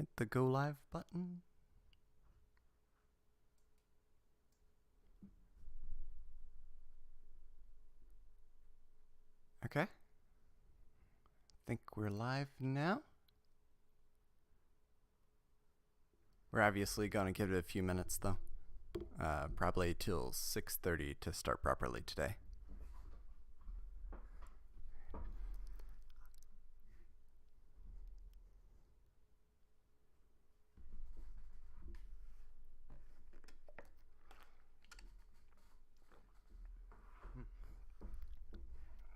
Hit the go live button. Okay. I think we're live now. We're obviously going to give it a few minutes though. Probably till 6:30 to start properly today.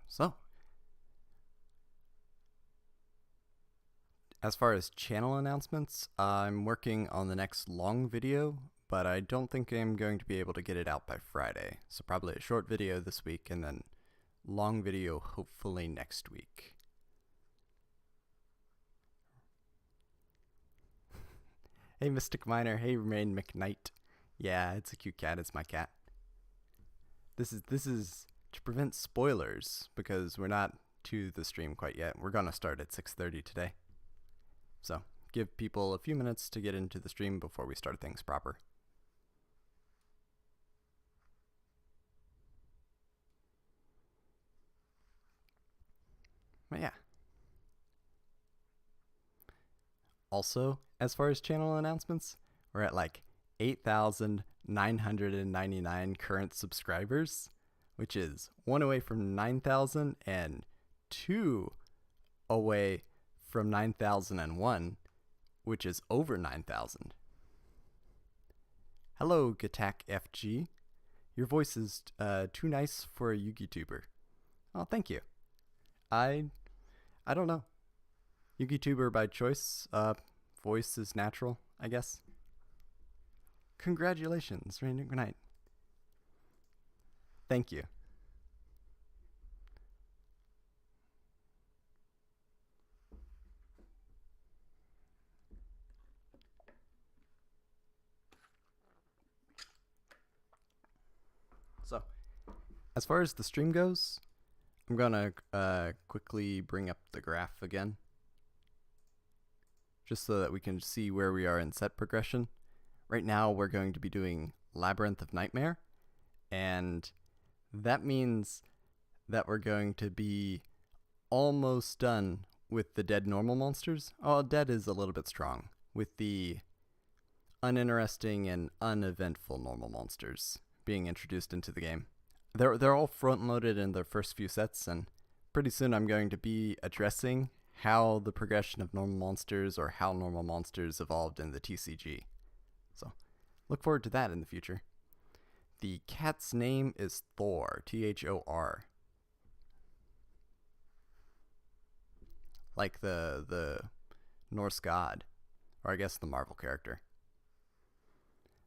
So, as far as channel announcements, I'm working on the next long video, but I don't think I'm going to be able to get it out by Friday. So probably a short video this week and then long video hopefully next week. Hey Mystic Miner, hey Remain McKnight. Yeah, it's a cute cat, it's my cat. This is to prevent spoilers because we're not to the stream quite yet. We're gonna start at 6:30 today. So give people a few minutes to get into the stream before we start things proper. But yeah. Also, as far as channel announcements, we're at like 8,999 current subscribers, which is 1 away from 9,000 and 2 away from 9,001, which is over 9,000. Hello, Gatak FG. Your voice is too nice for a YouTuber. Oh, thank you. I don't know. YouTuber by choice. Voice is natural, I guess. Congratulations, Random Night. Thank you. So, as far as the stream goes, I'm gonna quickly bring up the graph again, just so that we can see where we are in set progression. Right now, we're going to be doing Labyrinth of Nightmare, and that means that we're going to be almost done with the dead normal monsters. Oh, dead is a little bit strong. With the uninteresting and uneventful normal monsters being introduced into the game. They're all front-loaded in their first few sets, and pretty soon I'm going to be addressing how the progression of normal monsters or how normal monsters evolved in the TCG. So, look forward to that in the future. The cat's name is Thor, Thor. Like the Norse god, or I guess the Marvel character.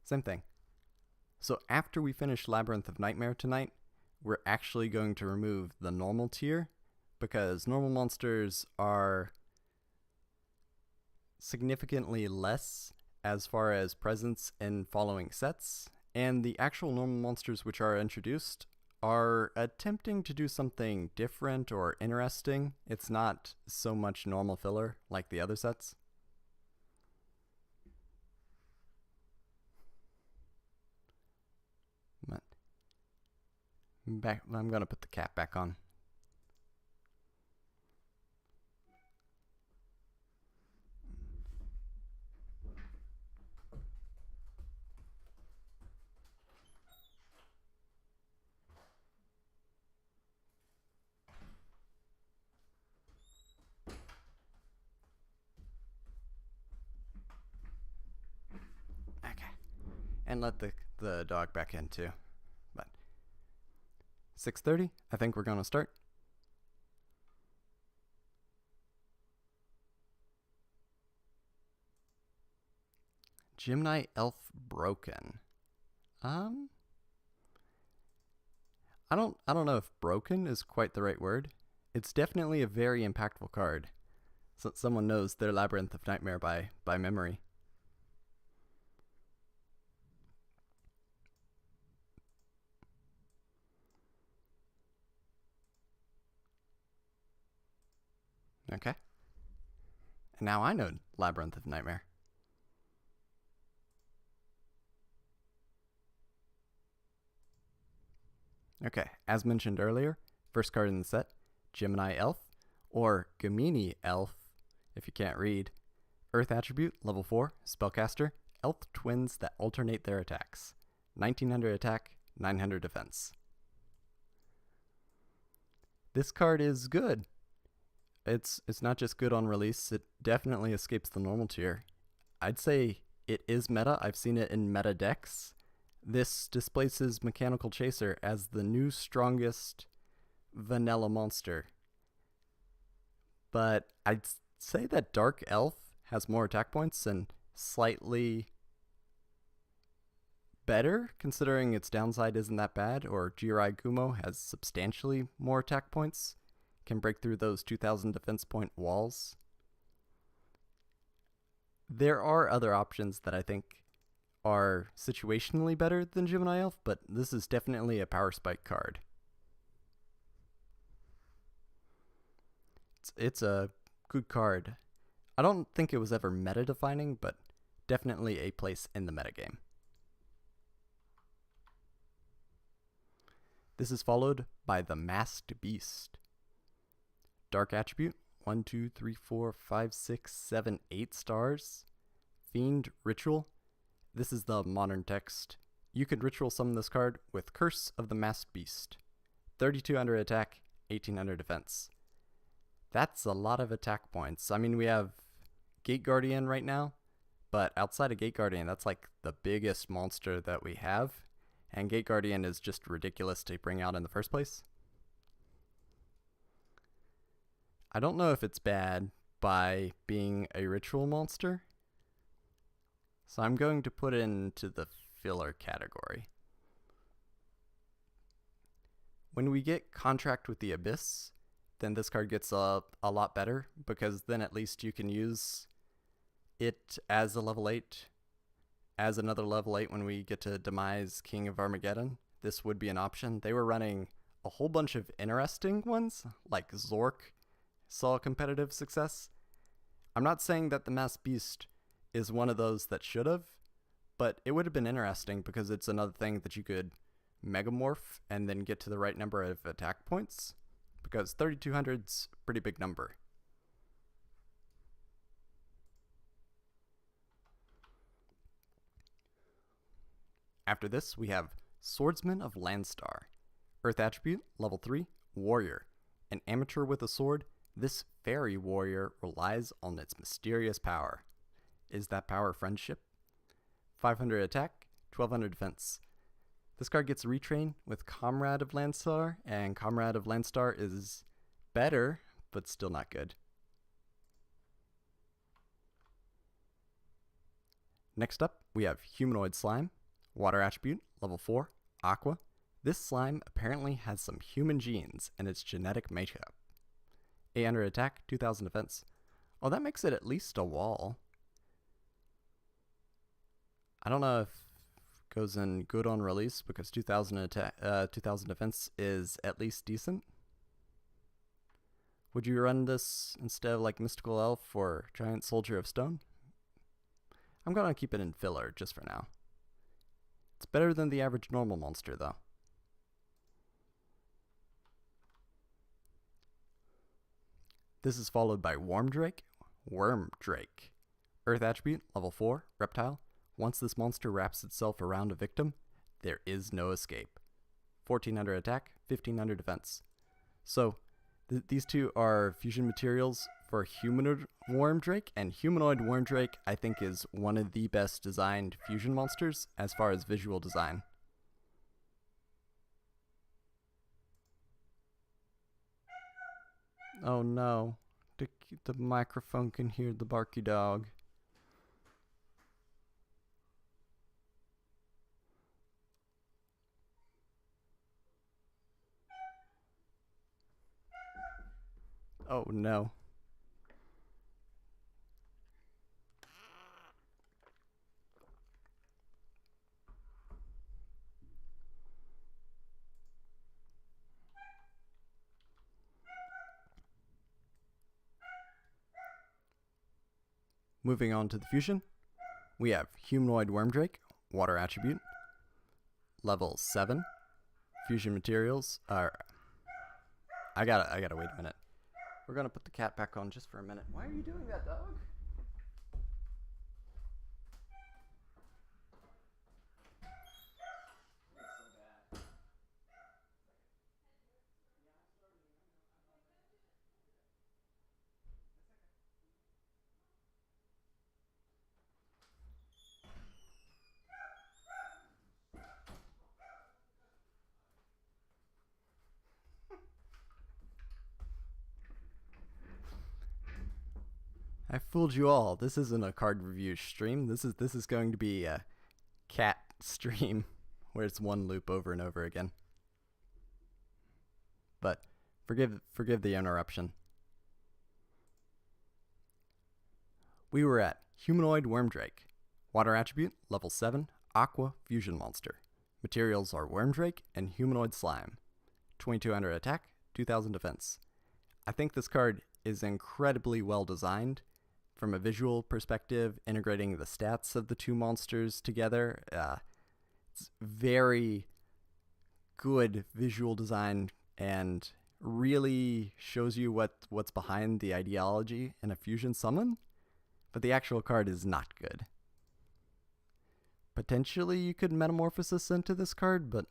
Same thing. So after we finish Labyrinth of Nightmare tonight, we're actually going to remove the normal tier, because normal monsters are significantly less as far as presence in following sets, and the actual normal monsters which are introduced are attempting to do something different or interesting. It's not so much normal filler like the other sets. I'm gonna put the cap back on. Okay. And let the dog back in too. 6:30, I think we're gonna start. Gemini Elf Broken. I don't know if broken is quite the right word. It's definitely a very impactful card. So someone knows their Labyrinth of Nightmare by memory. Okay. And now I know Labyrinth of Nightmare. Okay, as mentioned earlier, first card in the set, Gemini Elf, or Gemini Elf, if you can't read. Earth attribute, level 4, spellcaster, elf twins that alternate their attacks. 1900 attack, 900 defense. This card is good. It's not just good on release, it definitely escapes the normal tier. I'd say it is meta. I've seen it in meta decks. This displaces Mechanical Chaser as the new strongest vanilla monster. But I'd say that Dark Elf has more attack points and slightly better, considering its downside isn't that bad, or Jirai Gumo has substantially more attack points, can break through those 2000 defense point walls. There are other options that I think are situationally better than Gemini Elf, but this is definitely a power spike card. It's a good card. I don't think it was ever meta defining, but definitely a place in the metagame. This is followed by the Masked Beast. Dark attribute, 1, 2, 3, 4, 5, 6, 7, 8 stars. Fiend Ritual. This is the modern text. You can ritual summon this card with Curse of the Masked Beast. 3200 attack, 1800 defense. That's a lot of attack points. I mean, we have Gate Guardian right now, but outside of Gate Guardian, that's like the biggest monster that we have. And Gate Guardian is just ridiculous to bring out in the first place. I don't know if it's bad by being a ritual monster, so I'm going to put it into the filler category. When we get Contract with the Abyss, then this card gets a lot better, because then at least you can use it as a level 8, as another level 8 when we get to Demise King of Armageddon. This would be an option. They were running a whole bunch of interesting ones, like Zork saw competitive success. I'm not saying that the Masked Beast is one of those that should have, but it would have been interesting because it's another thing that you could megamorph and then get to the right number of attack points, because 3200's a pretty big number. After this, we have Swordsman of Landstar. Earth attribute, level 3, warrior. An amateur with a sword, this fairy warrior relies on its mysterious power. Is that power friendship? 500 attack, 1200 defense. This card gets retrained with Comrade of Landstar, and Comrade of Landstar is better, but still not good. Next up, we have Humanoid Slime. Water attribute, level 4, Aqua. This slime apparently has some human genes in its genetic makeup. 800 attack, 2000 defense. Oh, that makes it at least a wall. I don't know if it goes in good on release, because 2000 attack, 2000 defense is at least decent. Would you run this instead of like Mystical Elf or Giant Soldier of Stone? I'm gonna keep it in filler just for now. It's better than the average normal monster, though. This is followed by Wormdrake. Earth attribute, level 4, reptile. Once this monster wraps itself around a victim, there is no escape. 1400 attack, 1500 defense. So, these two are fusion materials for Humanoid Wormdrake, and Humanoid Wormdrake I think is one of the best designed fusion monsters as far as visual design. Oh no, the microphone can hear the barky dog. Oh no. Moving on to the fusion, we have Humanoid Wormdrake, water attribute, level 7, fusion materials are... I gotta wait a minute. We're gonna put the cat back on just for a minute. Why are you doing that, dog? I fooled you all. This isn't a card review stream. This is going to be a cat stream where it's one loop over and over again. But forgive the interruption. We were at Humanoid Wormdrake. Water attribute, level 7, Aqua Fusion Monster. Materials are Wormdrake and Humanoid Slime. 2200 attack, 2000 defense. I think this card is incredibly well designed. From a visual perspective, integrating the stats of the two monsters together, it's very good visual design and really shows you what's behind the ideology in a fusion summon, but the actual card is not good. Potentially you could metamorphosis into this card, but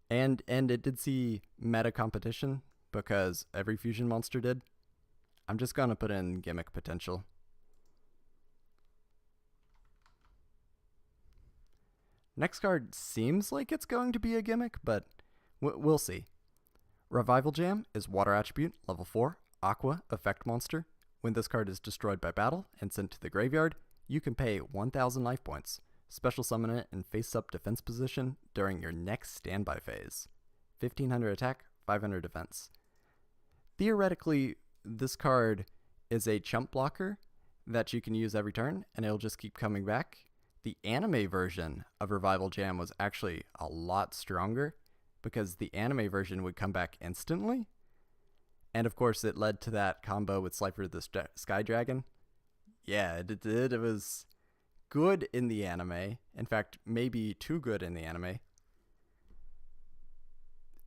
and it did see meta competition because every fusion monster did. I'm just gonna put in gimmick potential. Next card seems like it's going to be a gimmick, but we'll see. Revival Jam is water attribute, level 4, Aqua effect monster. When this card is destroyed by battle and sent to the graveyard, you can pay 1000 life points. Special summon it in face-up defense position during your next standby phase. 1500 attack, 500 defense. Theoretically, this card is a chump blocker that you can use every turn, and it'll just keep coming back. The anime version of Revival Jam was actually a lot stronger because the anime version would come back instantly. And of course, it led to that combo with Slifer the Sky Dragon. Yeah, it did. It was good in the anime. In fact, maybe too good in the anime.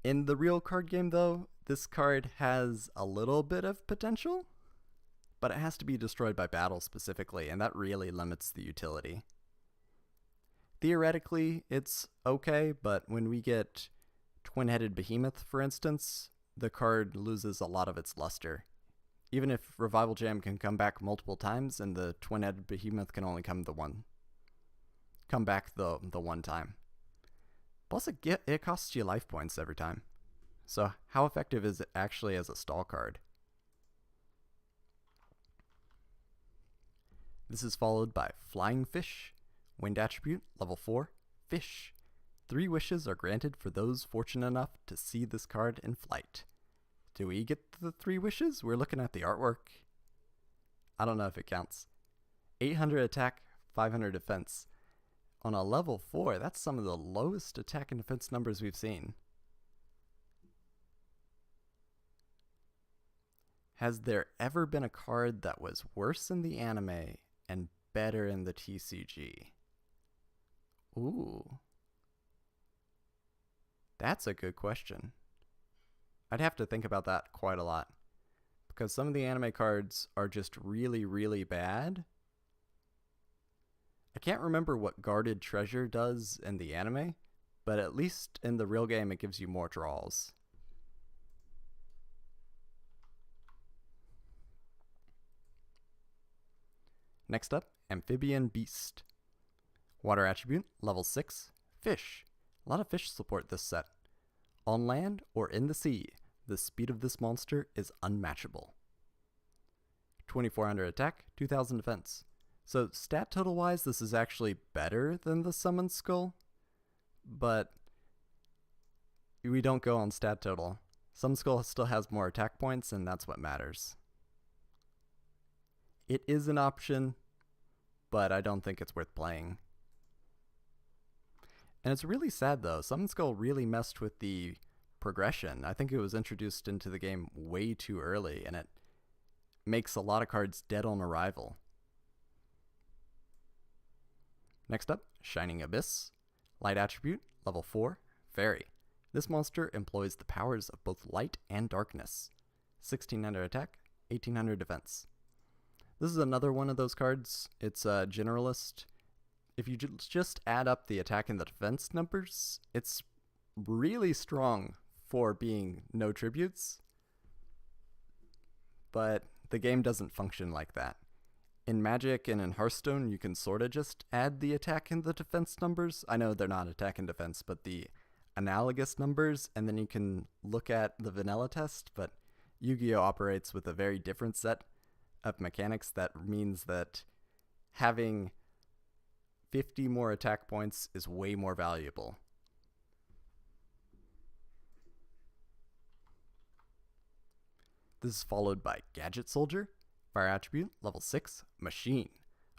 In the real card game, though, this card has a little bit of potential, but it has to be destroyed by battle specifically, and that really limits the utility. Theoretically, it's okay, but when we get Twin-Headed Behemoth, for instance, the card loses a lot of its luster. Even if Revival Jam can come back multiple times, and the Twin-Headed Behemoth can only come back the one time. Plus, it costs you life points every time. So how effective is it actually as a stall card? This is followed by Flying Fish. Wind attribute, level 4, Fish. 3 wishes are granted for those fortunate enough to see this card in flight. Do we get the 3 wishes? We're looking at the artwork. I don't know if it counts. 800 attack, 500 defense. On a level 4, that's some of the lowest attack and defense numbers we've seen. Has there ever been a card that was worse in the anime and better in the TCG? Ooh. That's a good question. I'd have to think about that quite a lot, because some of the anime cards are just really, really bad. I can't remember what Guarded Treasure does in the anime, but at least in the real game it gives you more draws. Next up, Amphibian Beast. Water attribute, level 6, Fish. A lot of fish support this set. On land or in the sea, the speed of this monster is unmatchable. 2400 attack, 2000 defense. So stat total wise, this is actually better than the Summon Skull, but we don't go on stat total. Summon Skull still has more attack points, and that's what matters. It is an option, but I don't think it's worth playing. And it's really sad though. Summon Skull really messed with the progression. I think it was introduced into the game way too early, and it makes a lot of cards dead on arrival. Next up, Shining Abyss. Light attribute, level 4, Fairy. This monster employs the powers of both light and darkness. 1600 attack, 1800 defense. This is another one of those cards. It's a generalist. If you just add up the attack and the defense numbers, it's really strong for being no tributes. But the game doesn't function like that. In Magic and in Hearthstone, you can sort of just add the attack and the defense numbers. I know they're not attack and defense, but the analogous numbers, and then you can look at the vanilla test. But Yu-Gi-Oh! Operates with a very different set of mechanics. That means that having 50 more attack points is way more valuable. This is followed by Gadget Soldier, Fire Attribute, level 6, Machine.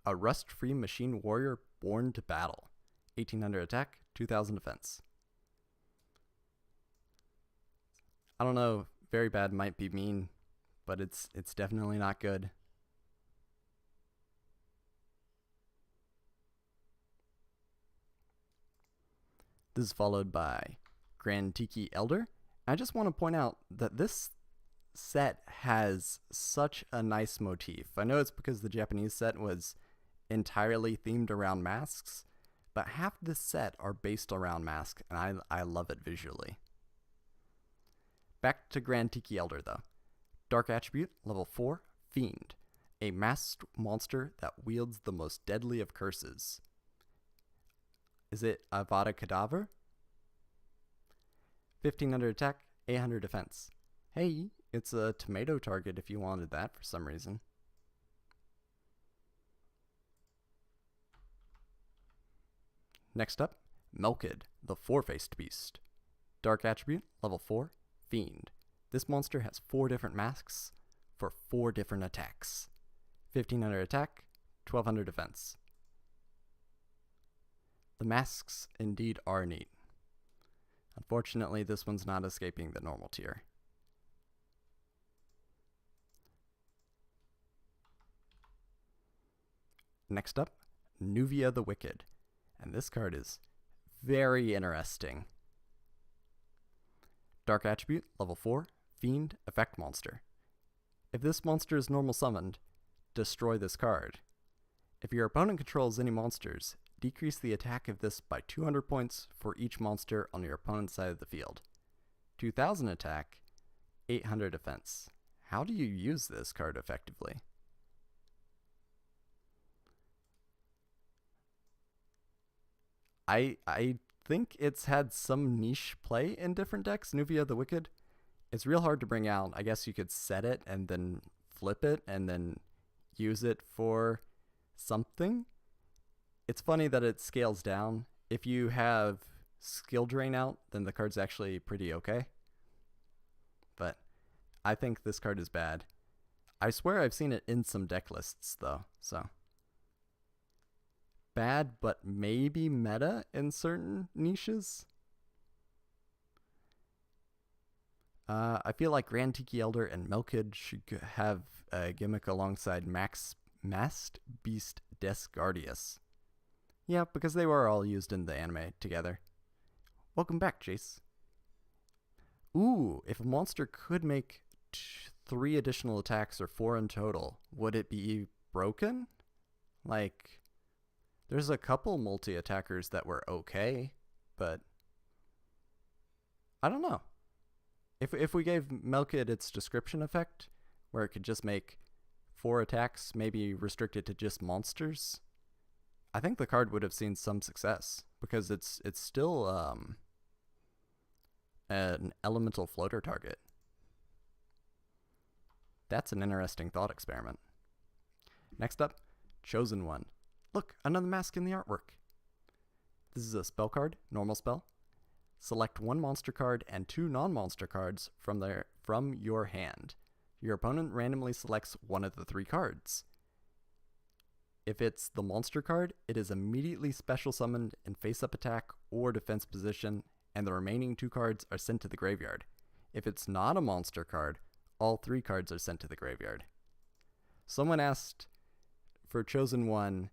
A rust-free machine warrior born to battle. 1800 attack, 2000 defense. I don't know, very bad might be mean, but it's definitely not good. This is followed by Grand Tiki Elder. I just want to point out that this set has such a nice motif. I know it's because the Japanese set was entirely themed around masks, but half this set are based around masks, and I love it visually. Back to Grand Tiki Elder though. Dark Attribute, level 4, Fiend. A masked monster that wields the most deadly of curses. Is it Avada Kedavra? 1500 attack, 800 defense. Hey, it's a tomato target if you wanted that for some reason. Next up, Melkid, the Four-Faced Beast. Dark Attribute, level 4, Fiend. This monster has 4 different masks for 4 different attacks. 1500 attack, 1200 defense. The masks indeed are neat. Unfortunately, this one's not escaping the normal tier. Next up, Nuvia the Wicked. And this card is very interesting. Dark Attribute, level 4, Fiend, Effect Monster. If this monster is normal summoned, destroy this card. If your opponent controls any monsters, decrease the attack of this by 200 points for each monster on your opponent's side of the field. 2000 attack, 800 defense. How do you use this card effectively? I think it's had some niche play in different decks. Nuvia the Wicked. It's real hard to bring out. I guess you could set it and then flip it and then use it for something. It's funny that it scales down. If you have skill drain out, then the card's actually pretty okay. But I think this card is bad. I swear I've seen it in some deck lists though, so. Bad, but maybe meta in certain niches. I feel like Grand Tiki Elder and Melkid should have a gimmick alongside Masked Beast Descardius. Yeah, because they were all used in the anime together. Welcome back, Jace. Ooh, if a monster could make 3 additional attacks or 4 in total, would it be broken? Like, there's a couple multi-attackers that were okay, but I don't know. If we gave Melkid its description effect, where it could just make 4 attacks, maybe restricted to just monsters, I think the card would have seen some success, because it's still an elemental floater target. That's an interesting thought experiment. Next up, Chosen One. Look, another mask in the artwork. This is a spell card, normal spell. Select 1 monster card and 2 non-monster cards from your hand. Your opponent randomly selects one of the 3 cards. If it's the monster card, it is immediately special summoned in face-up attack or defense position, and the remaining 2 cards are sent to the graveyard. If it's not a monster card, all 3 cards are sent to the graveyard. Someone asked for Chosen One,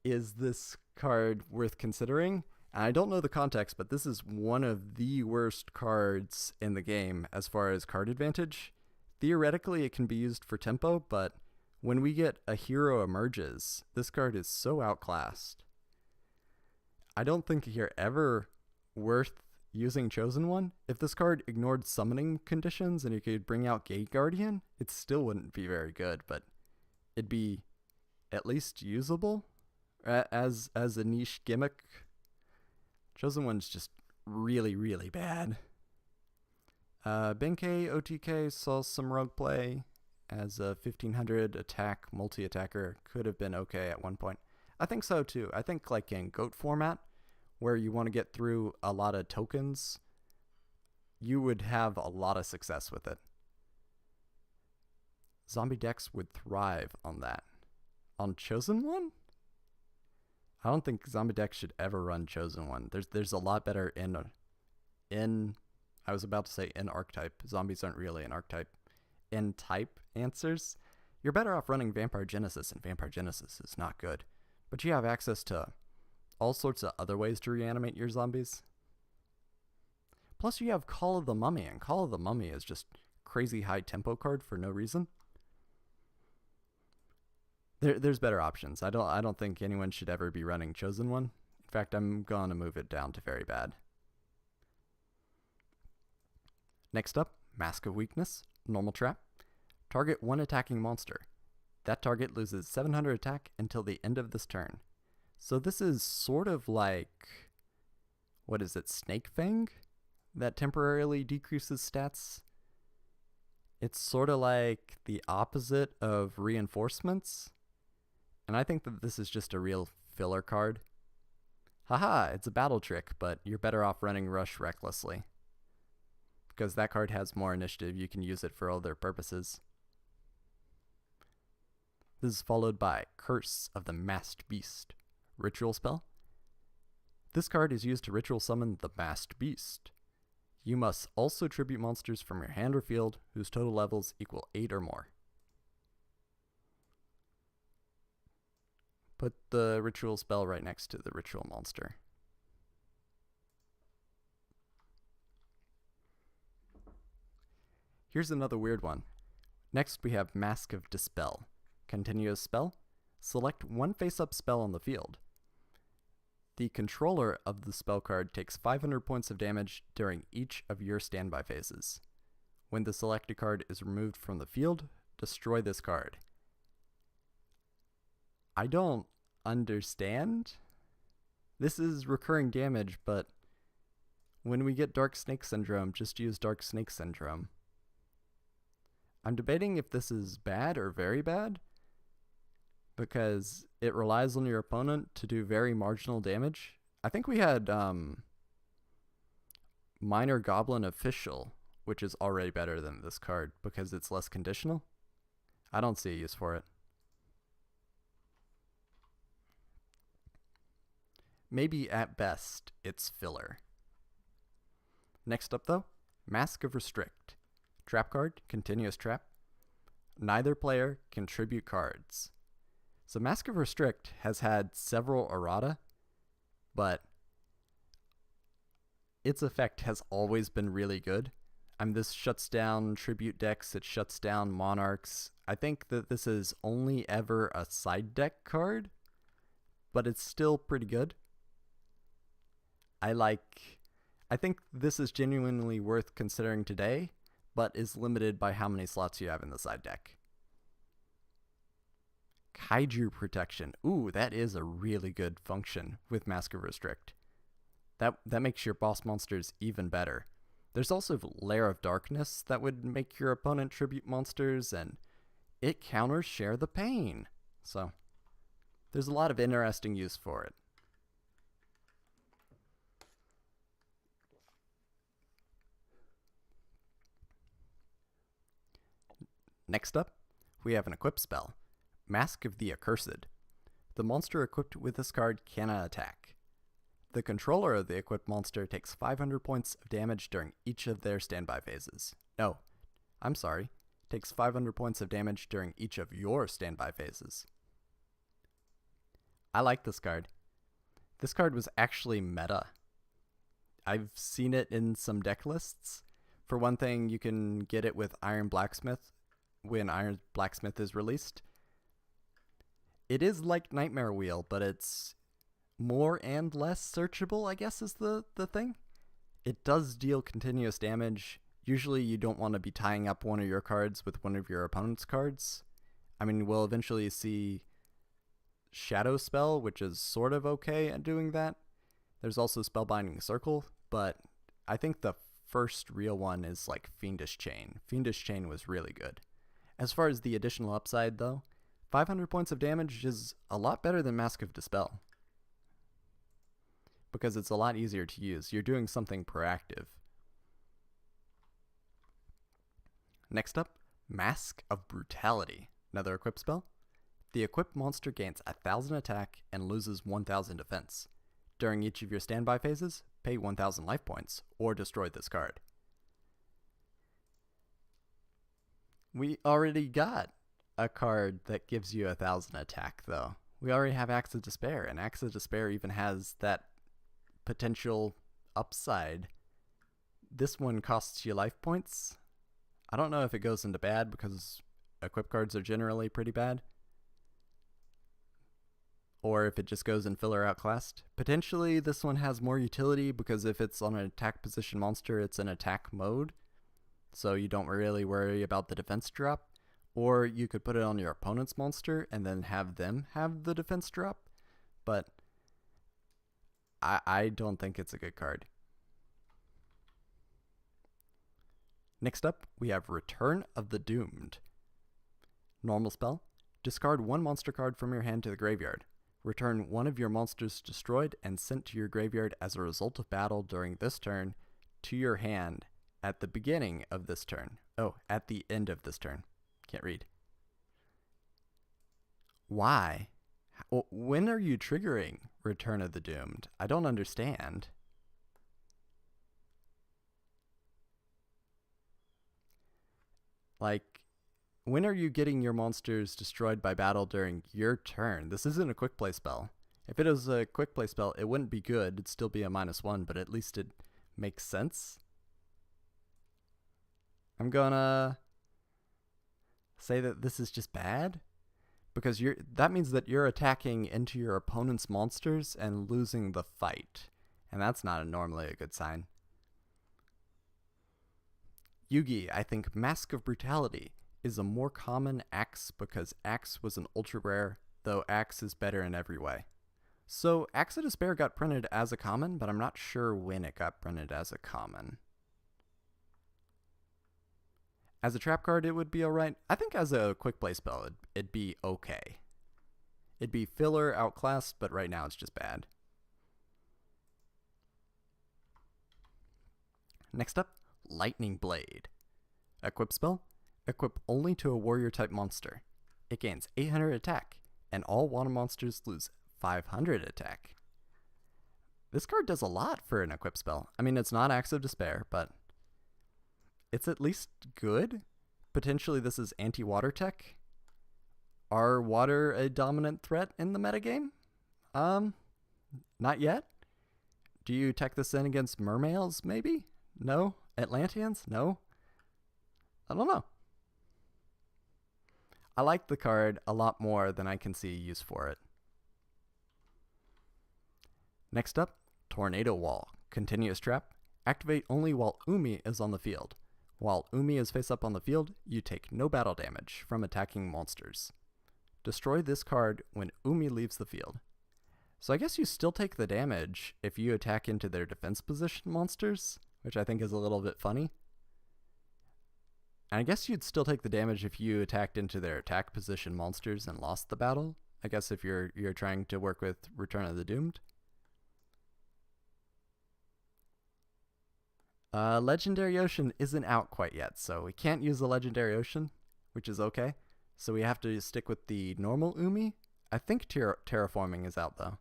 is this card worth considering? And I don't know the context, but this is one of the worst cards in the game as far as card advantage. Theoretically, it can be used for tempo, but when we get a hero emerges, this card is so outclassed. I don't think you're ever worth using Chosen One. If this card ignored summoning conditions and you could bring out Gate Guardian, it still wouldn't be very good, but it'd be at least usable as a niche gimmick. Chosen One's just really, really bad. Benkei OTK saw some rogue play as a 1500 attack multi-attacker. Could have been okay at one point. I think so too. I think like in GOAT format, where you want to get through a lot of tokens, you would have a lot of success with it. Zombie decks would thrive on that. On Chosen One? I don't think zombie decks should ever run Chosen One. There's a lot better in I was about to say in archetype. Zombies aren't really an archetype. In type answers. You're better off running Vampire Genesis, and Vampire Genesis is not good. But you have access to all sorts of other ways to reanimate your zombies. Plus you have Call of the Mummy, and Call of the Mummy is just crazy high tempo card for no reason. There's better options. I don't think anyone should ever be running Chosen One. In fact, I'm going to move it down to very bad. Next up, Mask of Weakness, normal trap. Target one attacking monster. That target loses 700 attack until the end of this turn. So this is sort of like, what is it, Snake Fang? That temporarily decreases stats. It's sort of like the opposite of Reinforcements. And I think that this is just a real filler card. Haha, it's a battle trick, but you're better off running Rush recklessly. Because that card has more initiative, you can use it for other purposes. This is followed by Curse of the Masked Beast. Ritual spell. This card is used to ritual summon the Masked Beast. You must also tribute monsters from your hand or field whose total levels equal 8 or more. Put the ritual spell right next to the ritual monster. Here's another weird one. Next we have Mask of Dispel. Continuous spell. Select one face-up spell on the field. The controller of the spell card takes 500 points of damage during each of your standby phases. When the selected card is removed from the field, destroy this card. I don't understand. This is recurring damage, but when we get Dark Snake Syndrome, just use Dark Snake Syndrome. I'm debating if this is bad or very bad, because it relies on your opponent to do very marginal damage. I think we had Minor Goblin Official, which is already better than this card because it's less conditional. I don't see a use for it. Maybe at best, it's filler. Next up though, Mask of Restrict. Trap card, continuous trap. Neither player can tribute cards. So Mask of Restrict has had several errata, but its effect has always been really good. This shuts down tribute decks, it shuts down monarchs. I think that this is only ever a side deck card, but it's still pretty good. I think this is genuinely worth considering today, but is limited by how many slots you have in the side deck. Kaiju Protection. Ooh, that is a really good function with Mask of Restrict. That makes your boss monsters even better. There's also Lair of Darkness that would make your opponent tribute monsters, and it counters Share the Pain. So there's a lot of interesting use for it. Next up, we have an equip spell, Mask of the Accursed. The monster equipped with this card cannot attack. The controller of the equipped monster takes 500 points of damage during each of their standby phases. No, I'm sorry, takes 500 points of damage during each of your standby phases. I like this card. this card was actually meta. I've seen it in some deck lists. For one thing, you can get it with Iron Blacksmith when Iron Blacksmith is released. It is like Nightmare Wheel, but it's more and less searchable, I guess is the thing. It does deal continuous damage. Usually you don't want to be tying up one of your cards with one of your opponent's cards. I mean, we'll eventually see Shadow Spell, which is sort of okay at doing that. There's also Spellbinding Circle, but I think the first real one is like Fiendish Chain. Fiendish Chain was really good. As far as the additional upside, though, 500 points of damage is a lot better than Mask of Dispel, because it's a lot easier to use. You're doing something proactive. Next up, Mask of Brutality, another equip spell. The equipped monster gains 1000 attack and loses 1000 defense. During each of your standby phases, pay 1000 life points or destroy this card. We already got a card that gives you 1000 attack, though. We already have Axe of Despair, and Axe of Despair even has that potential upside. This one costs you life points. I don't know if it goes into bad because equip cards are generally pretty bad, or if it just goes in filler outclassed. Potentially this one has more utility because if it's on an attack position monster, it's in attack mode, so you don't really worry about the defense drop. Or you could put it on your opponent's monster and then have them have the defense drop, but I don't think it's a good card. Next up, we have Return of the Doomed. Normal spell. Discard one monster card from your hand to the graveyard. Return one of your monsters destroyed and sent to your graveyard as a result of battle during this turn to your hand at the beginning of this turn. Oh, at the end of this turn. Can't read. Why? When are you triggering Return of the Doomed? I don't understand. Like, when are you getting your monsters destroyed by battle during your turn? This isn't a quick play spell. If it was a quick play spell, it wouldn't be good. It'd still be a -1, but at least it makes sense. I'm gonna say that this is just bad, because that means that you're attacking into your opponent's monsters and losing the fight, and that's not normally a good sign. Yugi, I think Mask of Brutality is a more common Axe because Axe was an ultra rare, though Axe is better in every way. So Axe of Despair got printed as a common, but I'm not sure when it got printed as a common. As a trap card, it would be alright. I think as a quick play spell, it'd be okay. It'd be filler, outclassed, but right now it's just bad. Next up, Lightning Blade. Equip spell. Equip only to a warrior type monster. It gains 800 attack, and all water monsters lose 500 attack. This card does a lot for an equip spell. I mean, it's not Axe of Despair, but it's at least good. Potentially this is anti-water tech. Are water a dominant threat in the metagame? Not yet. Do you tech this in against mermaids, maybe? No? Atlanteans? No? I don't know. I like the card a lot more than I can see use for it. Next up, Tornado Wall. Continuous trap. Activate only while Umi is on the field. While Umi is face up on the field, you take no battle damage from attacking monsters. Destroy this card when Umi leaves the field. So I guess you still take the damage if you attack into their defense position monsters, which I think is a little bit funny. And I guess you'd still take the damage if you attacked into their attack position monsters and lost the battle. I guess if you're trying to work with Return of the Doomed. Legendary Ocean isn't out quite yet, so we can't use the Legendary Ocean, which is okay. So we have to stick with the normal Umi. I think Terraforming is out, though.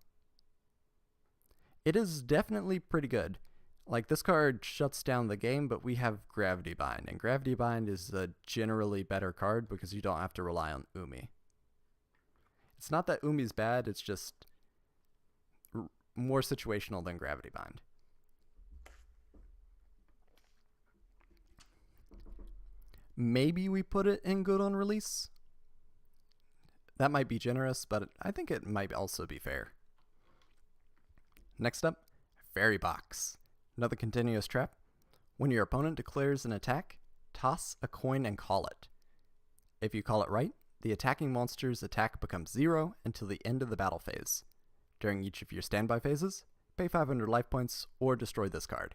It is definitely pretty good. Like, this card shuts down the game, but we have Gravity Bind, and Gravity Bind is a generally better card because you don't have to rely on Umi. It's not that Umi's bad, it's just more situational than Gravity Bind. Maybe we put it in good on release. That might be generous, but I think it might also be fair. Next up, Fairy Box. Another continuous trap. When your opponent declares an attack, toss a coin and call it. If you call it right, the attacking monster's attack becomes 0 until the end of the battle phase. During each of your standby phases, pay 500 life points or destroy this card.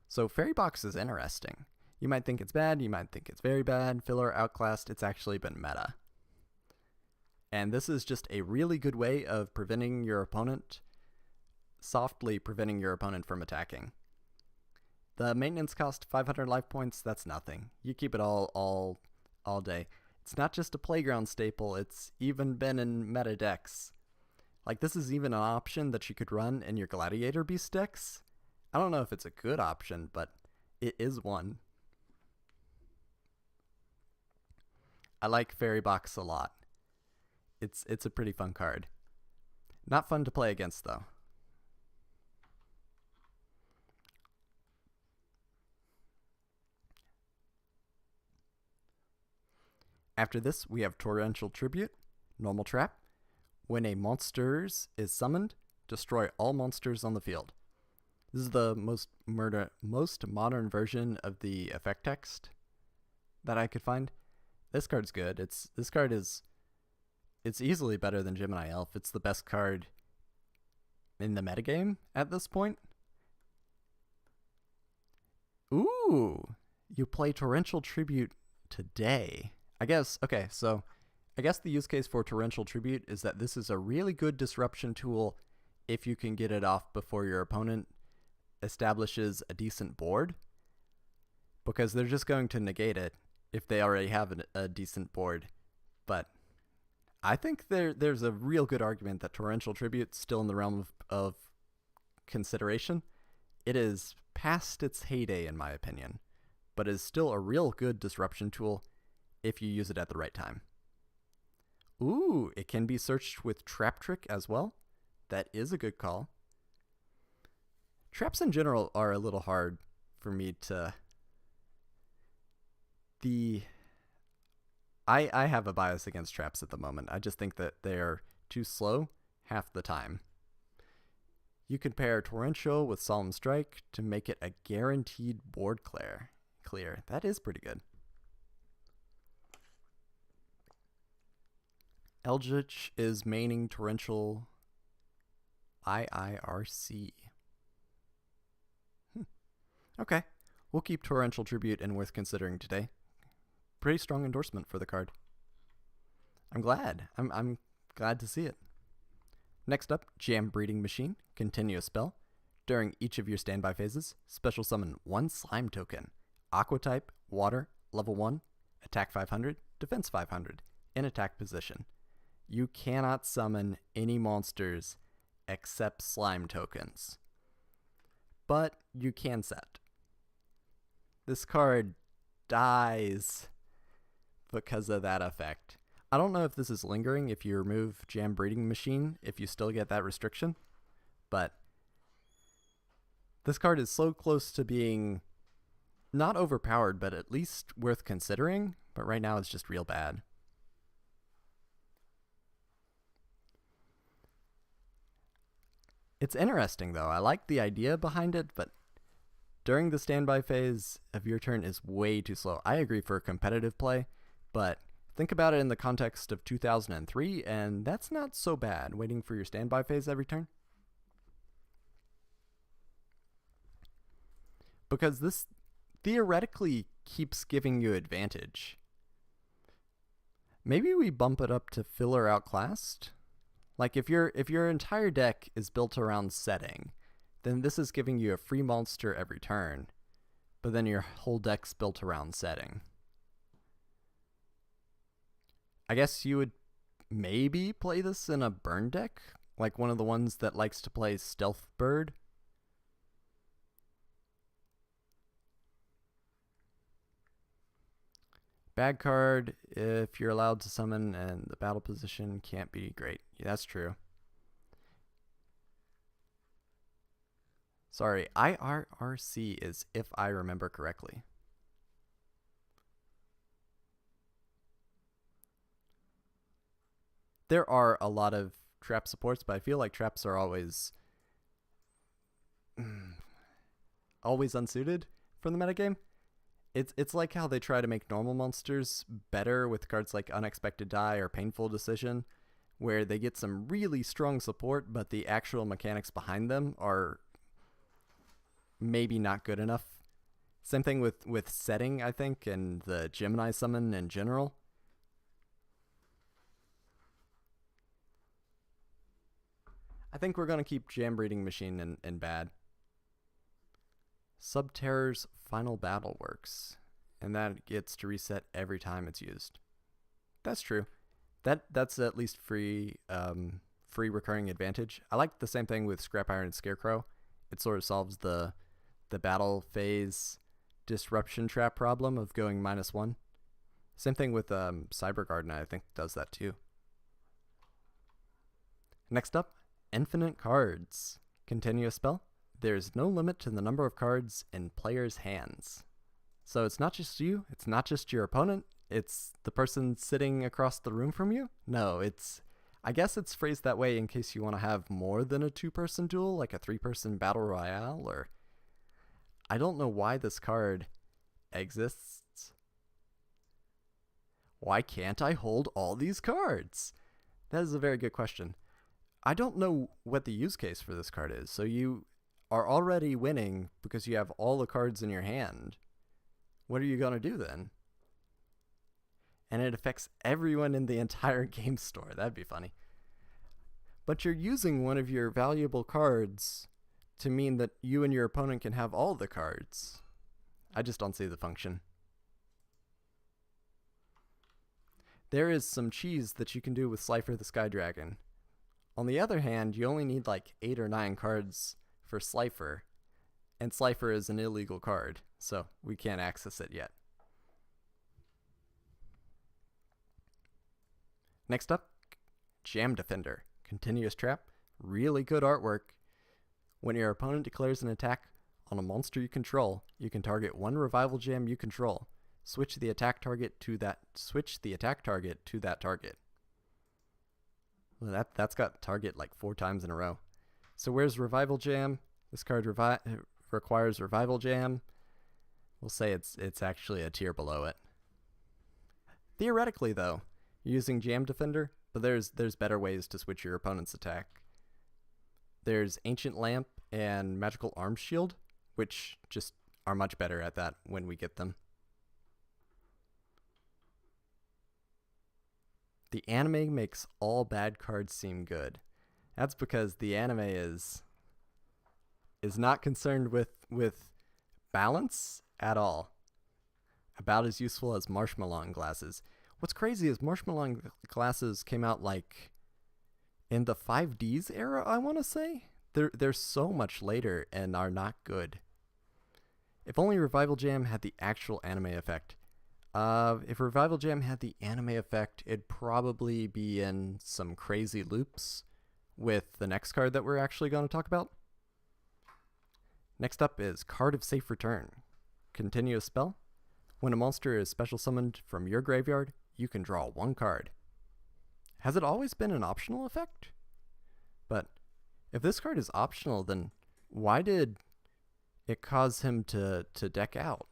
So Fairy Box is interesting. You might think it's bad, you might think it's very bad, filler, outclassed, it's actually been meta. And this is just a really good way of preventing your opponent, softly preventing your opponent from attacking. The maintenance cost 500 life points, that's nothing. You keep it all day. It's not just a playground staple, it's even been in meta decks. Like, this is even an option that you could run in your Gladiator Beast decks. I don't know if it's a good option, but it is one. I like Fairy Box a lot. It's a pretty fun card. Not fun to play against, though. After this, we have Torrential Tribute, normal trap. When a monster is summoned, destroy all monsters on the field. This is the most modern version of the effect text that I could find. This card's good. It's easily better than Gemini Elf. It's the best card in the metagame at this point. Ooh, you play Torrential Tribute today. I guess the use case for Torrential Tribute is that this is a really good disruption tool if you can get it off before your opponent establishes a decent board, because they're just going to negate it if they already have a decent board. But I think there's a real good argument that Torrential Tribute's still in the realm of consideration. It is past its heyday, in my opinion, but is still a real good disruption tool if you use it at the right time. Ooh, it can be searched with Trap Trick as well. That is a good call. Traps in general are a little hard for me to... I have a bias against traps at the moment. I just think that they're too slow half the time. You can pair Torrential with Solemn Strike to make it a guaranteed board clear. That is pretty good. Eldritch is maining Torrential IIRC. Okay, we'll keep Torrential Tribute and worth considering today. Pretty strong endorsement for the card. I'm glad. I'm glad to see it. Next up, Jam Breeding Machine, continuous spell. During each of your standby phases, special summon one slime token. Aqua type, water, level 1, attack 500, defense 500, in attack position. You cannot summon any monsters except slime tokens, but you can set. This card dies because of that effect. I don't know if this is lingering if you remove Jam Breeding Machine, if you still get that restriction, but this card is so close to being not overpowered, but at least worth considering, but right now it's just real bad. It's interesting, though. I like the idea behind it, but during the standby phase of your turn is way too slow. I agree for competitive play, but think about it in the context of 2003, and that's not so bad, waiting for your standby phase every turn. Because this theoretically keeps giving you advantage. Maybe we bump it up to filler outclassed. Like if your entire deck is built around setting, then this is giving you a free monster every turn, but then your whole deck's built around setting. I guess you would maybe play this in a burn deck, like one of the ones that likes to play Stealth Bird. Bad card if you're allowed to summon and the battle position can't be great. Yeah, that's true. Sorry, IRRC is if I remember correctly. There are a lot of trap supports, but I feel like traps are always unsuited for the metagame. It's like how they try to make normal monsters better with cards like Unexpected Die or Painful Decision, where they get some really strong support, but the actual mechanics behind them are maybe not good enough. Same thing with Setting, I think, and the Gemini summon in general. I think we're going to keep Jam Breeding Machine in bad. Subterror's Final Battle works, and that gets to reset every time it's used. That's true. That's at least free recurring advantage. I like the same thing with Scrap Iron and Scarecrow. It sort of solves the battle phase disruption trap problem of going -1. Same thing with Cyber Garden, I think does that too. Next up, Infinite Cards. Continuous spell. There's no limit to the number of cards in players' hands. So it's not just you, it's not just your opponent, it's the person sitting across the room from you? No, I guess it's phrased that way in case you want to have more than a 2-person duel, like a 3-person battle royale, or... I don't know why this card exists. Why can't I hold all these cards? That is a very good question. I don't know what the use case for this card is, so you are already winning because you have all the cards in your hand. What are you going to do then? And it affects everyone in the entire game store. That'd be funny. But you're using one of your valuable cards to mean that you and your opponent can have all the cards. I just don't see the function. There is some cheese that you can do with Slifer the Sky Dragon. On the other hand, you only need like 8 or 9 cards for Slifer, and Slifer is an illegal card, so we can't access it yet. Next up, Jam Defender. Continuous trap, really good artwork. When your opponent declares an attack on a monster you control, you can target one revival gem you control. Switch the attack target to that target. Well, that's got target like 4 times in a row. So where's Revival Jam? This card requires Revival Jam. We'll say it's actually a tier below it. Theoretically, though, you're using Jam Defender, but there's better ways to switch your opponent's attack. There's Ancient Lamp and Magical Arm Shield, which just are much better at that when we get them. The anime makes all bad cards seem good. That's because the anime is not concerned with balance at all. About as useful as Marshmallow glasses. What's crazy is Marshmallow glasses came out like in the 5Ds era, I want to say. They're so much later and are not good. If only Revival Jam had the actual anime effect. If Revival Jam had the anime effect, it'd probably be in some crazy loops with the next card that we're actually going to talk about. Next up is Card of Safe Return. Continuous spell. When a monster is special summoned from your graveyard, you can draw 1 card. Has it always been an optional effect? But if this card is optional, then why did it cause him to deck out?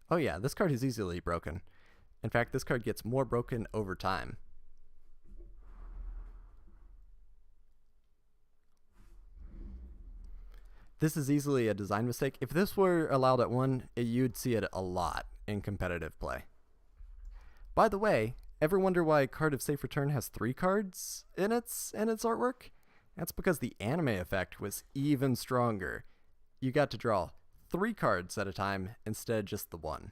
Oh yeah, this card is easily broken. In fact, this card gets more broken over time. This is easily a design mistake. If this were allowed at 1, you'd see it a lot in competitive play. By the way, ever wonder why Card of Safe Return has 3 cards in its artwork? That's because the anime effect was even stronger. You got to draw 3 cards at a time instead of just the 1.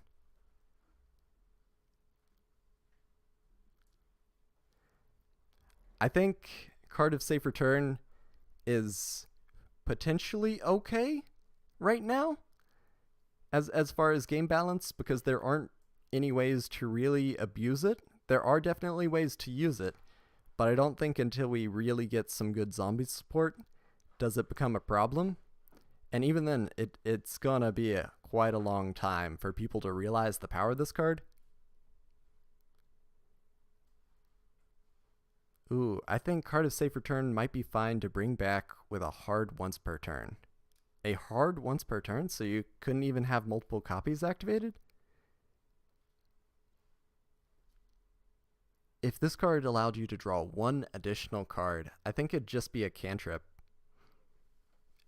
I think Card of Safe Return is potentially okay right now as far as game balance, because there aren't any ways to really abuse it. There are definitely ways to use it, but I don't think until we really get some good zombie support does it become a problem. And even then, it's gonna be quite a long time for people to realize the power of this card. Ooh, I think Card of Safe Return might be fine to bring back with a hard once per turn. A hard once per turn, so you couldn't even have multiple copies activated? If this card allowed you to draw one additional card, I think it'd just be a cantrip.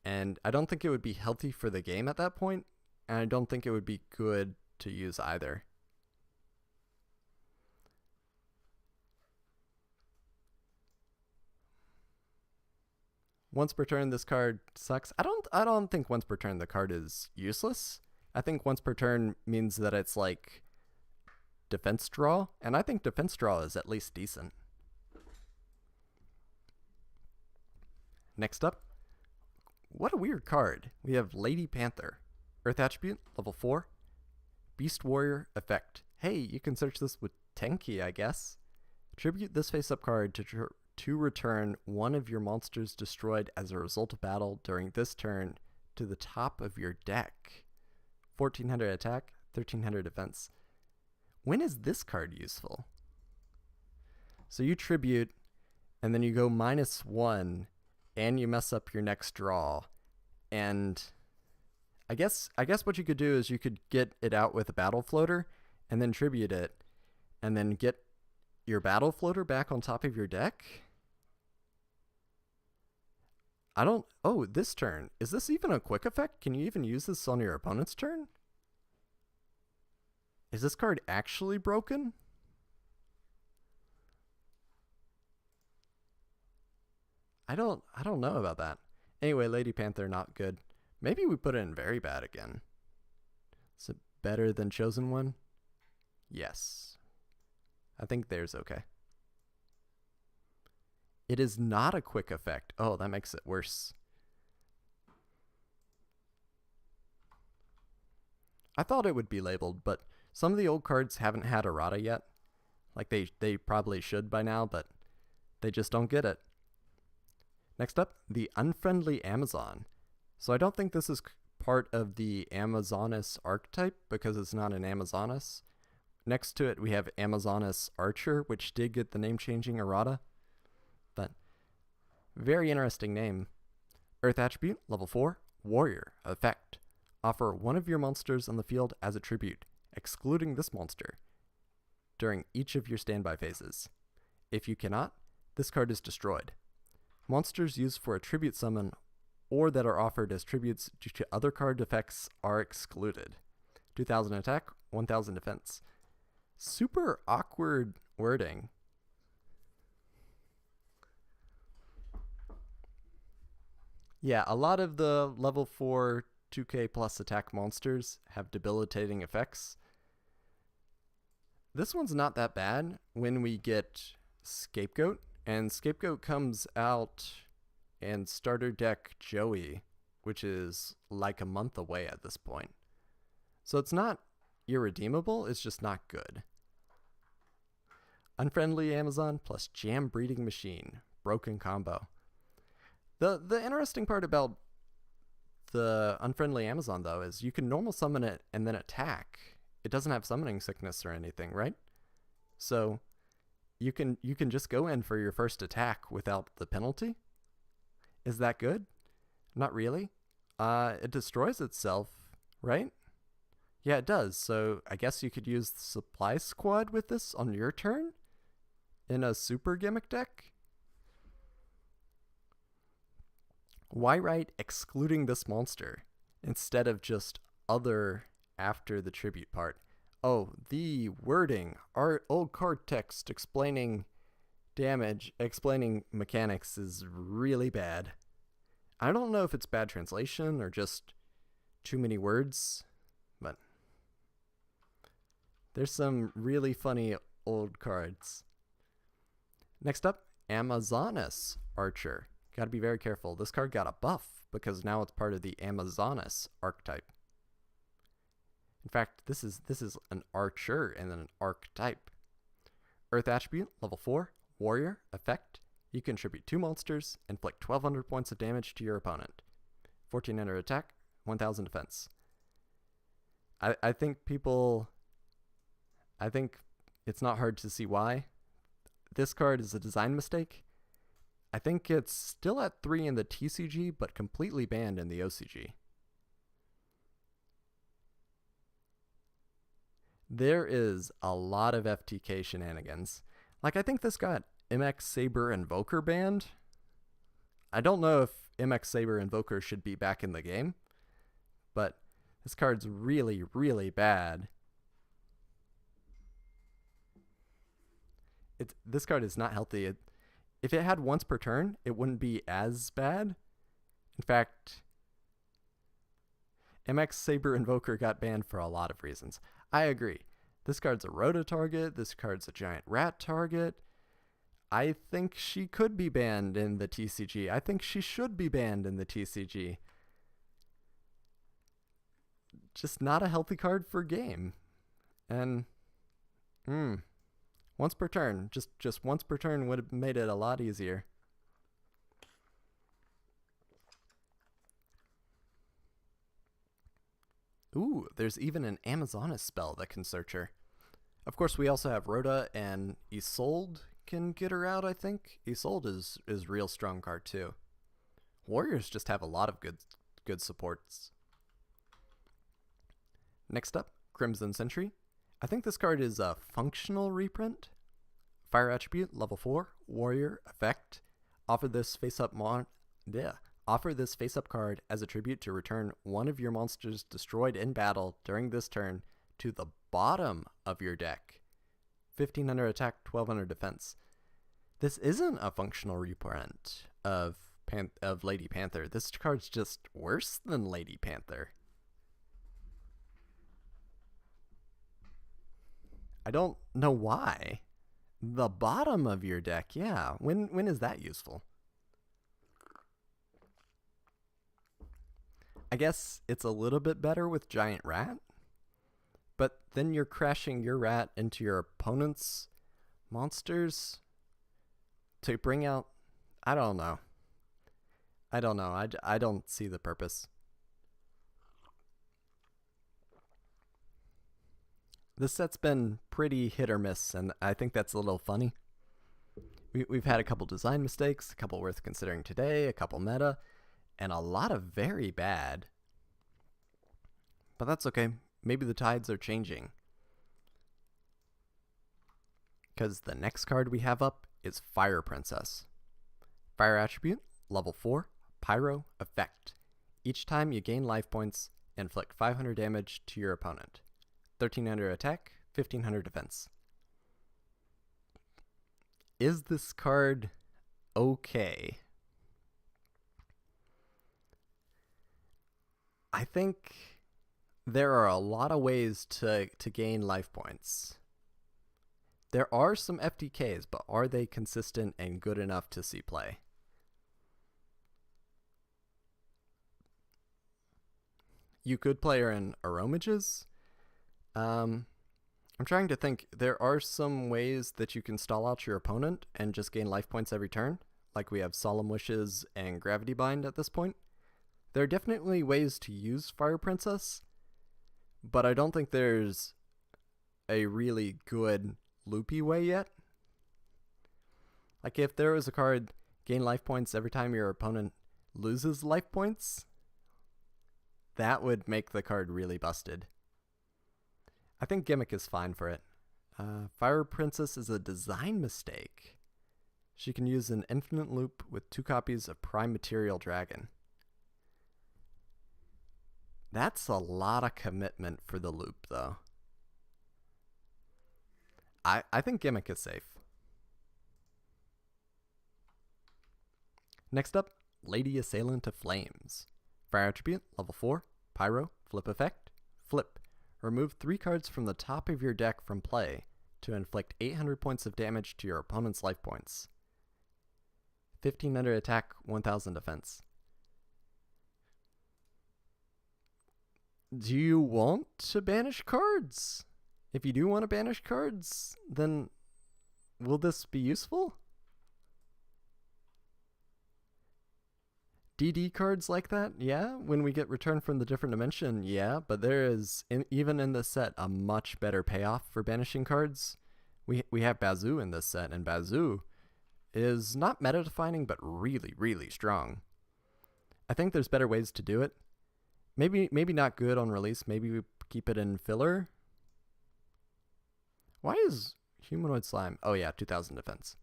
And I don't think it would be healthy for the game at that point, and I don't think it would be good to use either. Once per turn, this card sucks. I don't think once per turn the card is useless. I think once per turn means that it's like defense draw, and I think defense draw is at least decent. Next up, what a weird card. We have Lady Panther. Earth Attribute, level 4. Beast Warrior, effect. Hey, you can search this with Tenki, I guess. Tribute this face-up card to return one of your monsters destroyed as a result of battle during this turn to the top of your deck. 1400 attack, 1300 defense. When is this card useful? So you tribute, and then you go -1, and you mess up your next draw. And I guess what you could do is you could get it out with a battle floater, and then tribute it, and then get your battle floater back on top of your deck. Oh, this turn. Is this even a quick effect? Can you even use this on your opponent's turn? Is this card actually broken? I don't know about that. Anyway, Lady Panther, not good. Maybe we put it in very bad again. Is it better than Chosen One? Yes. I think there's okay. It is not a quick effect. Oh, that makes it worse. I thought it would be labeled, but some of the old cards haven't had errata yet. Like they probably should by now, but they just don't get it. Next up, the Unfriendly Amazon. So I don't think this is part of the Amazoness archetype because it's not an Amazoness. Next to it, we have Amazoness Archer, which did get the name-changing errata. But very interesting name. Earth Attribute, level 4, Warrior, effect. Offer one of your monsters on the field as a tribute, excluding this monster, during each of your standby phases. If you cannot, this card is destroyed. Monsters used for a tribute summon or that are offered as tributes due to other card effects are excluded. 2000 attack, 1000 defense. Super awkward wording. Yeah, a lot of the level 4 2k plus attack monsters have debilitating effects. This one's not that bad when we get Scapegoat, and Scapegoat comes out in starter deck Joey, which is like a month away at this point. So it's not irredeemable, it's just not good. Unfriendly Amazon plus Jam Breeding Machine, broken combo. The interesting part about the Unfriendly Amazon, though, is you can normal summon it and then attack. It doesn't have summoning sickness or anything, right? So you can just go in for your first attack without the penalty. Is that good? Not really. It destroys itself, right? Yeah, it does. So I guess you could use the Supply Squad with this on your turn in a super gimmick deck. Why write excluding this monster instead of just other after the tribute part? Oh, the wording, our old card text explaining damage, explaining mechanics is really bad. I don't know if it's bad translation or just too many words, but there's some really funny old cards. Next up, Amazoness Archer. Gotta be very careful. This card got a buff because now it's part of the Amazoness archetype. In fact, this is an archer and then an archetype. Earth Attribute, level 4, Warrior, effect. You contribute 2 monsters, inflict 1200 points of damage to your opponent. 1400 attack, 1000 defense. I think it's not hard to see why. This card is a design mistake. I think it's still at 3 in the TCG, but completely banned in the OCG. There is a lot of FTK shenanigans. Like, I think this got MX Saber Invoker banned. I don't know if MX Saber Invoker should be back in the game, but this card's really, really bad. This card is not healthy. If it had once per turn, it wouldn't be as bad. In fact, MX Saber Invoker got banned for a lot of reasons. I agree. This card's a Rhoda target. This card's a giant rat target. I think she could be banned in the TCG. I think she should be banned in the TCG. Just not a healthy card for game. And, once per turn. Just once per turn would have made it a lot easier. Ooh, there's even an Amazoness spell that can search her. Of course, we also have Rhoda, and Isolde can get her out, I think. Isolde is real strong card too. Warriors just have a lot of good supports. Next up, Crimson Sentry. I think this card is a functional reprint. Fire attribute, level 4, warrior, effect. Offer this face-up card as a tribute to return one of your monsters destroyed in battle during this turn to the bottom of your deck. 1500 attack, 1200 defense. This isn't a functional reprint of Lady Panther. This card's just worse than Lady Panther. I don't know why. The bottom of your deck, yeah. When is that useful? I guess it's a little bit better with Giant Rat, but then you're crashing your rat into your opponent's monsters to bring out... I don't know. I don't see the purpose. This set's been pretty hit or miss, and I think that's a little funny. We've had a couple design mistakes, a couple worth considering today, a couple meta, and a lot of very bad. But that's okay. Maybe the tides are changing. Because the next card we have up is Fire Princess. Fire attribute, level 4, Pyro, effect. Each time you gain life points, inflict 500 damage to your opponent. 1300 attack, 1500 defense. Is this card okay? I think there are a lot of ways to gain life points. There are some FTKs, but are they consistent and good enough to see play? You could play her in Aromages. I'm trying to think. There are some ways that you can stall out your opponent and just gain life points every turn, like we have Solemn Wishes and Gravity Bind at this point. There are definitely ways to use Fire Princess, but I don't think there's a really good loopy way yet. Like if there was a card, gain life points every time your opponent loses life points, that would make the card really busted. I think Gimmick is fine for it. Fire Princess is a design mistake. She can use an infinite loop with 2 copies of Prime Material Dragon. That's a lot of commitment for the loop, though. I think Gimmick is safe. Next up, Lady Assailant of Flames. Fire attribute, level 4, Pyro, flip effect, flip. Remove 3 cards from the top of your deck from play to inflict 800 points of damage to your opponent's life points. 1500 attack, 1000 defense. Do you want to banish cards? If you do want to banish cards, then will this be useful? DD cards like that, yeah. When we get Return from the Different Dimension, yeah. But there is, even in this set, a much better payoff for banishing cards. We have Bazoo in this set, and Bazoo is not meta-defining, but really, really strong. I think there's better ways to do it. Maybe not good on release. Maybe we keep it in filler. Why is Humanoid Slime? Oh yeah, 2000 defense.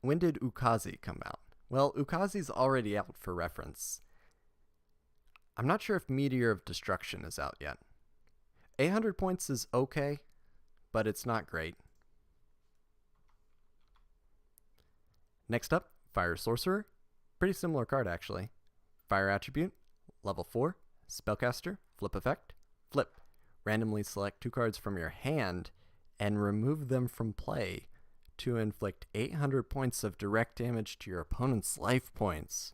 When did Ukazi come out? Well, Ukazi's already out for reference. I'm not sure if Meteor of Destruction is out yet. 800 points is okay, but it's not great. Next up, Fire Sorcerer. Pretty similar card, actually. Fire Attribute, level 4, Spellcaster, Flip Effect, Flip. Randomly select 2 cards from your hand and remove them from play to inflict 800 points of direct damage to your opponent's life points.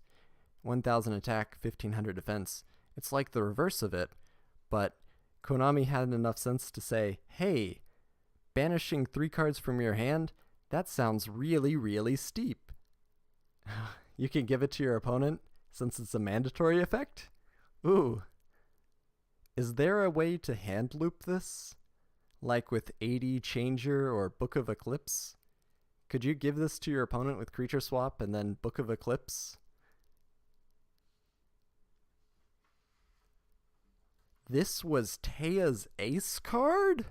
1000 attack, 1500 defense. It's like the reverse of it, but Konami had enough sense to say, hey, banishing 3 cards from your hand, that sounds really, really steep. You can give it to your opponent since it's a mandatory effect? Ooh. Is there a way to hand loop this? Like with AD Changer or Book of Eclipse? Could you give this to your opponent with Creature Swap and then Book of Eclipse? This was Taya's ace card?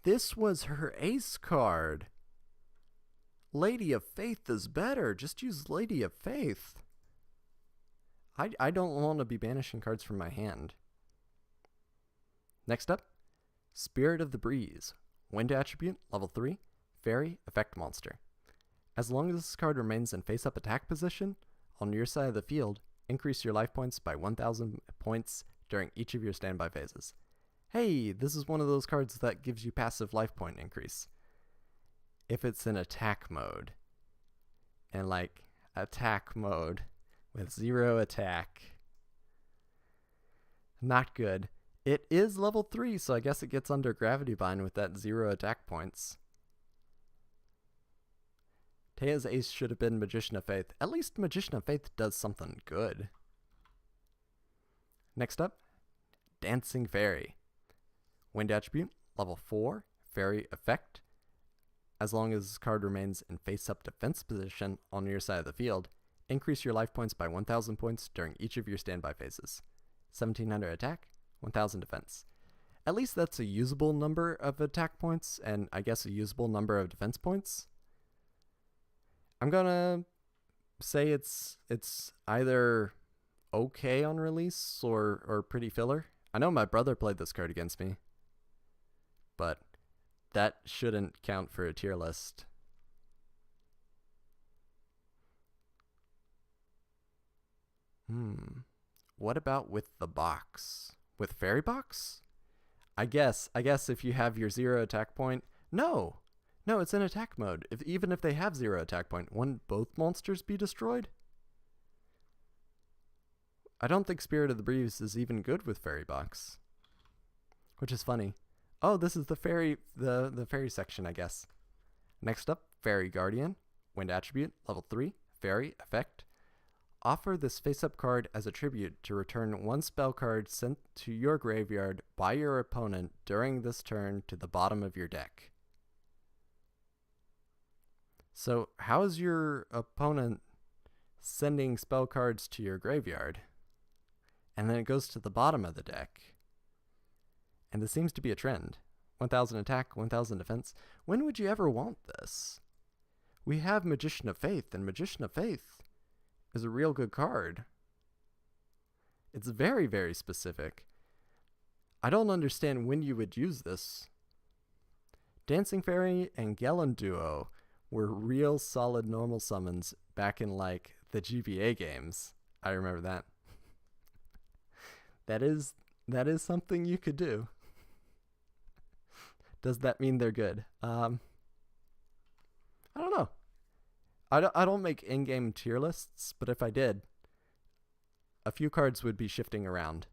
This was her ace card. Lady of Faith is better. Just use Lady of Faith. I don't want to be banishing cards from my hand. Next up, Spirit of the Breeze. Wind attribute, level 3, fairy, effect monster. As long as this card remains in face-up attack position, on your side of the field, increase your life points by 1000 points during each of your standby phases. Hey, this is one of those cards that gives you passive life point increase. If it's in attack mode. And like, attack mode with 0 attack. Not good. It is level 3, so I guess it gets under Gravity Bind with that 0 attack points. Taya's ace should have been Magician of Faith. At least Magician of Faith does something good. Next up, Dancing Fairy. Wind attribute, level 4, fairy effect. As long as this card remains in face-up defense position on your side of the field, increase your life points by 1000 points during each of your standby phases. 1700 attack, 1000 defense. At least that's a usable number of attack points, and I guess a usable number of defense points. I'm gonna say it's either okay on release or pretty filler. I know my brother played this card against me, but that shouldn't count for a tier list. What about with the box? With Fairy Box? I guess if you have your 0 attack point... No, it's in attack mode. Even if they have 0 attack point, wouldn't both monsters be destroyed? I don't think Spirit of the Breeze is even good with Fairy Box. Which is funny. Oh, this is the fairy section, I guess. Next up, Fairy Guardian. Wind attribute, level 3, fairy effect. Offer this face-up card as a tribute to return 1 spell card sent to your graveyard by your opponent during this turn to the bottom of your deck. So, how is your opponent sending spell cards to your graveyard? And then it goes to the bottom of the deck. And this seems to be a trend. 1000 attack, 1000 defense. When would you ever want this? We have Magician of Faith, and Magician of Faith is a real good card. It's very, very specific. I don't understand when you would use this. Dancing Fairy and Gellon Duo were real solid normal summons back in like the GBA games. I remember that. That is something you could do. Does that mean they're good? I don't know. I don't make in-game tier lists, but if I did, a few cards would be shifting around.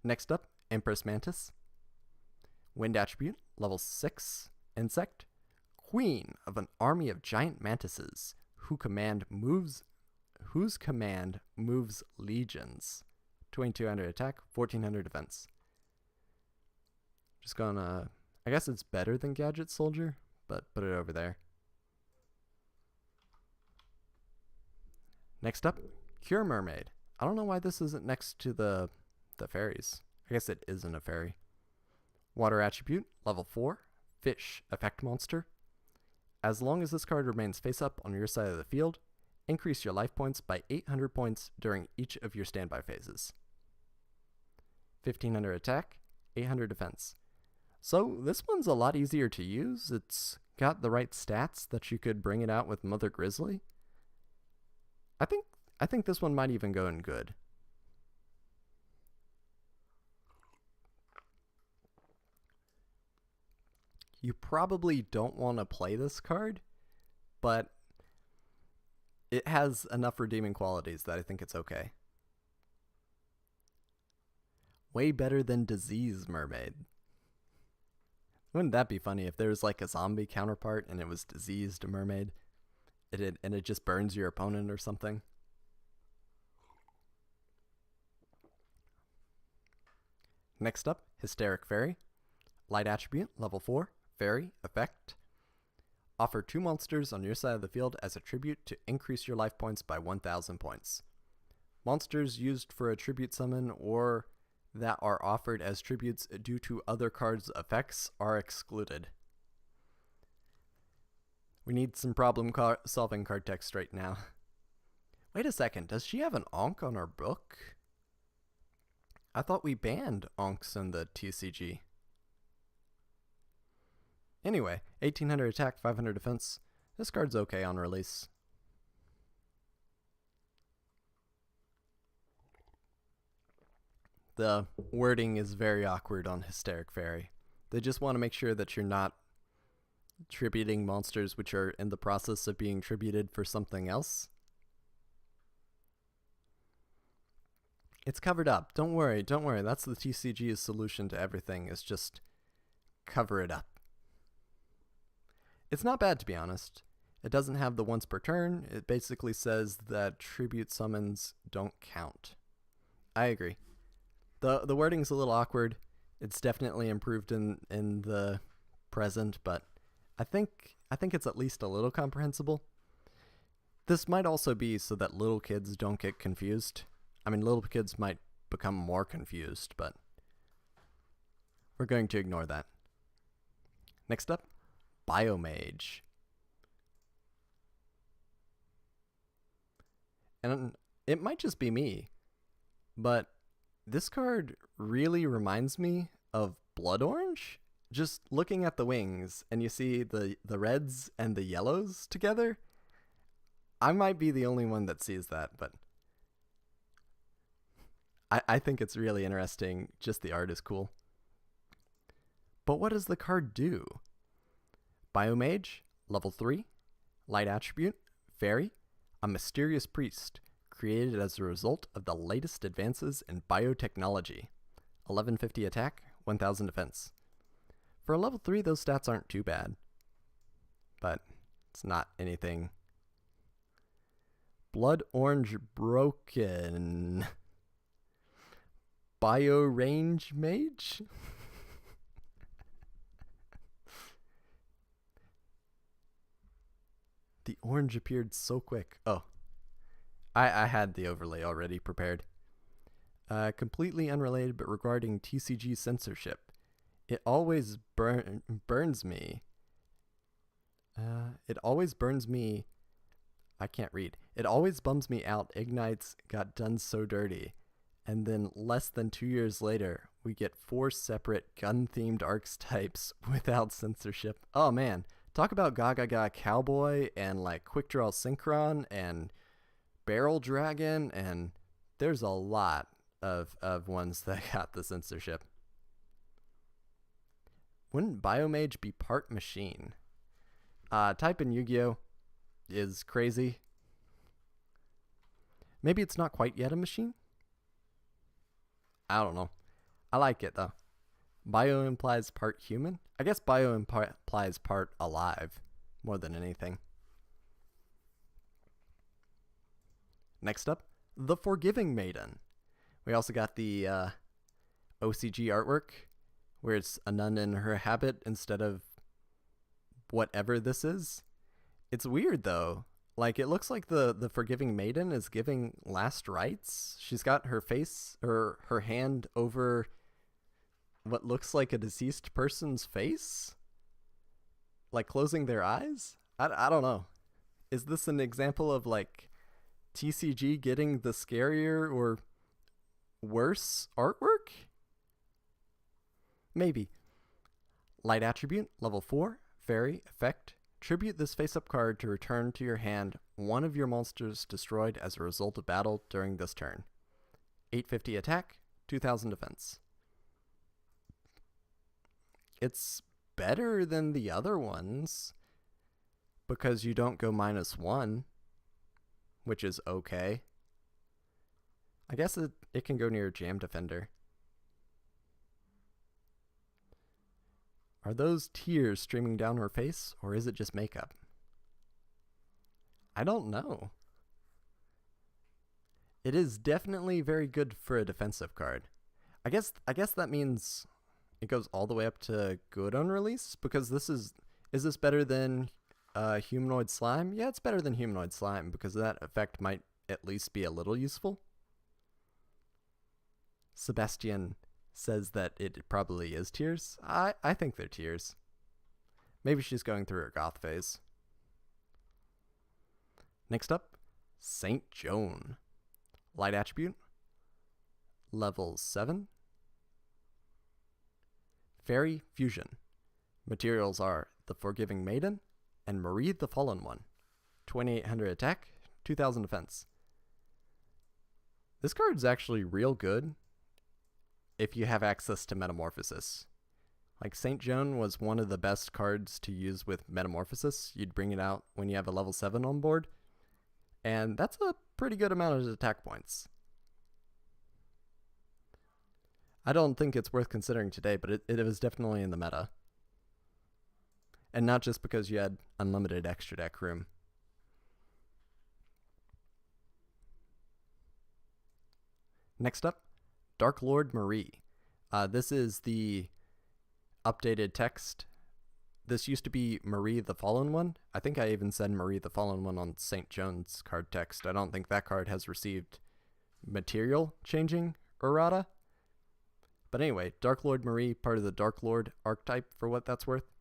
Next up, Empress Mantis. Wind attribute, level 6, insect. Queen of an army of giant mantises whose command moves legions. 2200 attack, 1400 defense. Just gonna... I guess it's better than Gadget Soldier, but put it over there. Next up, Cure Mermaid. I don't know why this isn't next to the fairies. I guess it isn't a fairy. Water attribute, level 4, fish, effect monster. As long as this card remains face up on your side of the field, increase your life points by 800 points during each of your standby phases. 1500 attack, 800 defense. So this one's a lot easier to use. It's got the right stats that you could bring it out with Mother Grizzly. I think this one might even go in good. You probably don't want to play this card, but it has enough redeeming qualities that I think it's okay. Way better than Disease Mermaid. Wouldn't that be funny if there was like a zombie counterpart and it was Diseased Mermaid? And it just burns your opponent or something? Next up, Hysteric Fairy. Light attribute, level 4, Fairy, effect. Offer 2 monsters on your side of the field as a tribute to increase your life points by 1000 points. Monsters used for a tribute summon or that are offered as tributes due to other cards' effects are excluded. We need some problem-solving card text right now. Wait a second, does she have an Onk on her book? I thought we banned Onks in the TCG. Anyway, 1800 attack, 500 defense. This card's okay on release. The wording is very awkward on Hysteric Fairy. They just want to make sure that you're not tributing monsters which are in the process of being tributed for something else. It's covered up. Don't worry. That's the TCG's solution to everything, is just cover it up. It's not bad, to be honest. It doesn't have the once per turn. It basically says that tribute summons don't count. I agree. The wording's a little awkward. It's definitely improved in the present, but I think it's at least a little comprehensible. This might also be so that little kids don't get confused. I mean, little kids might become more confused, but we're going to ignore that. Next up, Biomage. And it might just be me, but this card really reminds me of Blood Orange. Just looking at the wings and you see the reds and the yellows together. I might be the only one that sees that, but I think it's really interesting. Just the art is cool. But what does the card do? Biomage, level 3, light attribute, fairy, a mysterious priest, created as a result of the latest advances in biotechnology. 1150 attack, 1000 defense. For a level 3, those stats aren't too bad. But it's not anything. Blood Orange Broken. Bio Range Mage? The orange appeared so quick. Oh. I had the overlay already prepared. Completely unrelated, but regarding TCG censorship. It always burns me. It always burns me. I can't read. It always bums me out. Ignites got done so dirty. And then less than 2 years later, we get 4 separate gun-themed archetypes without censorship. Oh man, talk about Gaga Cowboy and like Quick Draw Synchron and Barrel Dragon, and there's a lot of ones that got the censorship. Wouldn't Biomage be part machine? Type in Yu-Gi-Oh! Is crazy. Maybe it's not quite yet a machine? I don't know. I like it though. Bio implies part human? I guess bio implies part alive. more than anything. Next up, the Forgiving Maiden. We also got the OCG artwork, where it's a nun in her habit instead of whatever this is. It's weird, though. Like, it looks like the Forgiving Maiden is giving last rites. She's got her face, or her hand over what looks like a deceased person's face? Like, closing their eyes? I don't know. Is this an example of, like, TCG getting the scarier or worse artwork? Maybe. Light Attribute, level 4, Fairy, effect. Tribute this face-up card to return to your hand one of your monsters destroyed as a result of battle during this turn. 850 attack, 2000 defense. It's better than the other ones because you don't go -1, which is okay. I guess it can go near Jam Defender. Are those tears streaming down her face, or is it just makeup? I don't know. It is definitely very good for a defensive card. I guess that means it goes all the way up to good on release, because is this better than Humanoid Slime? Yeah, it's better than Humanoid Slime, because that effect might at least be a little useful. Sebastian says that it probably is tears. I think they're tears. Maybe she's going through her goth phase. Next up, Saint Joan. Light Attribute, level 7. Fairy Fusion. Materials are the Forgiving Maiden and Marie the Fallen One. 2800 attack, 2000 defense. This card's actually real good if you have access to Metamorphosis. Like, Saint Joan was one of the best cards to use with Metamorphosis. You'd bring it out when you have a level 7 on board, and that's a pretty good amount of attack points. I don't think it's worth considering today, but it was definitely in the meta. And not just because you had unlimited extra deck room. Next up, Dark Lord Marie. This is the updated text. This used to be Marie the Fallen One. I think I even said Marie the Fallen One on St. Joan's card text. I don't think that card has received material changing errata. But anyway, Dark Lord Marie, part of the Dark Lord archetype for what that's worth.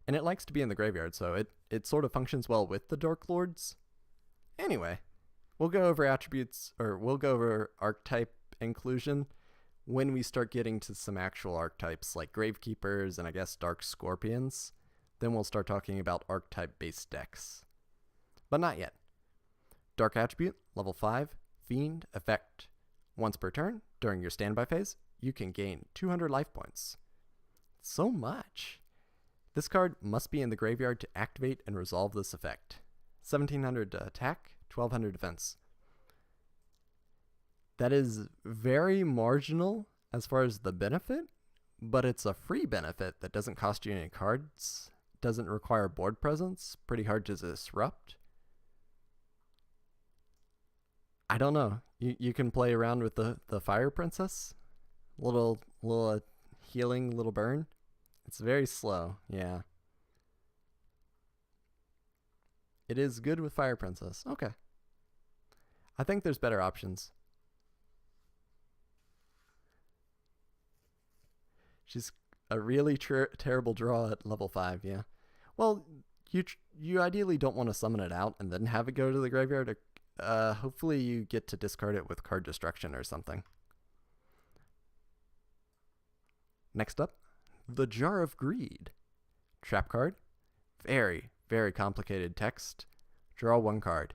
And it likes to be in the graveyard, so it sort of functions well with the Dark Lords. Anyway, we'll go over attributes, or we'll go over archetype inclusion when we start getting to some actual archetypes like Gravekeepers and I guess Dark Scorpions. Then we'll start talking about archetype-based decks. But not yet. Dark Attribute, level 5, Fiend, effect. Once per turn, during your standby phase, you can gain 200 life points. So much! This card must be in the graveyard to activate and resolve this effect. 1700 to attack, 1200 defense. That is very marginal as far as the benefit, but it's a free benefit that doesn't cost you any cards, doesn't require board presence, pretty hard to disrupt. I don't know. You can play around with the Fire Princess. Little healing, little burn. It's very slow, yeah. It is good with Fire Princess. Okay. I think there's better options. She's a really terrible draw at level 5, yeah. Well, you ideally don't want to summon it out and then have it go to the graveyard. Hopefully you get to discard it with card destruction or something. Next up, the Jar of Greed. Trap card. Very, very complicated text. Draw 1 card.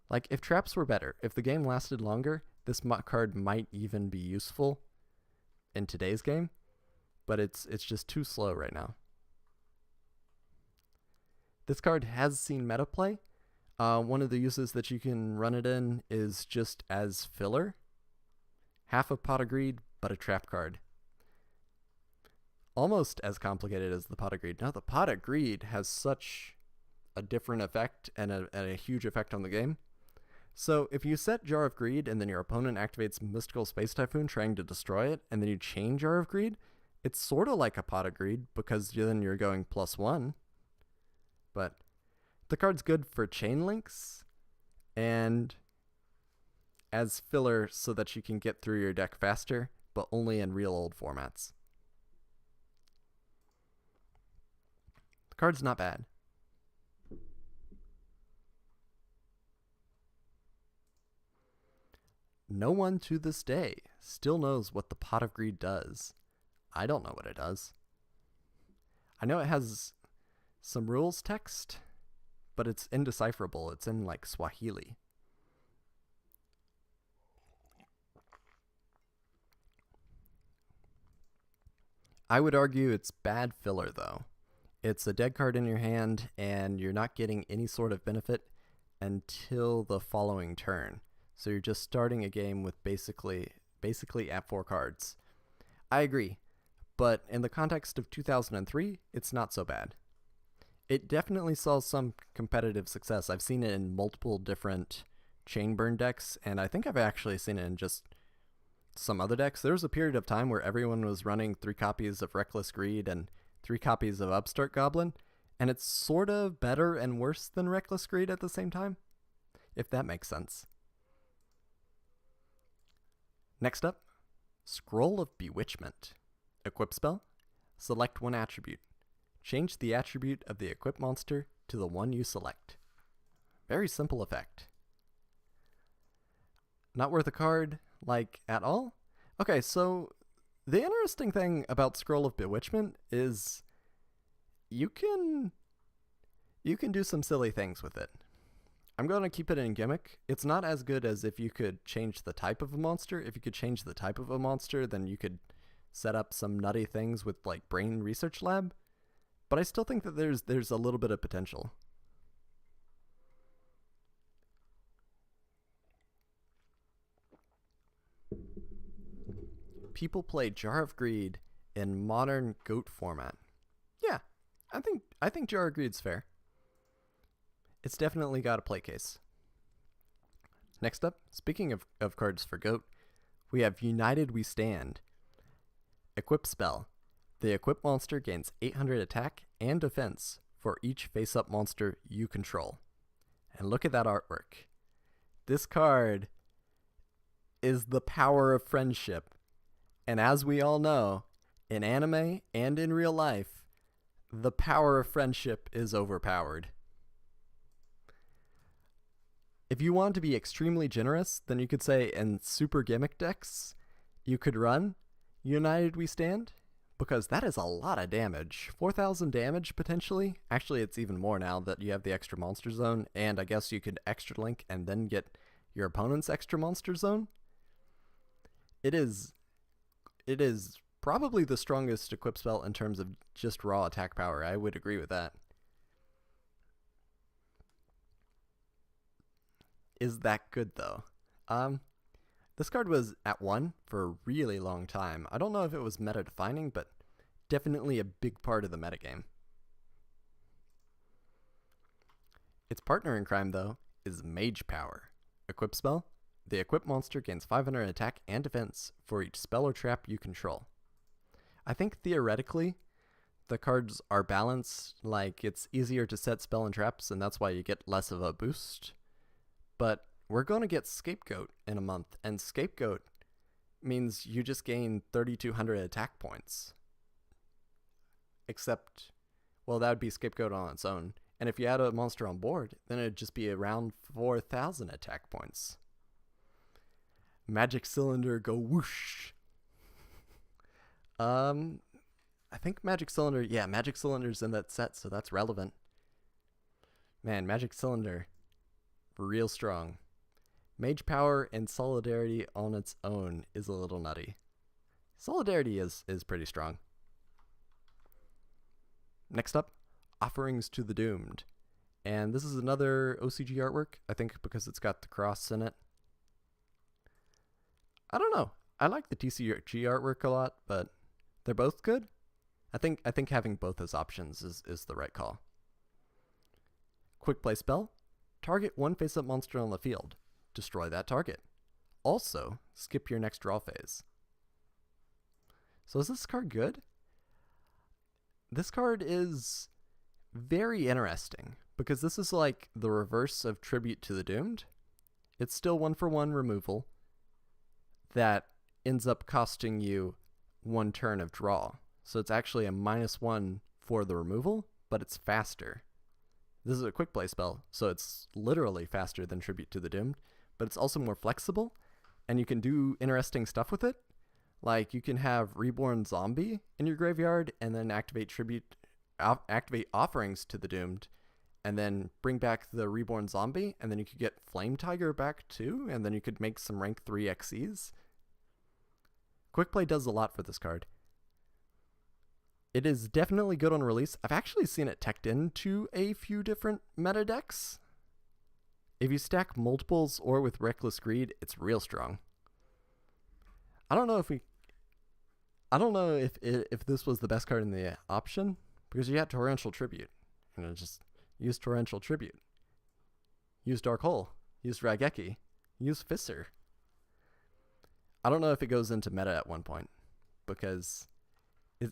Like, if traps were better, if the game lasted longer, this card might even be useful in today's game, but it's just too slow right now. This card has seen meta play. One of the uses that you can run it in is just as filler. Half a Pot of Greed, but a trap card. almost as complicated as the Pot of Greed. Now, the Pot of Greed has such a different effect and a huge effect on the game. So if you set Jar of Greed and then your opponent activates Mystical Space Typhoon trying to destroy it, and then you chain Jar of Greed, it's sort of like a Pot of Greed because then you're going +1. But the card's good for chain links and as filler so that you can get through your deck faster, but only in real old formats. The card's not bad. No one to this day still knows what the Pot of Greed does. I don't know what it does. I know it has some rules text, but it's indecipherable. It's in like Swahili. I would argue it's bad filler though. It's a dead card in your hand and you're not getting any sort of benefit until the following turn. So you're just starting a game with basically at 4 cards. I agree, but in the context of 2003, it's not so bad. It definitely saw some competitive success. I've seen it in multiple different chain burn decks, and I think I've actually seen it in just some other decks. There was a period of time where everyone was running 3 copies of Reckless Greed and 3 copies of Upstart Goblin, and it's sort of better and worse than Reckless Greed at the same time, if that makes sense. Next up, Scroll of Bewitchment. Equip spell, select one attribute. Change the attribute of the equipped monster to the one you select. Very simple effect. Not worth a card, like, at all? Okay, so the interesting thing about Scroll of Bewitchment is you can do some silly things with it. I'm going to keep it in gimmick. It's not as good as if you could change the type of a monster. If you could change the type of a monster, then you could set up some nutty things with like Brain Research Lab. But I still think that there's a little bit of potential. People play Jar of Greed in modern GOAT format. Yeah, I think Jar of Greed's fair. It's definitely got a play case. Next up, speaking of cards for GOAT, we have United We Stand. Equip spell. The equipped monster gains 800 attack and defense for each face-up monster you control. And look at that artwork. This card is the power of friendship. And as we all know, in anime and in real life, the power of friendship is overpowered. If you want to be extremely generous, then you could say in super gimmick decks, you could run United We Stand, because that is a lot of damage. 4,000 damage potentially. Actually, it's even more now that you have the extra monster zone, and I guess you could extra link and then get your opponent's extra monster zone. It is probably the strongest equip spell in terms of just raw attack power. I would agree with that. Is that good though? This card was at 1 for a really long time. I don't know if it was meta defining, but definitely a big part of the metagame. Its partner in crime though is Mage Power. Equip spell. The equipped monster gains 500 attack and defense for each spell or trap you control. I think theoretically the cards are balanced, like it's easier to set spell and traps and that's why you get less of a boost. But we're going to get Scapegoat in a month, and Scapegoat means you just gain 3,200 attack points. Except, well, that would be Scapegoat on its own. And if you add a monster on board, then it'd just be around 4,000 attack points. Magic Cylinder go whoosh. I think Magic Cylinder's in that set, so that's relevant. Man, Magic Cylinder, real strong. Mage Power and Solidarity on its own is a little nutty. Solidarity is pretty strong. Next up, Offerings to the Doomed. And this is another OCG artwork, I think because it's got the cross in it. I don't know. I like the TCG artwork a lot, but they're both good. I think having both as options is the right call. Quick play spell. Target one face-up monster on the field. Destroy that target. Also, skip your next draw phase. So is this card good? This card is very interesting because this is like the reverse of Tribute to the Doomed. It's still 1-for-1 removal that ends up costing you 1 turn of draw. So it's actually a -1 for the removal, but it's faster. This is a quick play spell, so it's literally faster than Tribute to the Doomed, but it's also more flexible, and you can do interesting stuff with it. Like, you can have Reborn Zombie in your graveyard, and then activate Offerings to the Doomed, and then bring back the Reborn Zombie, and then you could get Flame Tiger back too, and then you could make some rank 3 XEs. Quick play does a lot for this card. It is definitely good on release. I've actually seen it teched into a few different meta decks. If you stack multiples or with Reckless Greed, it's real strong. I don't know if this was the best card in the option, because you had Torrential Tribute. You know, just use Torrential Tribute. Use Dark Hole. Use Raigeki. Use Fissure. I don't know if it goes into meta at one point, because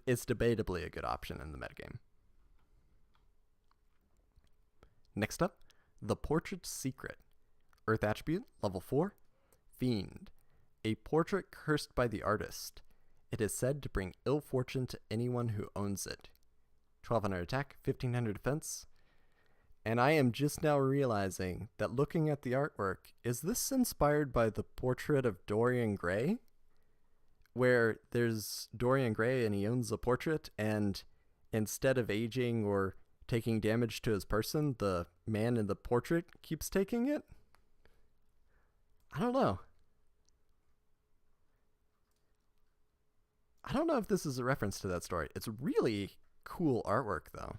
it's debatably a good option in the metagame. Next up, the Portrait Secret. Earth Attribute, level 4. Fiend. A portrait cursed by the artist. It is said to bring ill fortune to anyone who owns it. 1200 attack, 1500 defense. And I am just now realizing that looking at the artwork, is this inspired by the portrait of Dorian Gray? Where there's Dorian Gray and he owns a portrait, and instead of aging or taking damage to his person, the man in the portrait keeps taking it? I don't know. I don't know if this is a reference to that story. It's really cool artwork, though.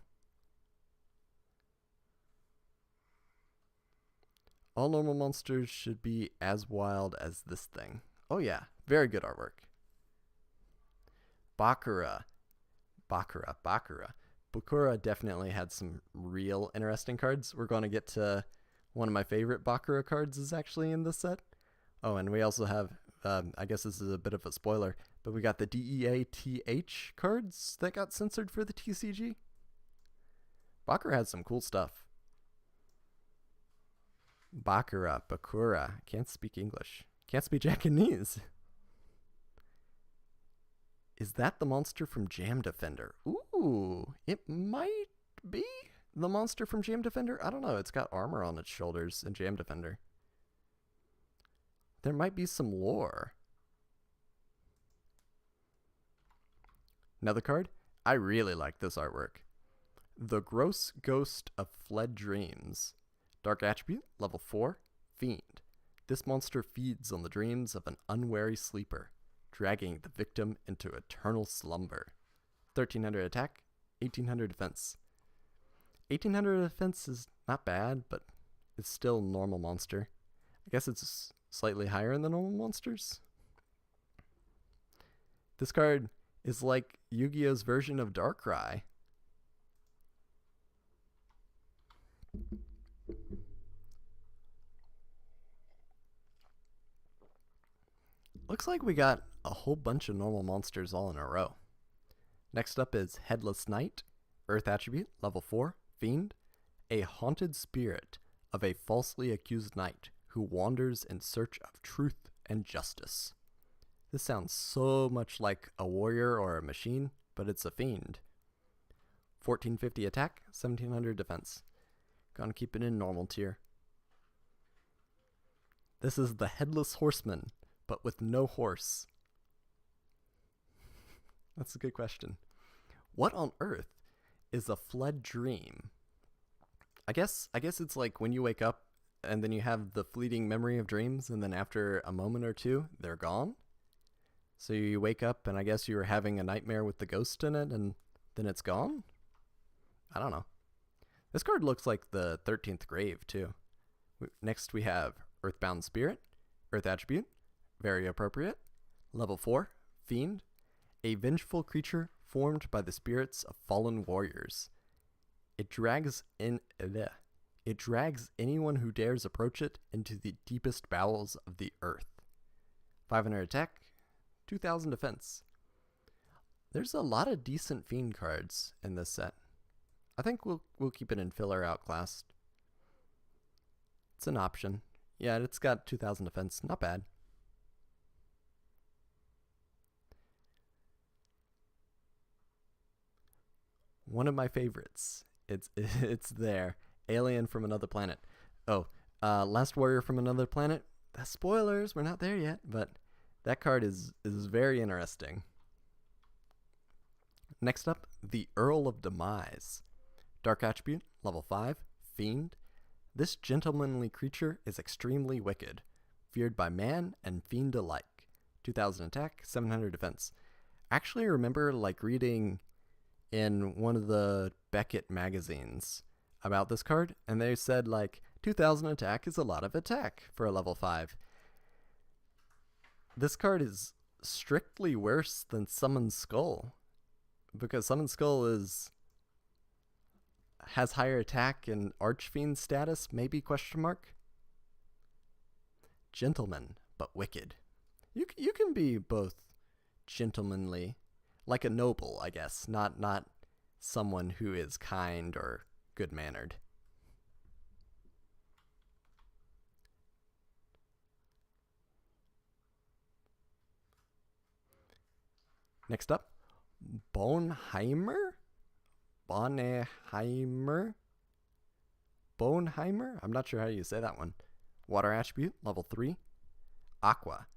All normal monsters should be as wild as this thing. Oh yeah, very good artwork. Bakura definitely had some real interesting cards. We're going to get to one of my favorite Bakura cards is actually in this set. Oh, and we also have, I guess this is a bit of a spoiler, but we got the DEATH cards that got censored for the TCG. Bakura had some cool stuff. Bakura. Can't speak English. Can't speak Japanese. Is that the monster from Jam Defender? Ooh, it might be the monster from Jam Defender. I don't know. It's got armor on its shoulders in Jam Defender. There might be some lore. Another card? I really like this artwork. The Gross Ghost of Fled Dreams. Dark Attribute, level 4, Fiend. This monster feeds on the dreams of an unwary sleeper, dragging the victim into eternal slumber. 1300 attack, 1800 defense. 1800 defense is not bad, but it's still normal monster. I guess it's slightly higher than normal monsters. This card is like Yu-Gi-Oh's version of Darkrai. Looks like we got a whole bunch of normal monsters all in a row. Next up is Headless Knight, Earth Attribute, level 4, Fiend. A haunted spirit of a falsely accused knight who wanders in search of truth and justice. This sounds so much like a warrior or a machine, but it's a fiend. 1450 attack, 1700 defense. Gonna keep it in normal tier. This is the Headless Horseman, but with no horse. That's a good question. What on earth is a fled dream? I guess it's like when you wake up and then you have the fleeting memory of dreams, and then after a moment or two, they're gone. So you wake up and I guess you were having a nightmare with the ghost in it, and then it's gone? I don't know. This card looks like the 13th Grave, too. Next we have Earthbound Spirit, Earth Attribute, very appropriate. Level 4, Fiend. A vengeful creature formed by the spirits of fallen warriors. It drags anyone who dares approach it into the deepest bowels of the earth. 500 attack, 2000 defense. There's a lot of decent fiend cards in this set. I think we'll keep it in filler outclassed. It's an option. Yeah, it's got 2000 defense. Not bad. One of my favorites. It's there. Alien from Another Planet. Oh, Last Warrior from Another Planet. Spoilers, we're not there yet, but that card is very interesting. Next up, the Earl of Demise. Dark Attribute, level 5, Fiend. This gentlemanly creature is extremely wicked, feared by man and fiend alike. 2000 attack, 700 defense. Actually, I remember reading in one of the Beckett magazines about this card, and they said 2000 attack is a lot of attack for a level 5. This card is strictly worse than Summon Skull, because Summon Skull has higher attack and Archfiend status, maybe question mark. Gentleman, but wicked. You can be both gentlemanly, like a noble, I guess, not someone who is kind or good-mannered. Next up, Bonheimer? Bonheimer? I'm not sure how you say that one. Water Attribute, level 3. Aqua.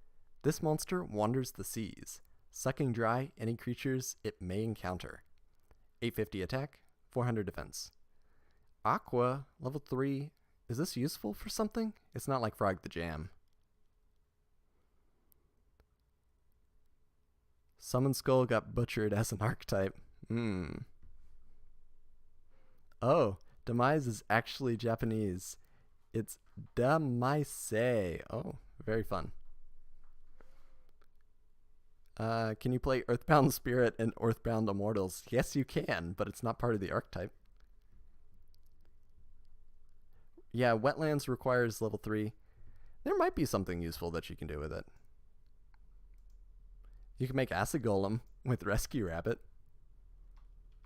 This monster wanders the seas, sucking dry any creatures it may encounter. 850 attack, 400 defense. Aqua, level 3. Is this useful for something? It's not like Frog the Jam. Summon Skull got butchered as an archetype. Oh, Demise is actually Japanese. It's Demise. Oh, very fun. Can you play Earthbound Spirit and Earthbound Immortals? Yes, you can, but it's not part of the archetype. Yeah, Wetlands requires level 3. There might be something useful that you can do with it. You can make Acid Golem with Rescue Rabbit.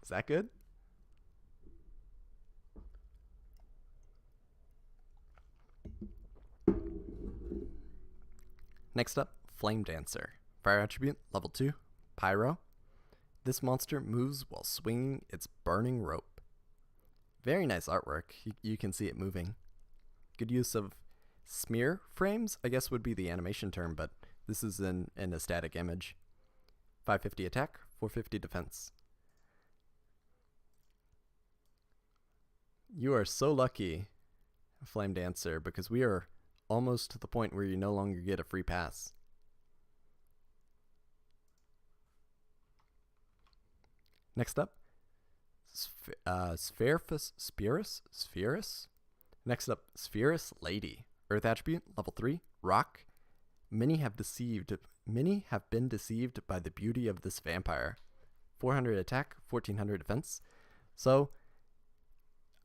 Is that good? Next up, Flame Dancer. Fire Attribute, level 2, Pyro. This monster moves while swinging its burning rope. Very nice artwork. You can see it moving. Good use of smear frames, I guess would be the animation term, but this is in a static image. 550 attack, 450 defense. You are so lucky, Flame Dancer, because we are almost to the point where you no longer get a free pass. Next up, Spherus. Next up, Spherus Lady. Earth Attribute, level 3, Rock. Many have been deceived by the beauty of this vampire. 400 attack, 1400 defense. So,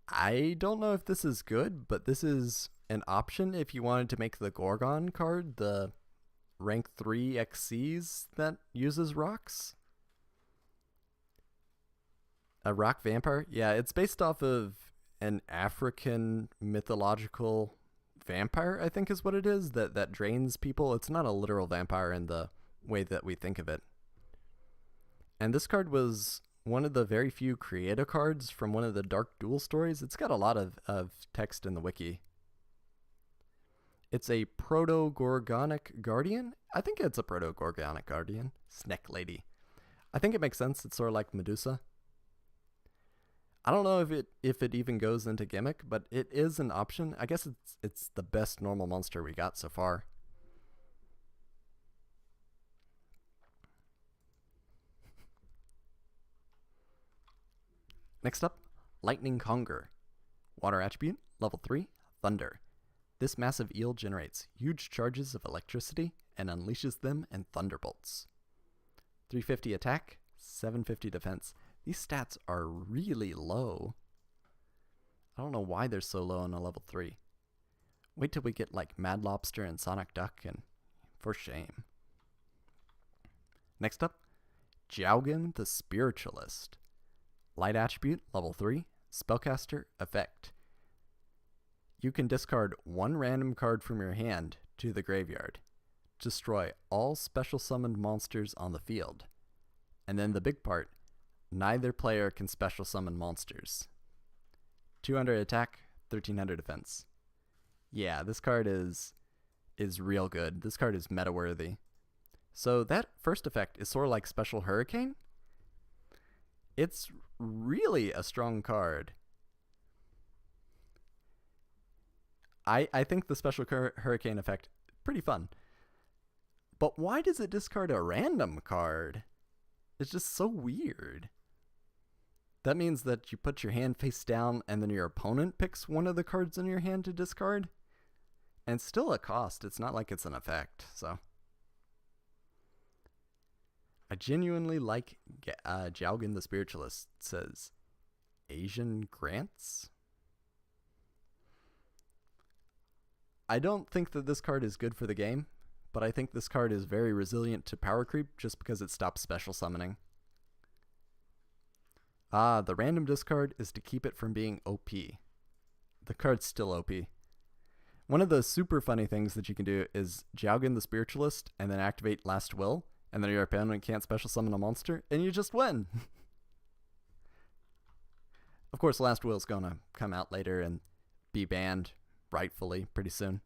I don't know if this is good, but this is an option if you wanted to make the Gorgon card the rank 3 XCs that uses rocks. A rock vampire? Yeah, it's based off of an African mythological vampire, I think is what it is, that drains people. It's not a literal vampire in the way that we think of it. And this card was one of the very few creator cards from one of the Dark Duel stories. It's got a lot of text in the wiki. It's a Proto-Gorgonic Guardian. I think it's a Proto-Gorgonic Guardian. Snack Lady. I think it makes sense. It's sort of like Medusa. I don't know if it even goes into Gimmick, but it is an option. I guess it's the best normal monster we got so far. Next up, Lightning Conger. Water Attribute, level 3, Thunder. This massive eel generates huge charges of electricity and unleashes them in thunderbolts. 350 attack, 750 defense. These stats are really low. I don't know why they're so low on a level 3. Wait till we get like Mad Lobster and Sonic Duck, and for shame. Next up, Joan the Spiritualist. Light attribute, level 3, spellcaster, effect. You can discard one random card from your hand to the graveyard. Destroy all special summoned monsters on the field. And then the big part, neither player can special summon monsters. 200 attack, 1300 defense. Yeah, this card is real good. This card is meta worthy. So that first effect is sort of like Special Hurricane. It's really a strong card. I think the Special Hurricane effect, pretty fun. But why does it discard a random card? It's just so weird. That means that you put your hand face down and then your opponent picks one of the cards in your hand to discard. And it's still a cost. It's not like it's an effect, so. I genuinely like Joan the Spiritualist. It says Asian Grants. I don't think that this card is good for the game, but I think this card is very resilient to power creep just because it stops special summoning. The random discard is to keep it from being OP. The card's still OP. One of the super funny things that you can do is Joan the Spiritualist and then activate Last Will, and then your opponent can't special summon a monster, and you just win. Of course, Last Will's gonna come out later and be banned, rightfully, pretty soon.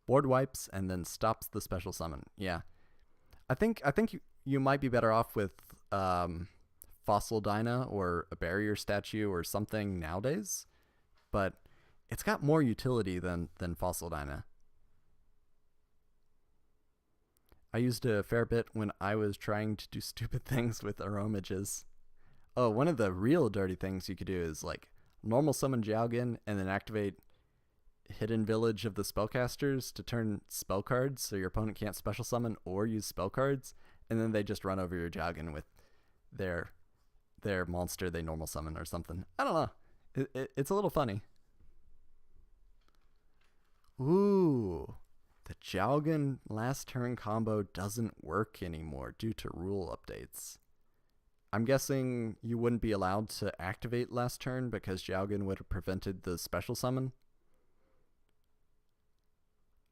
Board wipes and then stops the special summon. Yeah. I think you might be better off with Fossil Dyna or a barrier statue or something nowadays, but it's got more utility than Fossil Dyna. I used it a fair bit when I was trying to do stupid things with aromages. Oh, one of the real dirty things you could do is like normal summon Joan and then activate Hidden Village of the Spellcasters to turn spell cards so your opponent can't special summon or use spell cards, and then they just run over your Joan with their monster they normal summon or something. I don't know. It's a little funny. Ooh, the Joan last turn combo doesn't work anymore due to rule updates. I'm guessing you wouldn't be allowed to activate last turn because Joan would have prevented the special summon.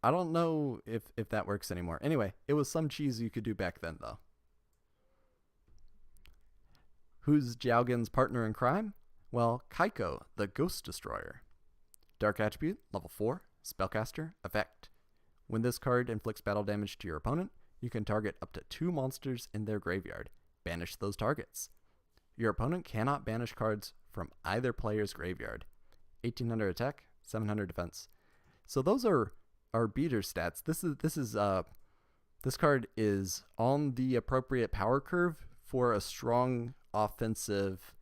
I don't know if that works anymore. Anyway, it was some cheese you could do back then, though. Who's Jogan's partner in crime? Well, Kaiko, the Ghost Destroyer. Dark attribute, level 4, spellcaster, effect. When this card inflicts battle damage to your opponent, you can target up to 2 monsters in their graveyard. Banish those targets. Your opponent cannot banish cards from either player's graveyard. 1800 attack, 700 defense. So those are beater stats. This card is on the appropriate power curve for a strong offensive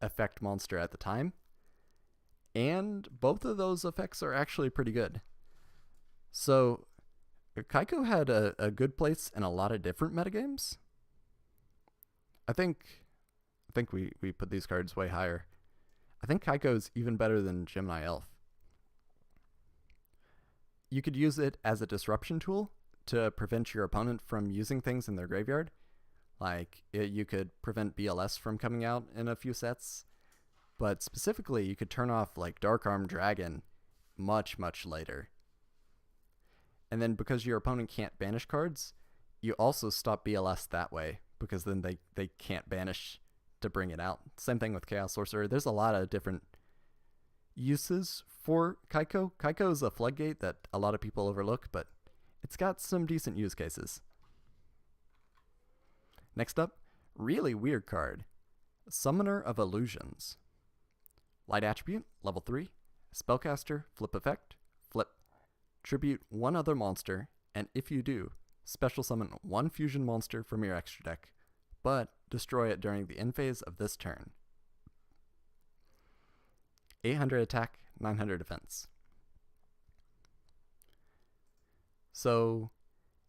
effect monster at the time. And both of those effects are actually pretty good. So Kaiko had a good place in a lot of different metagames. I think we put these cards way higher. I think Kaiko is even better than Gemini Elf. You could use it as a disruption tool to prevent your opponent from using things in their graveyard. Like, you could prevent BLS from coming out in a few sets. But specifically, you could turn off, like, Dark Arm Dragon much, much later. And then because your opponent can't banish cards, you also stop BLS that way, because then they can't banish to bring it out. Same thing with Chaos Sorcerer. There's a lot of different uses for Kaiko. Kaiko is a floodgate that a lot of people overlook, but it's got some decent use cases. Next up, really weird card, Summoner of Illusions. Light attribute, level 3, spellcaster, flip effect, flip. Tribute one other monster, and if you do, special summon one fusion monster from your extra deck, but destroy it during the end phase of this turn. 800 attack, 900 defense. So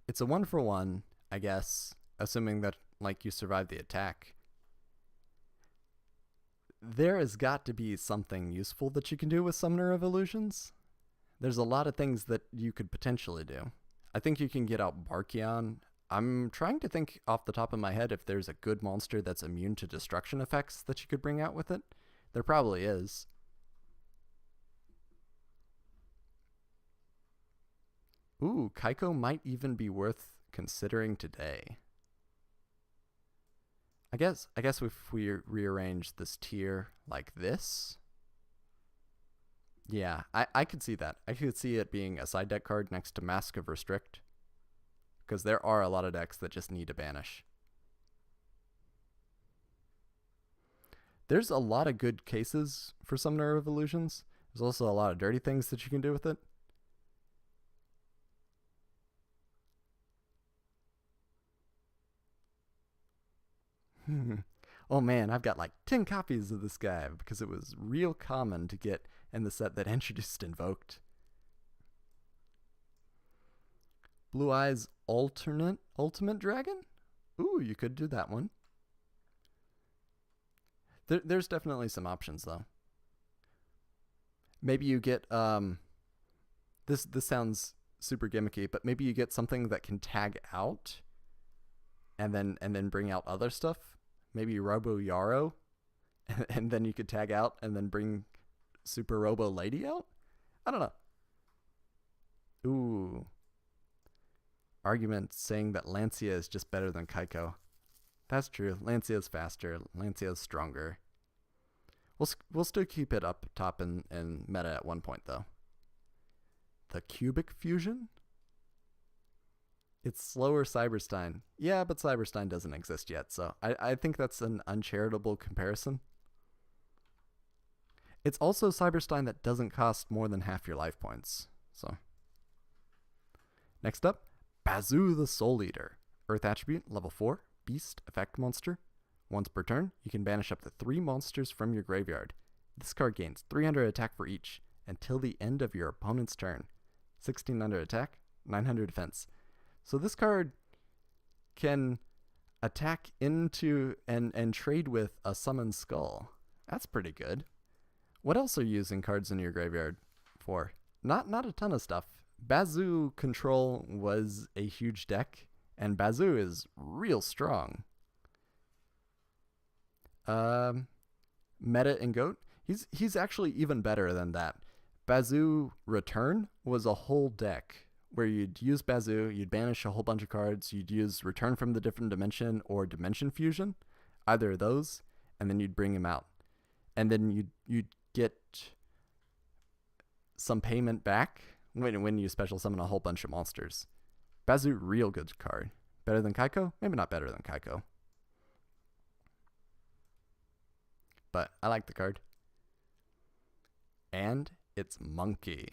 it's a 1-for-1, I guess, assuming that like you survive the attack. There has got to be something useful that you can do with Summoner of Illusions. There's a lot of things that you could potentially do. I think you can get out Barkion. I'm trying to think off the top of my head if there's a good monster that's immune to destruction effects that you could bring out with it. There probably is. Ooh, Kaiko might even be worth considering today. I guess if we rearrange this tier like this. Yeah, I could see that. I could see it being a side deck card next to Mask of Restrict. Because there are a lot of decks that just need to banish. There's a lot of good cases for Summoner of Illusions. There's also a lot of dirty things that you can do with it. Oh man, I've got like 10 copies of this guy because it was real common to get in the set that introduced Invoked. Blue Eyes Ultimate Dragon? Ooh, you could do that one. There's definitely some options though. Maybe you get this sounds super gimmicky, but maybe you get something that can tag out and then bring out other stuff. Maybe Robo Yarrow, and then you could tag out and then bring Super Robo Lady out? I don't know. Ooh. Argument saying that Lancia is just better than Kaiko. That's true. Lancia's faster. Lancia's stronger. We'll still keep it up top in meta at one point, though. The Cubic Fusion? It's slower Cyberstein. Yeah, but Cyberstein doesn't exist yet, so I think that's an uncharitable comparison. It's also Cyberstein that doesn't cost more than half your life points. So, next up, Bazoo the Soul Eater. Earth attribute, level 4, beast, effect monster. Once per turn, you can banish up to 3 monsters from your graveyard. This card gains 300 attack for each until the end of your opponent's turn. 1600 attack, 900 defense. So this card can attack into and trade with a summoned skull. That's pretty good. What else are you using cards in your graveyard for? Not a ton of stuff. Bazoo Control was a huge deck, and Bazoo is real strong. Meta and Goat, he's actually even better than that. Bazoo Return was a whole deck where you'd use Bazoo, you'd banish a whole bunch of cards, you'd use Return from the Different Dimension or Dimension Fusion, either of those, and then you'd bring him out. And then you'd get some payment back when you special summon a whole bunch of monsters. Bazoo, real good card. Better than Kaiko? Maybe not better than Kaiko. But I like the card. And it's Monkey.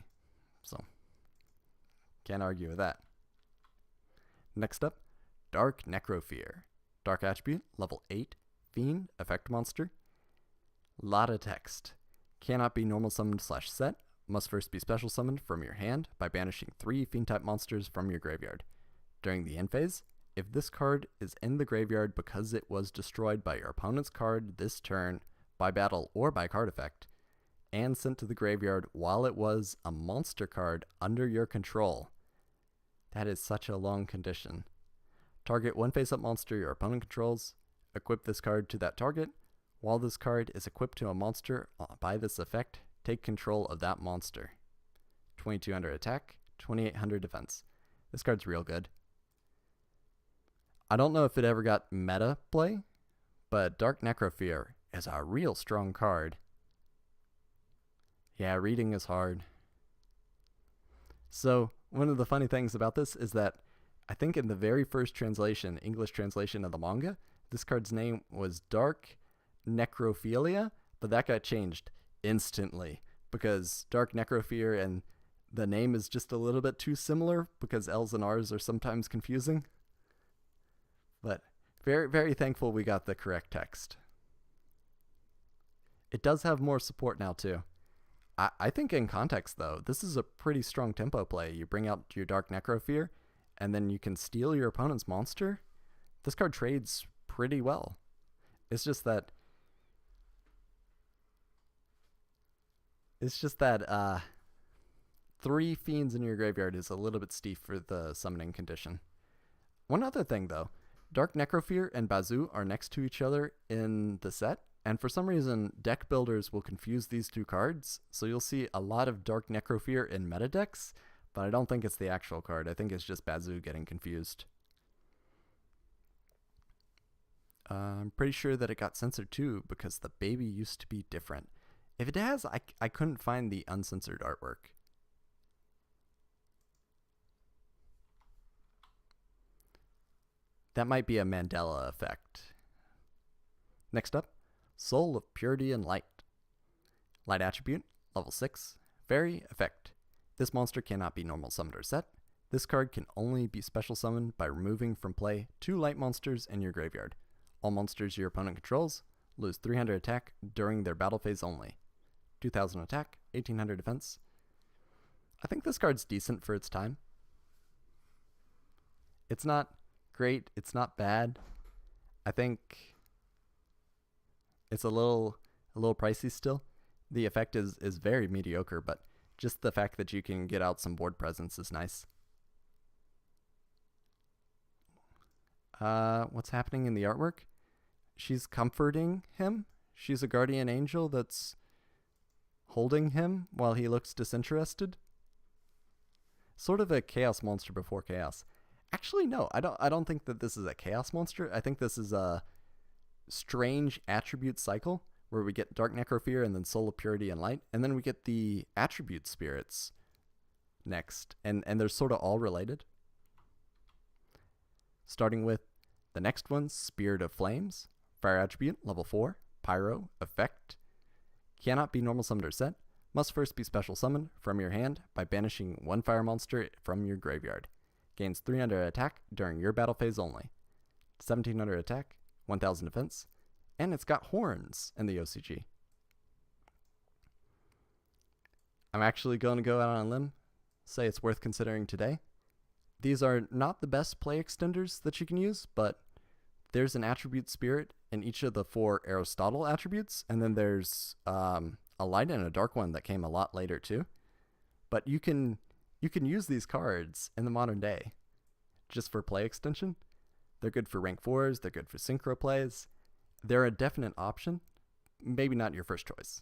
So, can't argue with that. Next up, Dark Necrofear. Dark attribute, level 8, Fiend, effect monster. Lot of text. Cannot be normal summoned / set. Must first be special summoned from your hand by banishing 3 Fiend type monsters from your graveyard. During the end phase, if this card is in the graveyard because it was destroyed by your opponent's card this turn, by battle or by card effect, and sent to the graveyard while it was a monster card under your control. That is such a long condition. Target one face-up monster your opponent controls. Equip this card to that target. While this card is equipped to a monster by this effect, take control of that monster. 2200 attack, 2800 defense. This card's real good. I don't know if it ever got meta play, but Dark Necrofear is a real strong card. Yeah, reading is hard. So, one of the funny things about this is that I think in the very first translation, English translation of the manga, this card's name was Dark Necrophilia, but that got changed instantly because Dark Necrofear and the name is just a little bit too similar because L's and R's are sometimes confusing. But very, very thankful we got the correct text. It does have more support now too. I think in context though, this is a pretty strong tempo play. You bring out your Dark Necrofear and then you can steal your opponent's monster. This card trades pretty well. It's just that three fiends in your graveyard is a little bit steep for the summoning condition. One other thing though, Dark Necrofear and Bazoo are next to each other in the set, and for some reason deck builders will confuse these two cards, so you'll see a lot of Dark Necrofear in meta decks, but I don't think it's the actual card. I think it's just Bazoo getting confused. I'm pretty sure that it got censored too because the baby used to be different. If it has, I couldn't find the uncensored artwork. That might be a Mandela effect. Next up, Soul of Purity and Light. Light attribute, level 6, fairy effect. This monster cannot be normal summoned or set. This card can only be special summoned by removing from play 2 light monsters in your graveyard. All monsters your opponent controls lose 300 attack during their battle phase only. 2000 attack, 1800 defense. I think this card's decent for its time. It's not great, it's not bad. I think it's a little pricey still. The effect is very mediocre, but just the fact that you can get out some board presence is nice. What's happening in the artwork? She's comforting him. She's a guardian angel that's holding him while he looks disinterested. Sort of a chaos monster before chaos. Actually, no, I don't think that this is a chaos monster. I think this is a strange attribute cycle where we get Dark Necrofear and then Soul of Purity and Light, and then we get the attribute spirits next, and they're sort of all related. Starting with the next one, Spirit of Flames, fire attribute, level 4, pyro, effect, cannot be normal summoned or set, must first be special summoned from your hand by banishing 1 fire monster from your graveyard. Gains 300 attack during your battle phase only. 1700 attack, 1000 defense, and it's got horns in the OCG. I'm actually going to go out on a limb, say it's worth considering today. These are not the best play extenders that you can use, but there's an attribute spirit in each of the 4 Aristotle attributes, and then there's a light and a dark one that came a lot later too. But you can use these cards in the modern day just for play extension. They're good for rank 4s, they're good for synchro plays. They're a definite option, maybe not your first choice.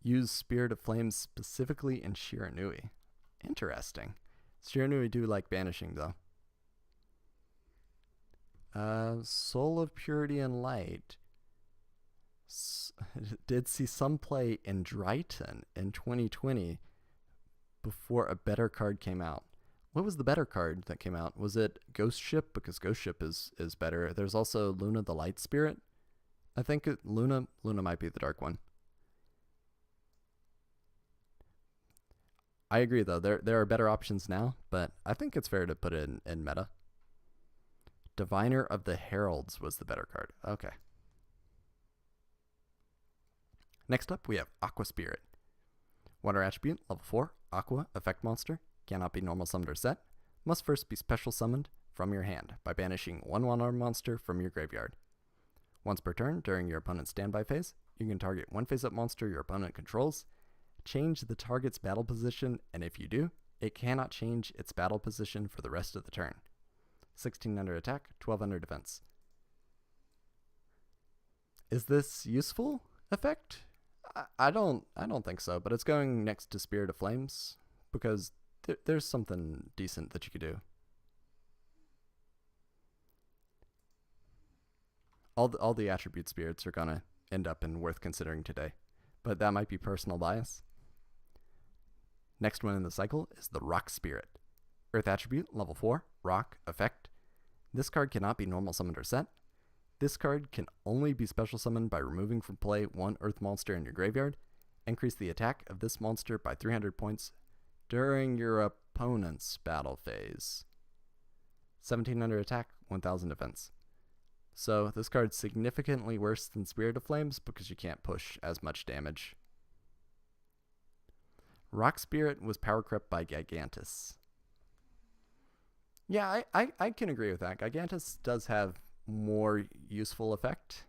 Use Spirit of Flames specifically in Shiranui. Interesting. Shiranui do like banishing though. Soul of Purity and Light did see some play in Dryton in 2020 before a better card came out. What was the better card that came out? Was it Ghost Ship? Because Ghost Ship is better. There's also Luna the Light Spirit. I think Luna might be the dark one. I agree though, there are better options now, but I think it's fair to put it in meta. Diviner of the Heralds was the better card. Okay. Next up, we have Aqua Spirit. Water attribute, level 4, Aqua, effect monster, cannot be normal summoned or set, must first be special summoned from your hand by banishing 1 one-armed monster from your graveyard. Once per turn during your opponent's standby phase, you can target 1 face-up monster your opponent controls, change the target's battle position, and if you do, it cannot change its battle position for the rest of the turn. 1600 attack, 1200 defense. Is this useful effect? I don't think so, but it's going next to Spirit of Flames because there's something decent that you could do. All the attribute spirits are gonna end up in worth considering today, but that might be personal bias. Next one in the cycle is the Rock Spirit. Earth attribute, level 4, Rock, effect. This card cannot be normal summoned or set. This card can only be special summoned by removing from play 1 earth monster in your graveyard. Increase the attack of this monster by 300 points during your opponent's battle phase. 1700 attack, 1000 defense. So this card's significantly worse than Spirit of Flames because you can't push as much damage. Rock Spirit was power crept by Gigantus. Yeah, I can agree with that. Gigantus does have more useful effect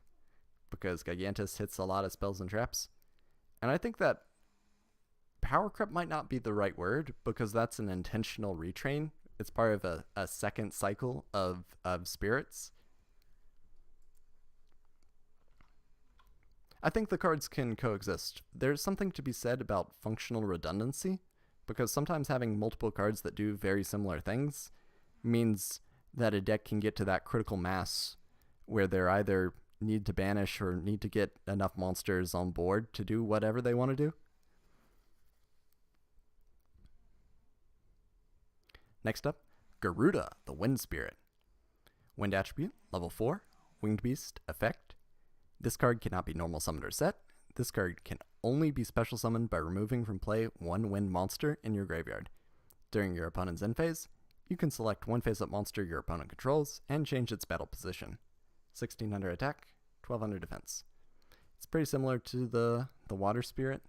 because Gigantus hits a lot of spells and traps. And I think that power crept might not be the right word because that's an intentional retrain. It's part of a second cycle of spirits. I think the cards can coexist. There's something to be said about functional redundancy, because sometimes having multiple cards that do very similar things means that a deck can get to that critical mass where they're either need to banish or need to get enough monsters on board to do whatever they want to do. Next up, Garuda, the Wind Spirit. Wind attribute, level 4, Winged Beast, effect. This card cannot be normal summoned or set. This card can only be special summoned by removing from play one wind monster in your graveyard. During your opponent's end phase, you can select one face-up monster your opponent controls and change its battle position. 1600 attack, 1200 defense. It's pretty similar to the Water Spirit.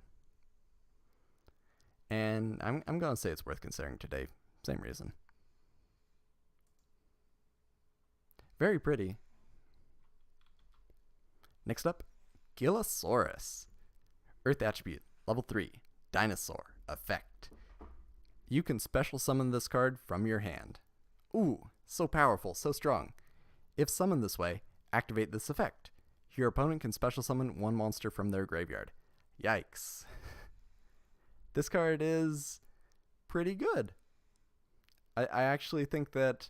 And I'm going to say it's worth considering today. Same reason. Very pretty. Next up, Gilosaurus. Earth attribute, level 3, Dinosaur, effect. You can special summon this card from your hand. Ooh, so powerful, so strong. If summoned this way, activate this effect. Your opponent can special summon one monster from their graveyard. Yikes. This card is pretty good. I actually think that,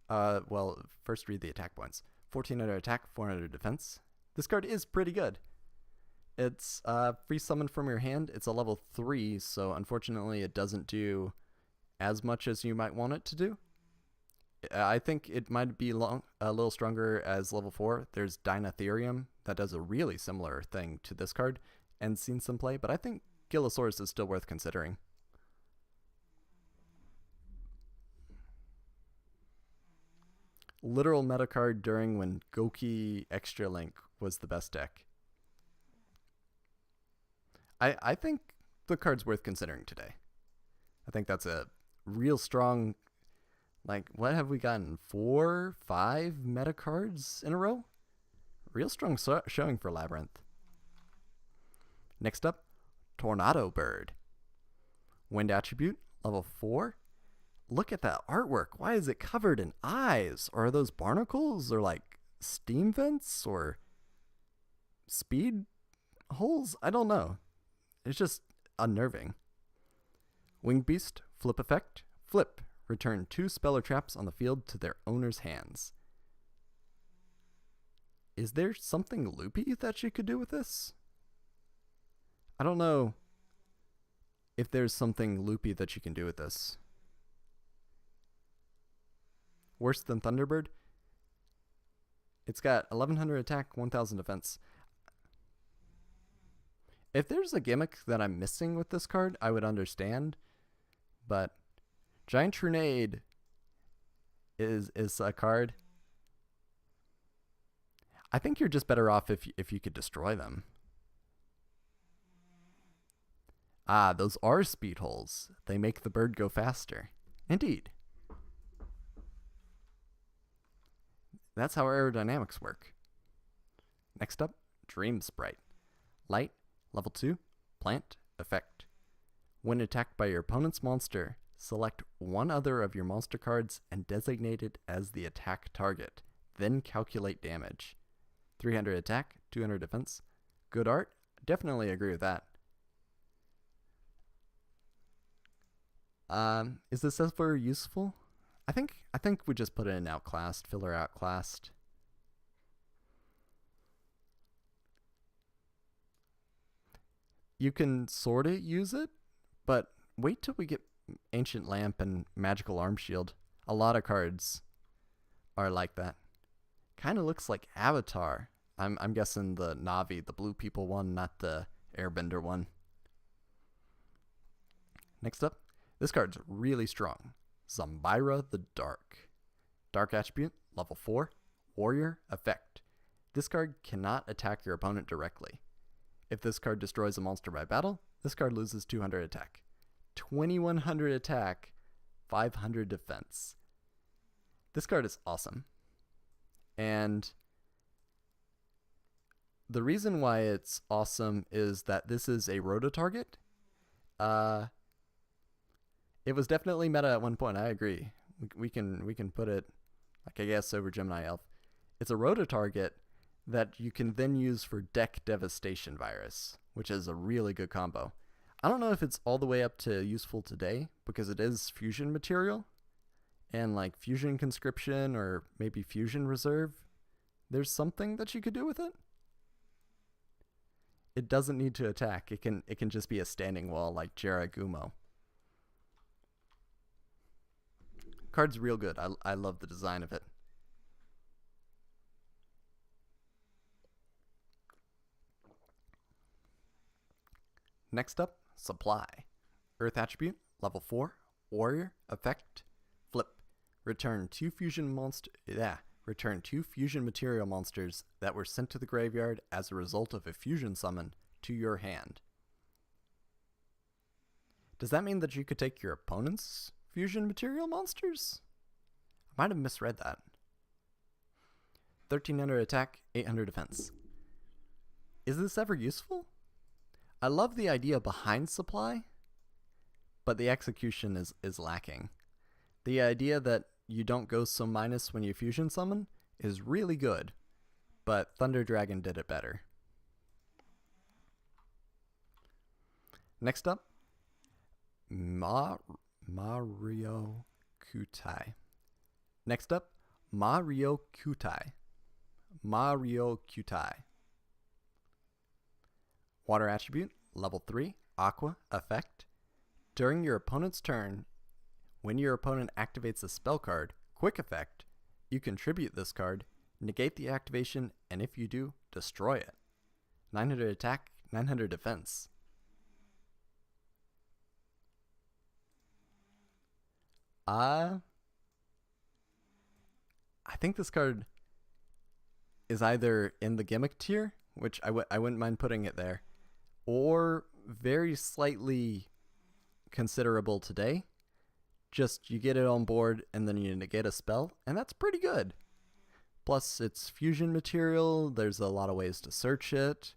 well, first read the attack points. 1400 attack, 400 defense. This card is pretty good. It's free summon from your hand. It's a level 3, so unfortunately it doesn't do as much as you might want it to do. I think it might be a little stronger as level 4. There's Dinotherium that does a really similar thing to this card and seen some play, but I think Gilosaurus is still worth considering. Literal meta card during when Goki Extra Link was the best deck. I think the card's worth considering today. I think that's a real strong, like, what have we gotten? 4, 5 meta cards in a row? Real strong showing for Labyrinth. Next up, Tornado Bird. Wind attribute, level 4. Look at that artwork. Why is it covered in eyes? Or are those barnacles? Or like steam vents? Or speed holes? I don't know. It's just unnerving. Winged Beast, flip effect. Flip. Return 2 spell or traps on the field to their owner's hands. Is there something loopy that you could do with this? I don't know if there's something loopy that you can do with this. Worse than Thunderbird? It's got 1100 attack, 1000 defense. If there's a gimmick that I'm missing with this card, I would understand. But Giant Trunade is a card. I think you're just better off if you could destroy them. Ah, those are speed holes. They make the bird go faster. Indeed. That's how aerodynamics work. Next up, Dream Sprite. Light, level 2, plant, effect. When attacked by your opponent's monster, select one other of your monster cards and designate it as the attack target. Then calculate damage. 300 attack, 200 defense. Good art? Definitely agree with that. Is this ever useful? I think we just put it in outclassed, filler outclassed. You can sort of use it, but wait till we get Ancient Lamp and Magical Arm Shield. A lot of cards are like that. Kind of looks like Avatar. I'm guessing the Navi, the blue people one, not the Airbender one. Next up, this card's really strong. Zambira the Dark. Dark attribute, level 4. Warrior effect. This card cannot attack your opponent directly. If this card destroys a monster by battle, this card loses 200 attack. 2100 attack, 500 defense. This card is awesome. And the reason why it's awesome is that this is a roto target. It was definitely meta at one point, I agree. We can put it, like, I guess, over Gemini Elf. It's a roto target that you can then use for deck devastation virus, which is a really good combo. I don't know if it's all the way up to useful today, because it is fusion material, and like fusion conscription or maybe fusion reserve, there's something that you could do with it. It doesn't need to attack. It can just be a standing wall like Jaragumo. Card's real good. I love the design of it. Next up, Supply. Earth attribute, level 4, Warrior, effect, flip. Return two fusion material monsters that were sent to the graveyard as a result of a fusion summon to your hand. Does that mean that you could take your opponent's fusion material monsters? I might have misread that. 1300 attack, 800 defense. Is this ever useful? I love the idea behind Supply, but the execution is lacking. The idea that you don't go so minus when you fusion summon is really good, but Thunder Dragon did it better. Next up, Mario Kyutai. Mario Kyutai. Water attribute, level 3, Aqua, effect. During your opponent's turn, when your opponent activates a spell card, quick effect, you contribute this card, negate the activation, and if you do, destroy it. 900 attack, 900 defense. I think this card is either in the gimmick tier, which I wouldn't mind putting it there, or very slightly considerable today. Just you get it on board and then you negate a spell, and that's pretty good. Plus it's fusion material, there's a lot of ways to search it.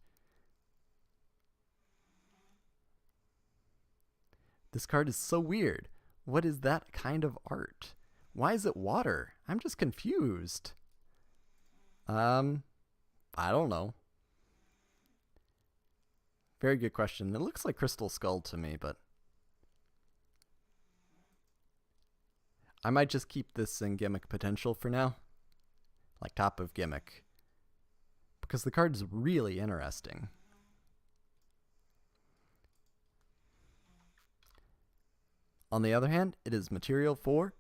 This card is so weird. What is that kind of art? Why is it water? I'm just confused. I don't know. Very good question. It looks like Crystal Skull to me, but I might just keep this in gimmick potential for now. Like top of gimmick. Because the card is really interesting. On the other hand, it is material for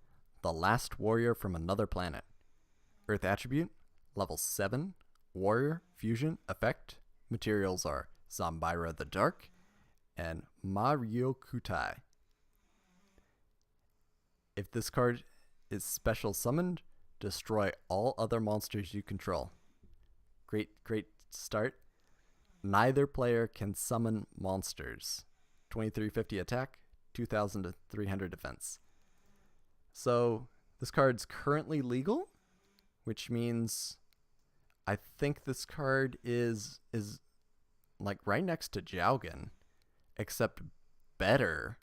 the last warrior from another planet. Earth attribute, level 7, warrior, fusion, effect. Materials are Zambira the Dark and Mario Kyutai. If this card is special summoned, destroy all other monsters you control. Great start. Neither player can summon monsters. 2350 attack, 2300 defense. So this card's currently legal, which means I think this card is like right next to Jowgen, except better.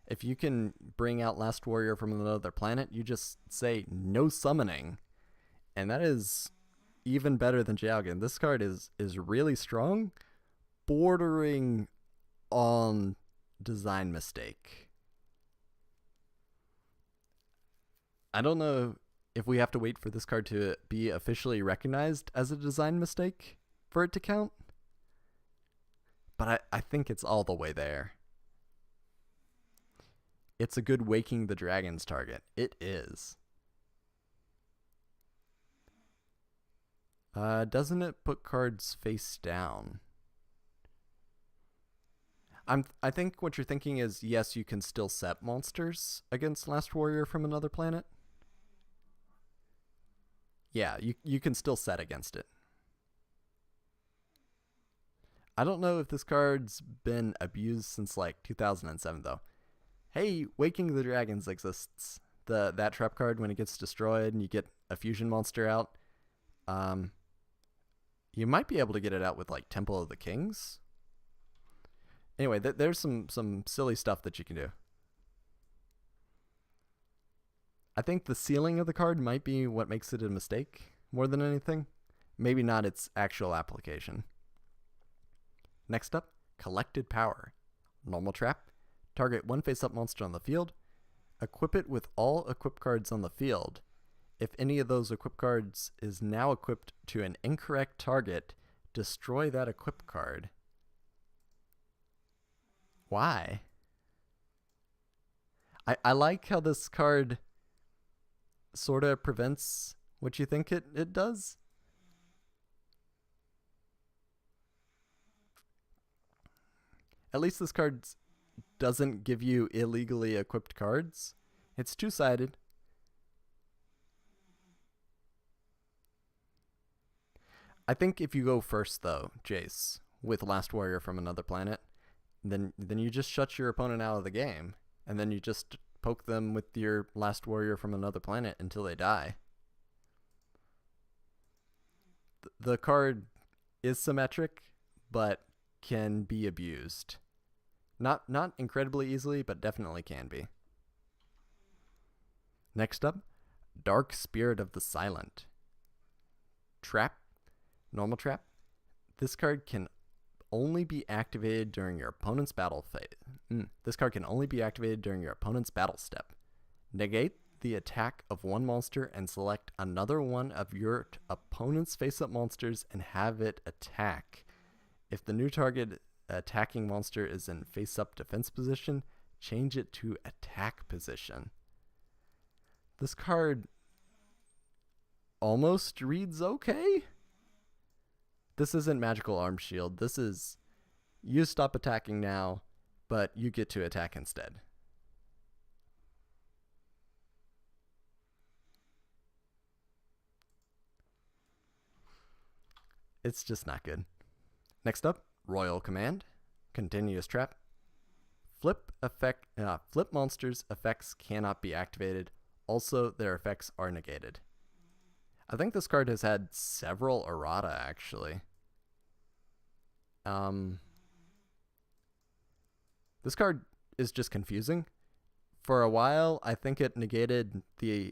If you can bring out Last Warrior from another planet, you just say no summoning, and that is even better than Jowgen. This card is really strong, bordering on design mistake. I don't know if we have to wait for this card to be officially recognized as a design mistake for it to count, but I think it's all the way there. It's a good Waking the Dragons target. It is. Doesn't it put cards face down? I think what you're thinking is, yes, you can still set monsters against Last Warrior from another planet. Yeah, you can still set against it. I don't know if this card's been abused since like 2007 though. Hey, Waking the Dragons exists. That trap card, when it gets destroyed and you get a fusion monster out, you might be able to get it out with like Temple of the Kings. Anyway, there's some silly stuff that you can do. I think the ceiling of the card might be what makes it a mistake more than anything. Maybe not its actual application. Next up, Collected Power. Normal trap. Target one face-up monster on the field. Equip it with all equip cards on the field. If any of those equip cards is now equipped to an incorrect target, destroy that equip card. Why? I like how this card sort of prevents what you think it does. At least this card doesn't give you illegally equipped cards. It's two-sided. I think if you go first, though, Jace, with Last Warrior from Another Planet, then you just shut your opponent out of the game, and then you just poke them with your Last Warrior from Another Planet until they die. The card is symmetric, but can be abused. Not incredibly easily, but definitely can be. Next up, Dark Spirit of the Silent. Trap. Normal trap. This card can only be activated during your opponent's battle phase. This card can only be activated during your opponent's battle step. Negate the attack of one monster and select another one of your opponent's face-up monsters and have it attack. If the new target attacking monster is in face-up defense position, change it to attack position. This card almost reads okay. This isn't Magical Arm Shield. This is, you stop attacking now, but you get to attack instead. It's just not good. Next up, Royal Command. Continuous trap. Flip monsters' effects cannot be activated. Also, their effects are negated. I think this card has had several errata, actually. This card is just confusing. For a while, I think it negated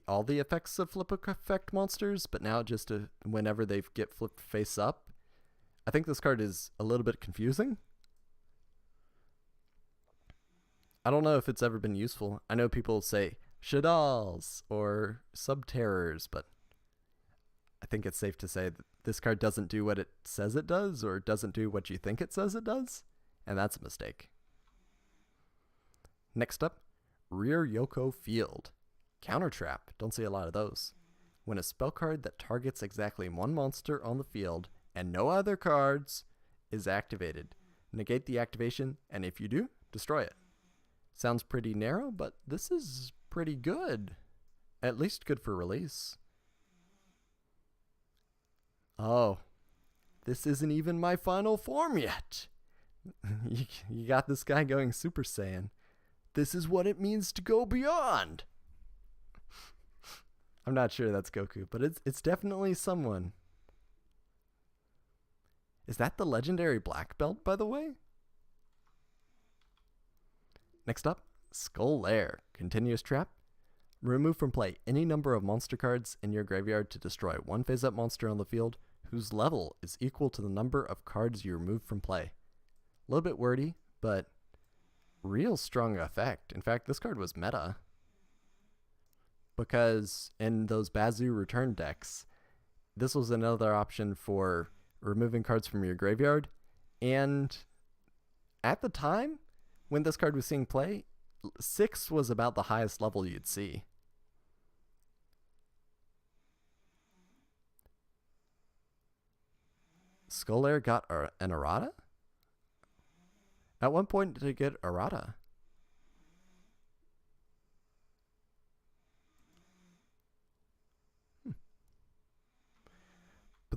all the effects of flip effect monsters, but now just whenever they get flipped face up, I think this card is a little bit confusing. I don't know if it's ever been useful. I know people say Shaddolls or Subterrors, but I think it's safe to say that this card doesn't do what it says it does, or doesn't do what you think it says it does, and that's a mistake. Next up, Rear Yoko Field. Counter trap. Don't see a lot of those. When a spell card that targets exactly one monster on the field and no other cards is activated, negate the activation, and if you do, destroy it. Sounds pretty narrow, but this is pretty good. At least good for release. Oh, this isn't even my final form yet. You got this guy going Super Saiyan. This is what it means to go beyond. I'm not sure that's Goku, but it's definitely someone. Is that the legendary black belt, by the way? Next up, Skull Lair. Continuous trap. Remove from play any number of monster cards in your graveyard to destroy one face-up monster on the field whose level is equal to the number of cards you remove from play. A little bit wordy, but real strong effect. In fact, this card was meta, because in those Bazoo return decks, this was another option for removing cards from your graveyard. And at the time when this card was seeing play, 6 was about the highest level you'd see. Skull Lair got an errata? At one point did it get errata?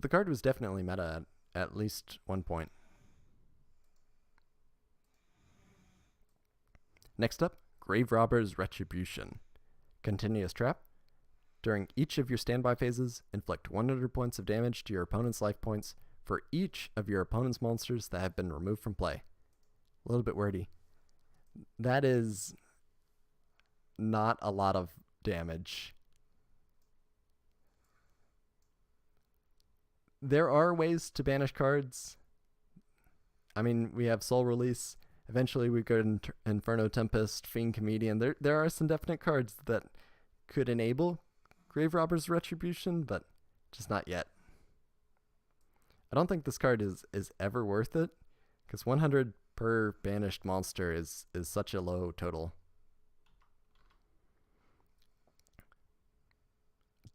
the card was definitely meta at least one point. Next up, Grave Robber's Retribution. Continuous Trap. During each of your standby phases, inflict 100 points of damage to your opponent's life points for each of your opponent's monsters that have been removed from play. A little bit wordy. That is not a lot of damage. There are ways to banish cards. I mean, we have Soul Release. Eventually we go to Inferno Tempest, Fiend Comedian. There are some definite cards that could enable Grave Robber's Retribution, but just not yet. I don't think this card is ever worth it, because 100 per banished monster is such a low total.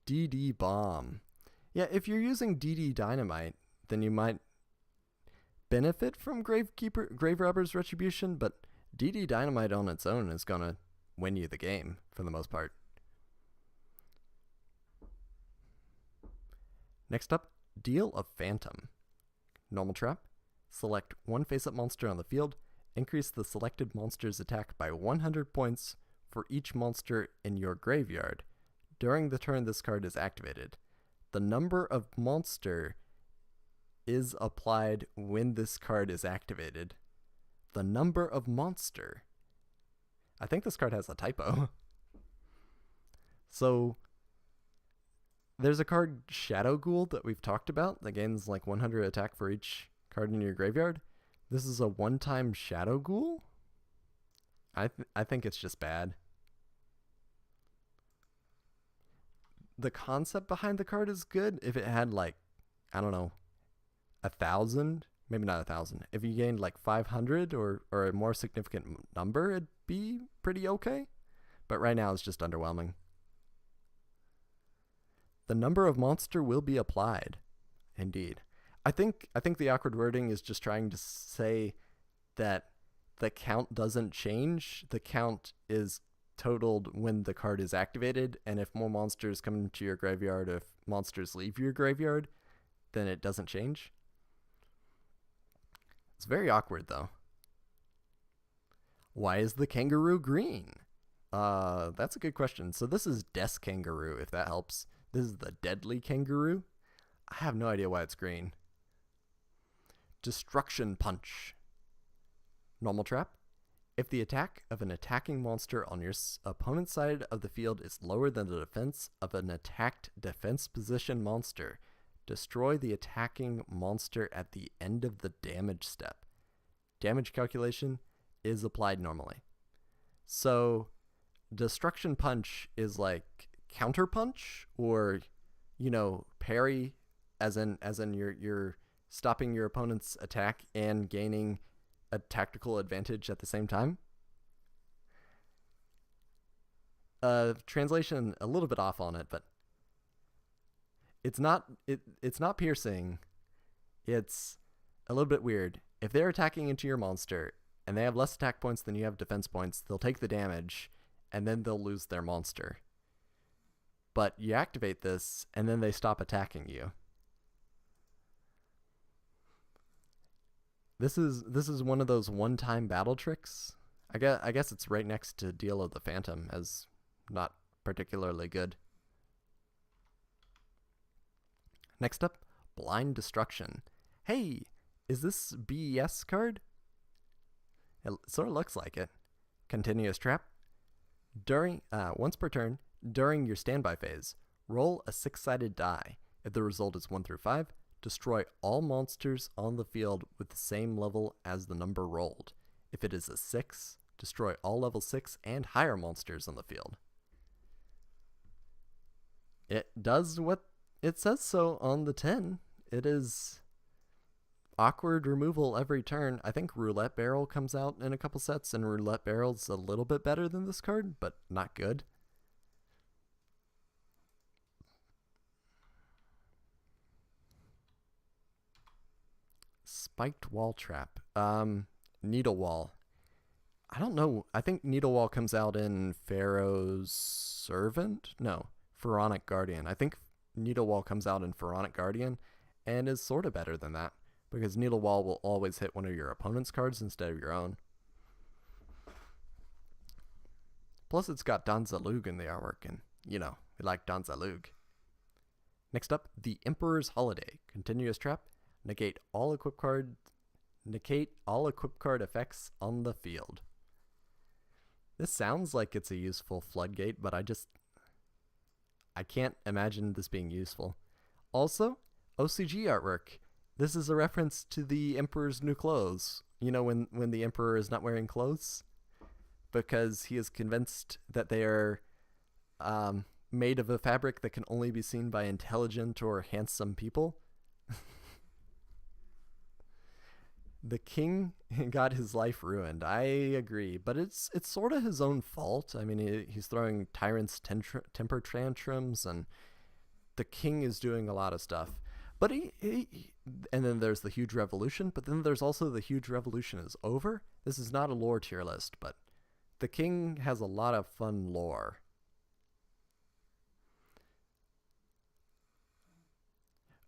DD Bomb. Yeah, if you're using DD Dynamite, then you might benefit from Grave Robber's Retribution, but DD Dynamite on its own is gonna win you the game for the most part. Next up, Deal of Phantom. Normal Trap. Select one face-up monster on the field. Increase the selected monster's attack by 100 points for each monster in your graveyard. During the turn this card is activated. The number of monster is applied when this card is activated. The number of monster. I think this card has a typo. So there's a card, Shadow Ghoul, that we've talked about that gains like 100 attack for each card in your graveyard. This is a one-time Shadow Ghoul? I think it's just bad. The concept behind the card is good. If it had like, I don't know, 1,000, maybe not 1,000. If you gained like 500 or a more significant number, it'd be pretty okay. But right now it's just underwhelming. The number of monster will be applied. Indeed. I think the awkward wording is just trying to say that the count doesn't change. The count is totaled when the card is activated, and if more monsters come into your graveyard, if monsters leave your graveyard, then it doesn't change. It's very awkward though. Why is the kangaroo green? That's a good question. So this is Death Kangaroo, if that helps. This is the Deadly Kangaroo. I have no idea why it's green. Destruction Punch. Normal Trap. If the attack of an attacking monster on your opponent's side of the field is lower than the defense of an attacked defense position monster, destroy the attacking monster at the end of the damage step. Damage calculation is applied normally. So Destruction Punch is like counter punch, or parry, as in you're stopping your opponent's attack and gaining a tactical advantage at the same time. Translation a little bit off on it, but it's not piercing. It's a little bit weird. If they're attacking into your monster and they have less attack points than you have defense points, they'll take the damage and then they'll lose their monster. But you activate this and then they stop attacking you. This is one of those one-time battle tricks. I guess it's right next to Deal of the Phantom as not particularly good. Next up, Blind Destruction. Hey, is this BES card? It sort of looks like it. Continuous Trap. Once per turn, during your standby phase, roll a 6-sided die. If the result is 1 through 5, destroy all monsters on the field with the same level as the number rolled. If it is a 6, destroy all level 6 and higher monsters on the field. It does what it says so on the 10. It is awkward removal every turn. I think Roulette Barrel comes out in a couple sets, and Roulette Barrel's a little bit better than this card, but not good. Spiked Wall Trap. Needle Wall. I don't know. I think Needle Wall comes out in Pharaoh's Servant? No, Pharaonic Guardian. I think Needle Wall comes out in Pharaonic Guardian, and is sort of better than that, because Needle Wall will always hit one of your opponent's cards instead of your own. Plus, it's got Danzalug in the artwork, and, you know, we like Danzalug. Next up, the Emperor's Holiday. Continuous Trap. Negate all equip card effects on the field. This sounds like it's a useful floodgate, but I can't imagine this being useful. Also, OCG artwork. This is a reference to the Emperor's new clothes. You know, when the Emperor is not wearing clothes? Because he is convinced that they are made of a fabric that can only be seen by intelligent or handsome people. The king got his life ruined. I agree, but it's sort of his own fault. I mean, he's throwing tyrants' temper tantrums, and the king is doing a lot of stuff. But and then there's the huge revolution, but then there's also the huge revolution is over. This is not a lore tier list, but the king has a lot of fun lore.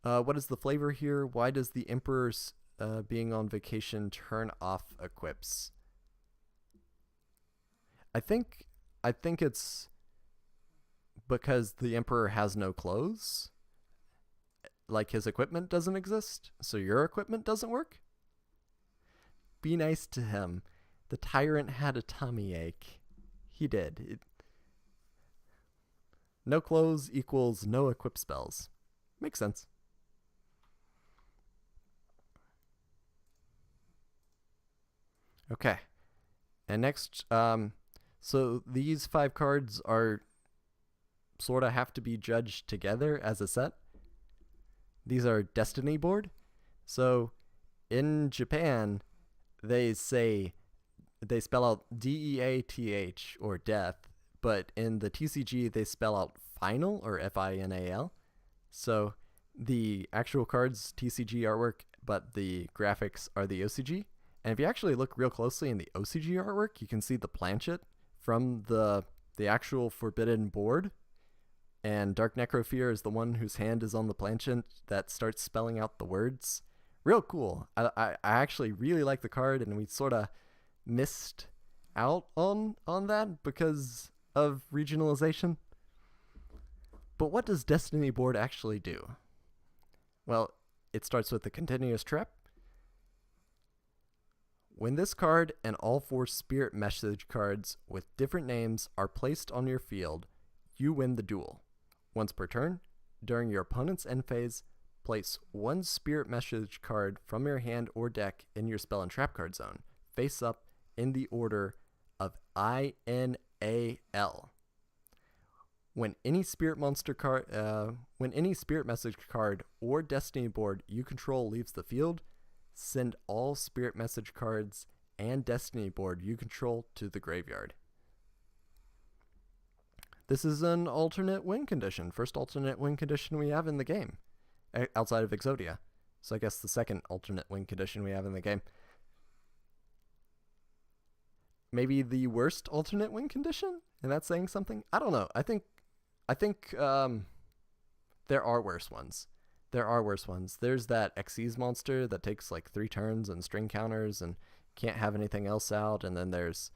What is the flavor here? Why does the Emperor's being on vacation turn off equips? I think it's because the Emperor has no clothes. Like, his equipment doesn't exist, so your equipment doesn't work? Be nice to him. The tyrant had a tummy ache. He did. No clothes equals no equip spells. Makes sense. Okay. And next, so these 5 cards are sort of have to be judged together as a set. These are Destiny board. So in Japan, they spell out DEATH or death, but in the TCG they spell out final or FINAL. So the actual cards TCG artwork, but the graphics are the OCG. And if you actually look real closely in the OCG artwork, you can see the planchet from the actual forbidden board. And Dark Necrofear is the one whose hand is on the planchet that starts spelling out the words. Real cool. I actually really like the card, and we sort of missed out on that because of regionalization. But what does Destiny board actually do? Well, it starts with the Continuous Trap. When this card and all 4 Spirit Message cards with different names are placed on your field, you win the duel. Once per turn, during your opponent's end phase, place 1 Spirit Message card from your hand or deck in your spell and trap card zone, face up in the order of INAL. When any Spirit Message card or Destiny board you control leaves the field, send all Spirit Message cards and Destiny board you control to the graveyard. This is an alternate win condition. First alternate win condition we have in the game, outside of Exodia. So I guess the second alternate win condition we have in the game. Maybe the worst alternate win condition? And that's saying something? I don't know. I think there are worse ones. There's that Xyz monster that takes like 3 turns and string counters and can't have anything else out. And then there's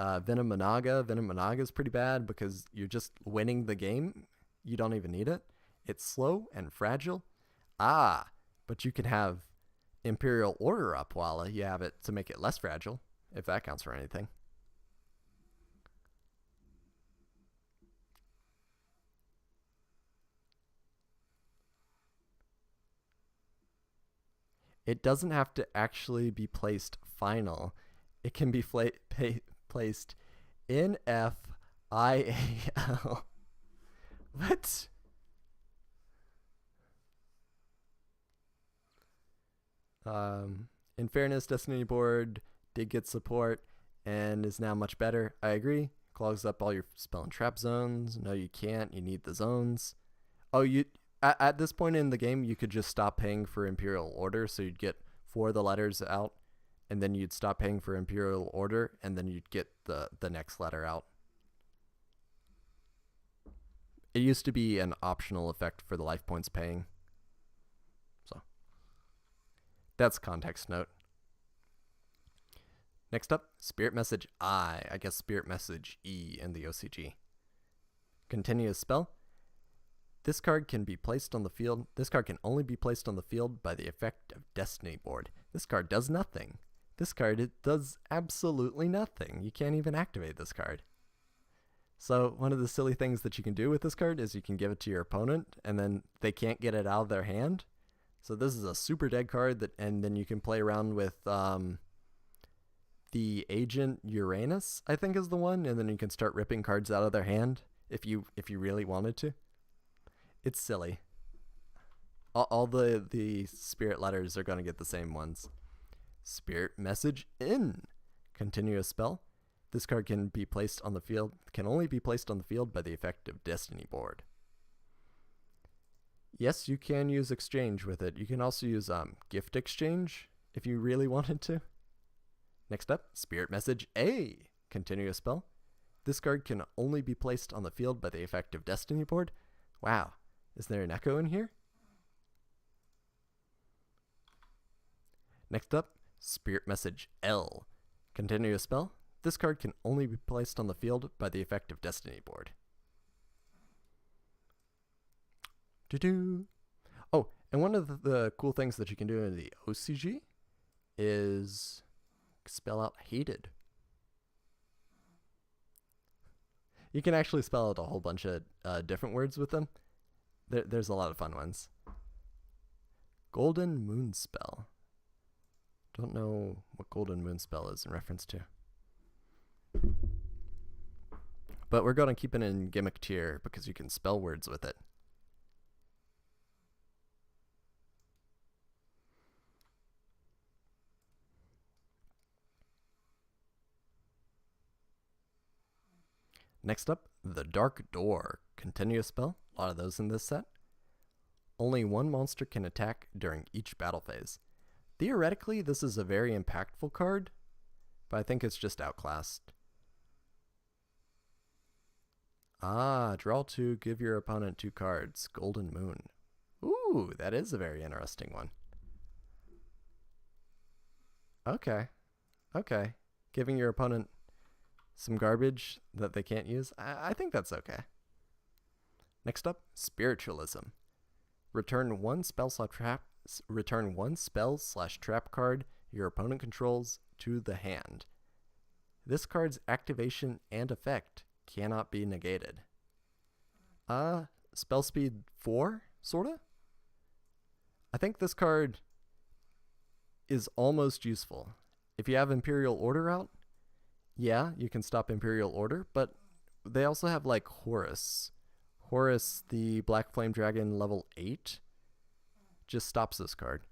Venom Managa. Venom Managa is pretty bad because you're just winning the game. You don't even need it. It's slow and fragile. But you can have Imperial Order up while you have it to make it less fragile, if that counts for anything. It doesn't have to actually be placed final. It can be placed in FIAL. What? In fairness, Destiny board did get support and is now much better. I agree. Clogs up all your spell and trap zones. No, you can't. You need the zones. At this point in the game, you could just stop paying for Imperial Order, so you'd get 4 of the letters out, and then you'd stop paying for Imperial Order, and then you'd get the next letter out. It used to be an optional effect for the life points paying. That's context note. Next up, Spirit Message I guess Spirit Message E in the OCG. Continuous spell. This card can be placed on the field. This card can only be placed on the field by the effect of Destiny Board. This card does nothing. This card, it does absolutely nothing. You can't even activate this card. So one of the silly things that you can do with this card is you can give it to your opponent and then they can't get it out of their hand. So this is a super dead card and then you can play around with the Agent Uranus, I think is the one, and then you can start ripping cards out of their hand if you really wanted to. It's silly. All the spirit letters are going to get the same ones. Spirit Message In. Continuous spell. This card can be placed on the field, can only be placed on the field by the effect of Destiny Board. Yes, you can use exchange with it. You can also use gift exchange if you really wanted to. Next up, Spirit Message A. Continuous spell. This card can only be placed on the field by the effect of Destiny Board. Wow, is there an echo in here? Next up, Spirit Message L. Continuous spell. This card can only be placed on the field by the effect of Destiny Board. Oh, and one of the cool things that you can do in the OCG is spell out hated. You can actually spell out a whole bunch of different words with them. There's a lot of fun ones. Golden Moon Spell. Don't know what Golden Moon Spell is in reference to. But we're going to keep it in gimmick tier because you can spell words with it. Next up, the Dark Door. Continuous spell. A lot of those in this set. Only one monster can attack during each battle phase. Theoretically, this is a very impactful card, but I think it's just outclassed. Draw 2, give your opponent 2 cards. Golden Moon. Ooh, that is a very interesting one. Okay. Giving your opponent some garbage that they can't use. I think that's okay. Next up, Spiritualism. Return one spell/trap card your opponent controls to the hand. This card's activation and effect cannot be negated. Spell speed 4, sorta? I think this card is almost useful. If you have Imperial Order out, yeah, you can stop Imperial Order, but they also have like Horus. Horus, the Black Flame Dragon level 8, just stops this card.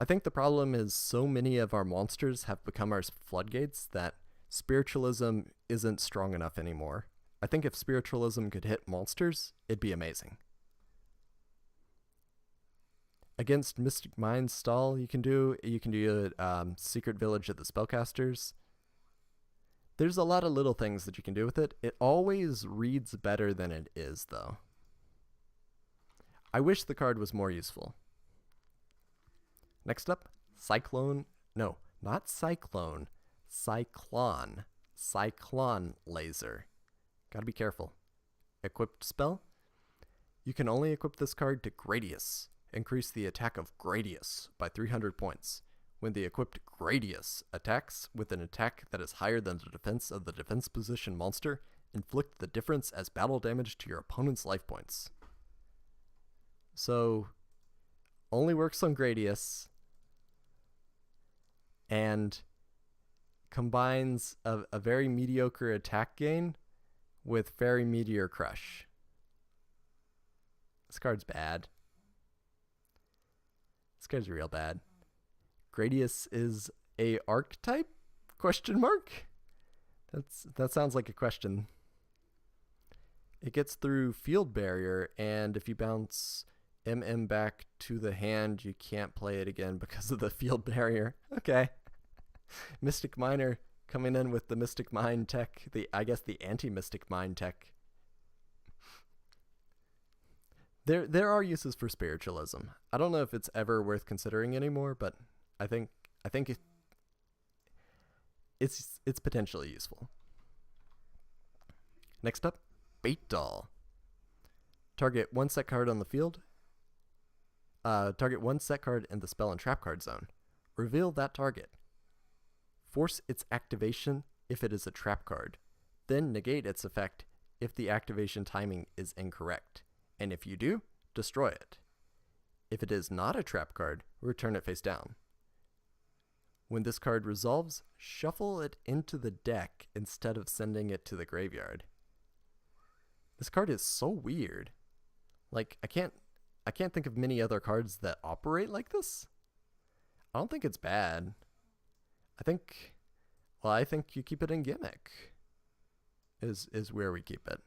I think the problem is so many of our monsters have become our floodgates that Spiritualism isn't strong enough anymore. I think if Spiritualism could hit monsters, it'd be amazing. Against Mystic Mind's stall, you can do Secret Village of the Spellcasters. There's a lot of little things that you can do with it. It always reads better than it is, though. I wish the card was more useful. Next up, Cyclone. No, not Cyclone. Cyclone. Cyclone Laser. Gotta be careful. Equipped spell. You can only equip this card to Gradius. Increase the attack of Gradius by 300 points. When the equipped Gradius attacks with an attack that is higher than the defense of the defense position monster, inflict the difference as battle damage to your opponent's life points. So, only works on Gradius, and combines a very mediocre attack gain with very Meteor Crush. This card's bad. This card's real bad. Gradius is a archetype? Question mark? That sounds like a question. It gets through Field Barrier, and if you bounce MM back to the hand, you can't play it again because of the Field Barrier. Okay. Mystic Miner coming in with the Mystic Mine tech, I guess the anti-Mystic Mine tech. There are uses for Spiritualism. I don't know if it's ever worth considering anymore, but I think it's potentially useful. Next up, Bait Doll. Target one set card on the field. Target one set card in the spell and trap card zone. Reveal that target. Force its activation if it is a trap card. Then negate its effect if the activation timing is incorrect. And if you do, destroy it. If it is not a trap card, return it face down. When this card resolves, shuffle it into the deck instead of sending it to the graveyard. This card is so weird. Like, I can't think of many other cards that operate like this. I don't think it's bad. I think you keep it in Gimmick. Is where we keep it.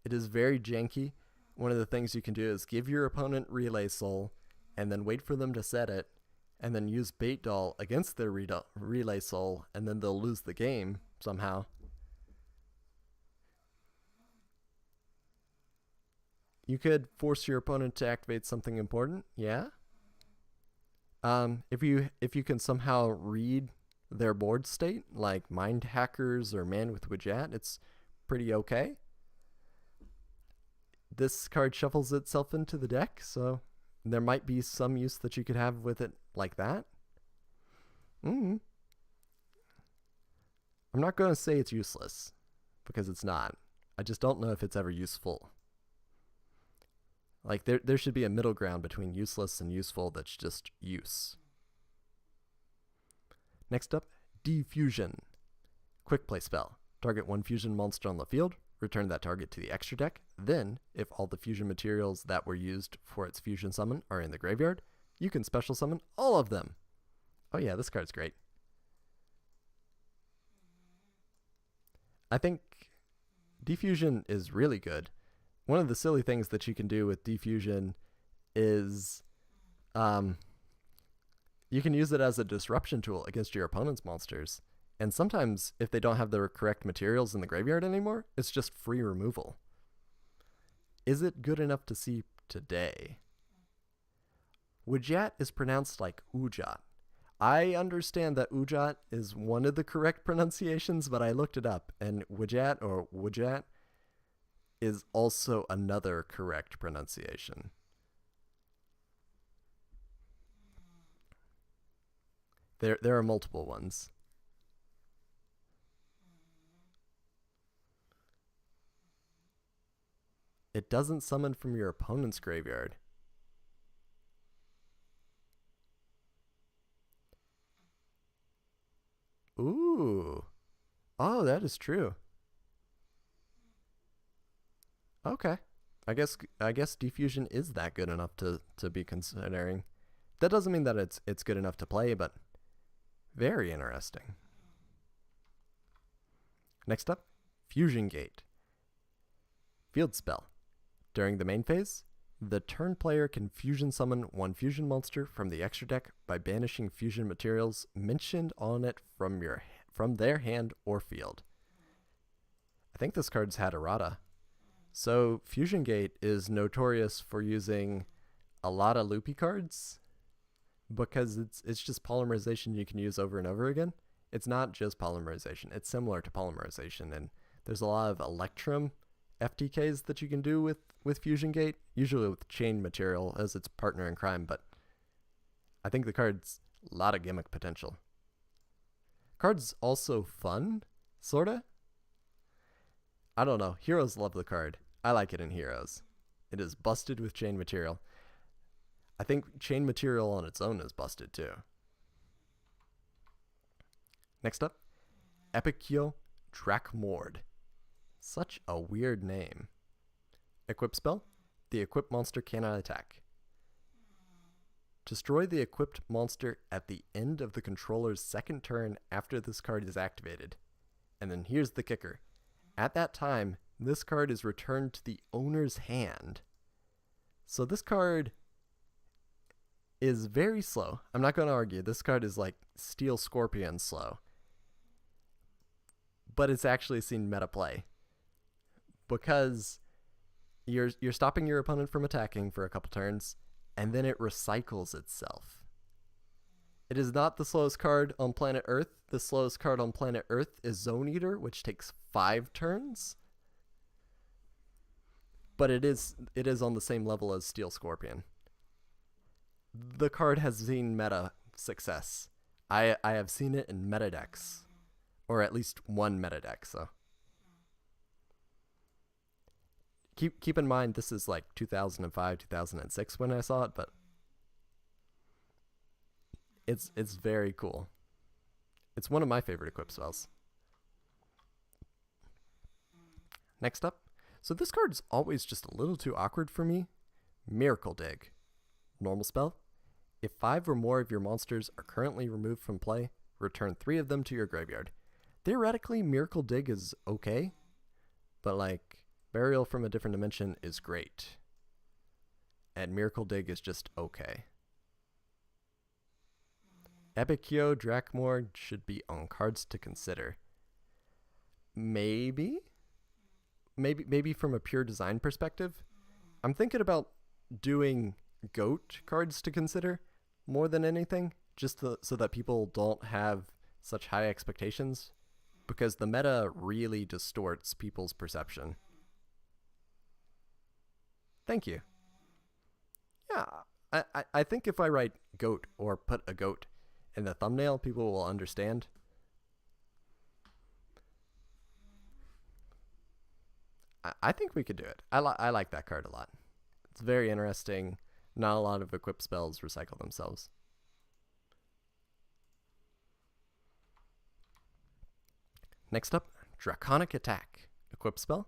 It is very janky. One of the things you can do is give your opponent Relay Soul, and then wait for them to set it, and then use Bait Doll against their Relay Soul, and then they'll lose the game somehow. You could force your opponent to activate something important, yeah. If you can somehow read their board state, like Mind Hackers or Man with Widget, it's pretty okay. This card shuffles itself into the deck, so there might be some use that you could have with it like that. I'm not going to say it's useless, because it's not. I just don't know if it's ever useful. Like, there should be a middle ground between useless and useful that's just use. Next up, Defusion. Quick play spell. Target one fusion monster on the field, return that target to the extra deck, then, if all the fusion materials that were used for its fusion summon are in the graveyard, you can special summon all of them. Oh yeah, this card's great. I think Defusion is really good. One of the silly things that you can do with Defusion is you can use it as a disruption tool against your opponent's monsters. And sometimes, if they don't have the correct materials in the graveyard anymore, it's just free removal. Is it good enough to see today? Widget is pronounced like Ujat. I understand that Ujat is one of the correct pronunciations, but I looked it up, and Widget or Widget is also another correct pronunciation. There are multiple ones. It doesn't summon from your opponent's graveyard. Ooh. Oh, that is true. Okay. I guess Defusion is that good enough to be considering. That doesn't mean that it's good enough to play, but very interesting. Next up, Fusion Gate. Field spell. During the main phase, the turn player can fusion summon one fusion monster from the extra deck by banishing fusion materials mentioned on it from their hand or field. I think this card's had errata. So Fusion Gate is notorious for using a lot of loopy cards because it's just polymerization you can use over and over again. It's not just polymerization. It's similar to polymerization, and there's a lot of Electrum FTKs that you can do with Fusion Gate, usually with chain material as its partner in crime, but I think the card's a lot of gimmick potential. Card's also fun, sorta. I don't know. Heroes love the card. I like it in Heroes. It is busted with chain material. I think chain material on its own is busted too. Next up, Epikyo Drakmord. Such a weird name. Equip spell. The equipped monster cannot attack. Destroy the equipped monster at the end of the controller's second turn after this card is activated. And then here's the kicker. At that time, this card is returned to the owner's hand. So this card is very slow. I'm not going to argue. This card is like Steel Scorpion slow. But it's actually seen meta play. Because you're stopping your opponent from attacking for a couple turns, and then it recycles itself. It is not the slowest card on planet Earth. The slowest card on planet Earth is Zone Eater, which takes 5 turns. But it is on the same level as Steel Scorpion. The card has seen meta success. I have seen it in meta decks. Or at least one meta deck, so. Keep in mind this is like 2005, 2006 when I saw it, but it's very cool. It's one of my favorite equip spells. Next up. So this card is always just a little too awkward for me. Miracle Dig. Normal spell. If 5 or more of your monsters are currently removed from play, return 3 of them to your graveyard. Theoretically, Miracle Dig is okay, but like Burial from a Different Dimension is great. And Miracle Dig is just okay. Epikyo Drakmor should be on cards to consider. Maybe from a pure design perspective. I'm thinking about doing GOAT cards to consider more than anything, just so that people don't have such high expectations, because the meta really distorts people's perception. Thank you. Yeah, I think if I write GOAT or put a GOAT in the thumbnail, people will understand. I think we could do it. I like that card a lot. It's very interesting. Not a lot of equip spells recycle themselves. Next up, Draconic Attack. Equip spell.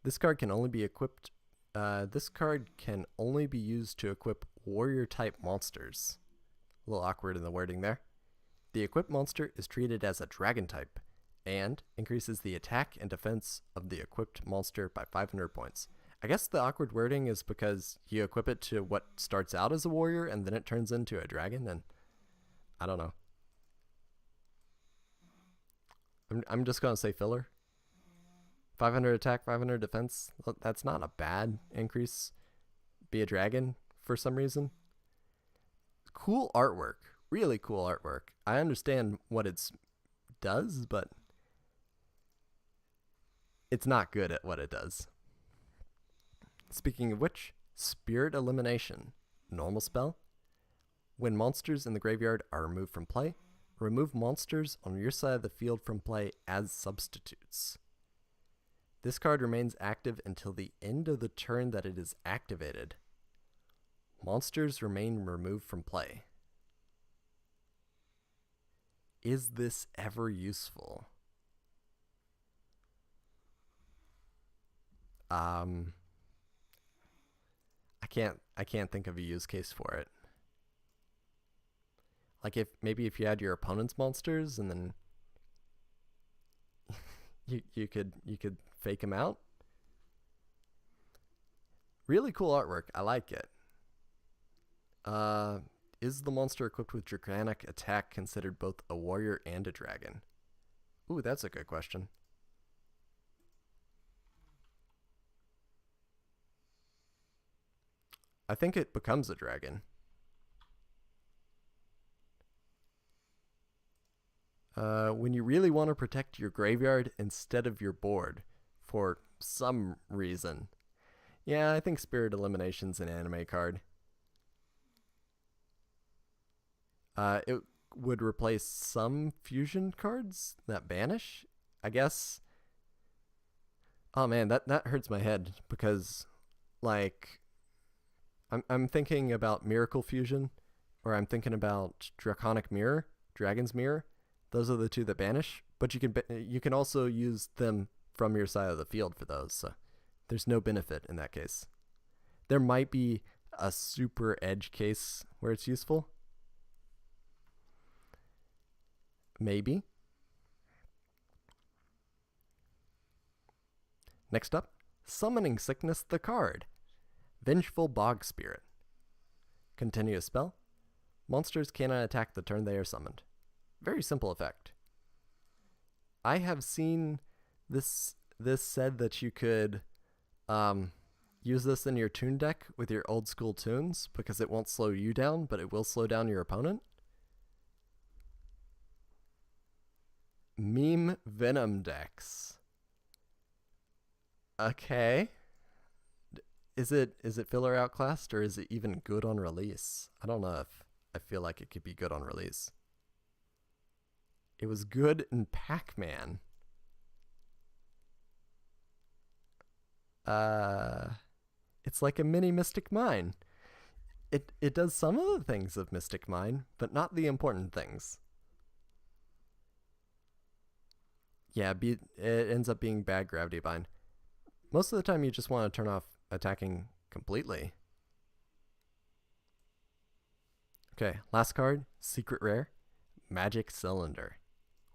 This card can only be equipped. This card can only be used to equip warrior type monsters. A little awkward in the wording there. The equipped monster is treated as a dragon type and increases the attack and defense of the equipped monster by 500 points. I guess the awkward wording is because you equip it to what starts out as a warrior and then it turns into a dragon, and I don't know. I'm just going to say filler. 500 attack, 500 defense. That's not a bad increase. Be a dragon for some reason. Cool artwork. Really cool artwork. I understand what it does, but it's not good at what it does. Speaking of which, Spirit Elimination. Normal spell. When monsters in the graveyard are removed from play, remove monsters on your side of the field from play as substitutes. This card remains active until the end of the turn that it is activated. Monsters remain removed from play. Is this ever useful? I can't think of a use case for it. Like if you had your opponent's monsters and then you could fake them out. Really cool artwork. I like it. Is the monster equipped with Draconic Attack considered both a warrior and a dragon? Ooh, that's a good question. I think it becomes a dragon. When you really want to protect your graveyard instead of your board for some reason. Yeah, I think Spirit Elimination's an anime card. It would replace some fusion cards that banish, I guess. Oh man, that hurts my head because, like, I'm thinking about Miracle Fusion, or I'm thinking about Draconic Mirror, Dragon's Mirror. Those are the two that banish, but you can also use them from your side of the field for those, so there's no benefit in that case. There might be a super edge case where it's useful. Maybe. Next up, Summoning Sickness the card. Vengeful Bog Spirit. Continuous spell. Monsters cannot attack the turn they are summoned. Very simple effect. I have seen this said that you could use this in your Toon deck with your old school Toons because it won't slow you down, but it will slow down your opponent. Meme Venom decks. Okay. Is it filler outclassed, or is it even good on release? I don't know if I feel like it could be good on release. It was good in Pac-Man. It's like a mini Mystic Mine. It does some of the things of Mystic Mine, but not the important things. Yeah, it ends up being bad Gravity Bind. Most of the time you just want to turn off attacking completely. Okay, last card, secret rare, Magic Cylinder.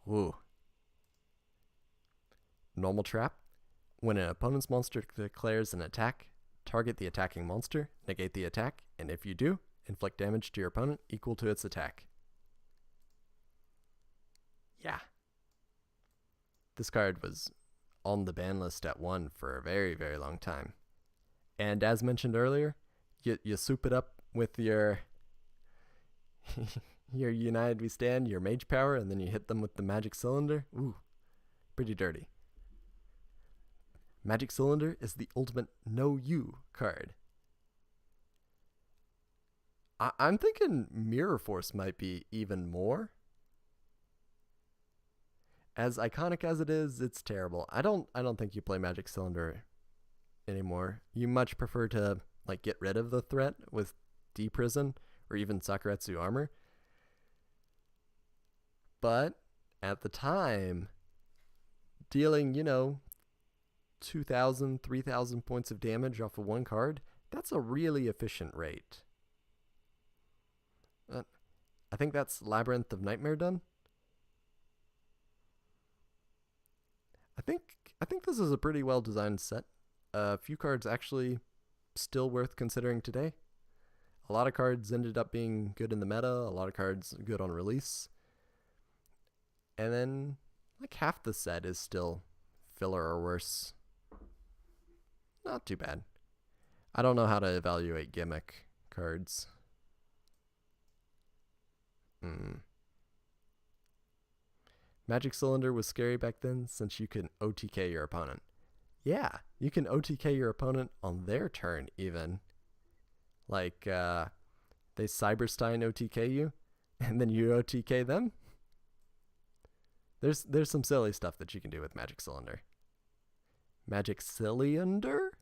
Woo. Normal trap. When an opponent's monster declares an attack, target the attacking monster, negate the attack, and if you do, inflict damage to your opponent equal to its attack. Yeah. This card was on the ban list at 1 for a very, very long time. And as mentioned earlier, you soup it up with your your United We Stand, your Mage Power, and then you hit them with the Magic Cylinder. Ooh, pretty dirty. Magic Cylinder is the ultimate Know You card. I'm thinking Mirror Force might be even more. As iconic as it is, it's terrible. I don't think you play Magic Cylinder anymore. You much prefer to like get rid of the threat with D-Prison or even Sakuretsu Armor. But at the time, dealing, 2,000, 3,000 points of damage off of one card, that's a really efficient rate. I think that's Labyrinth of Nightmare done. I think this is a pretty well designed set. A few cards actually still worth considering today. A lot of cards ended up being good in the meta, a lot of cards good on release. And then like half the set is still filler or worse. Not too bad. I don't know how to evaluate gimmick cards. Magic Cylinder was scary back then since you can OTK your opponent. Yeah, you can OTK your opponent on their turn even. Like, they Cyberstein OTK you, and then you OTK them. There's some silly stuff that you can do with Magic Cylinder. Magic Cylinder?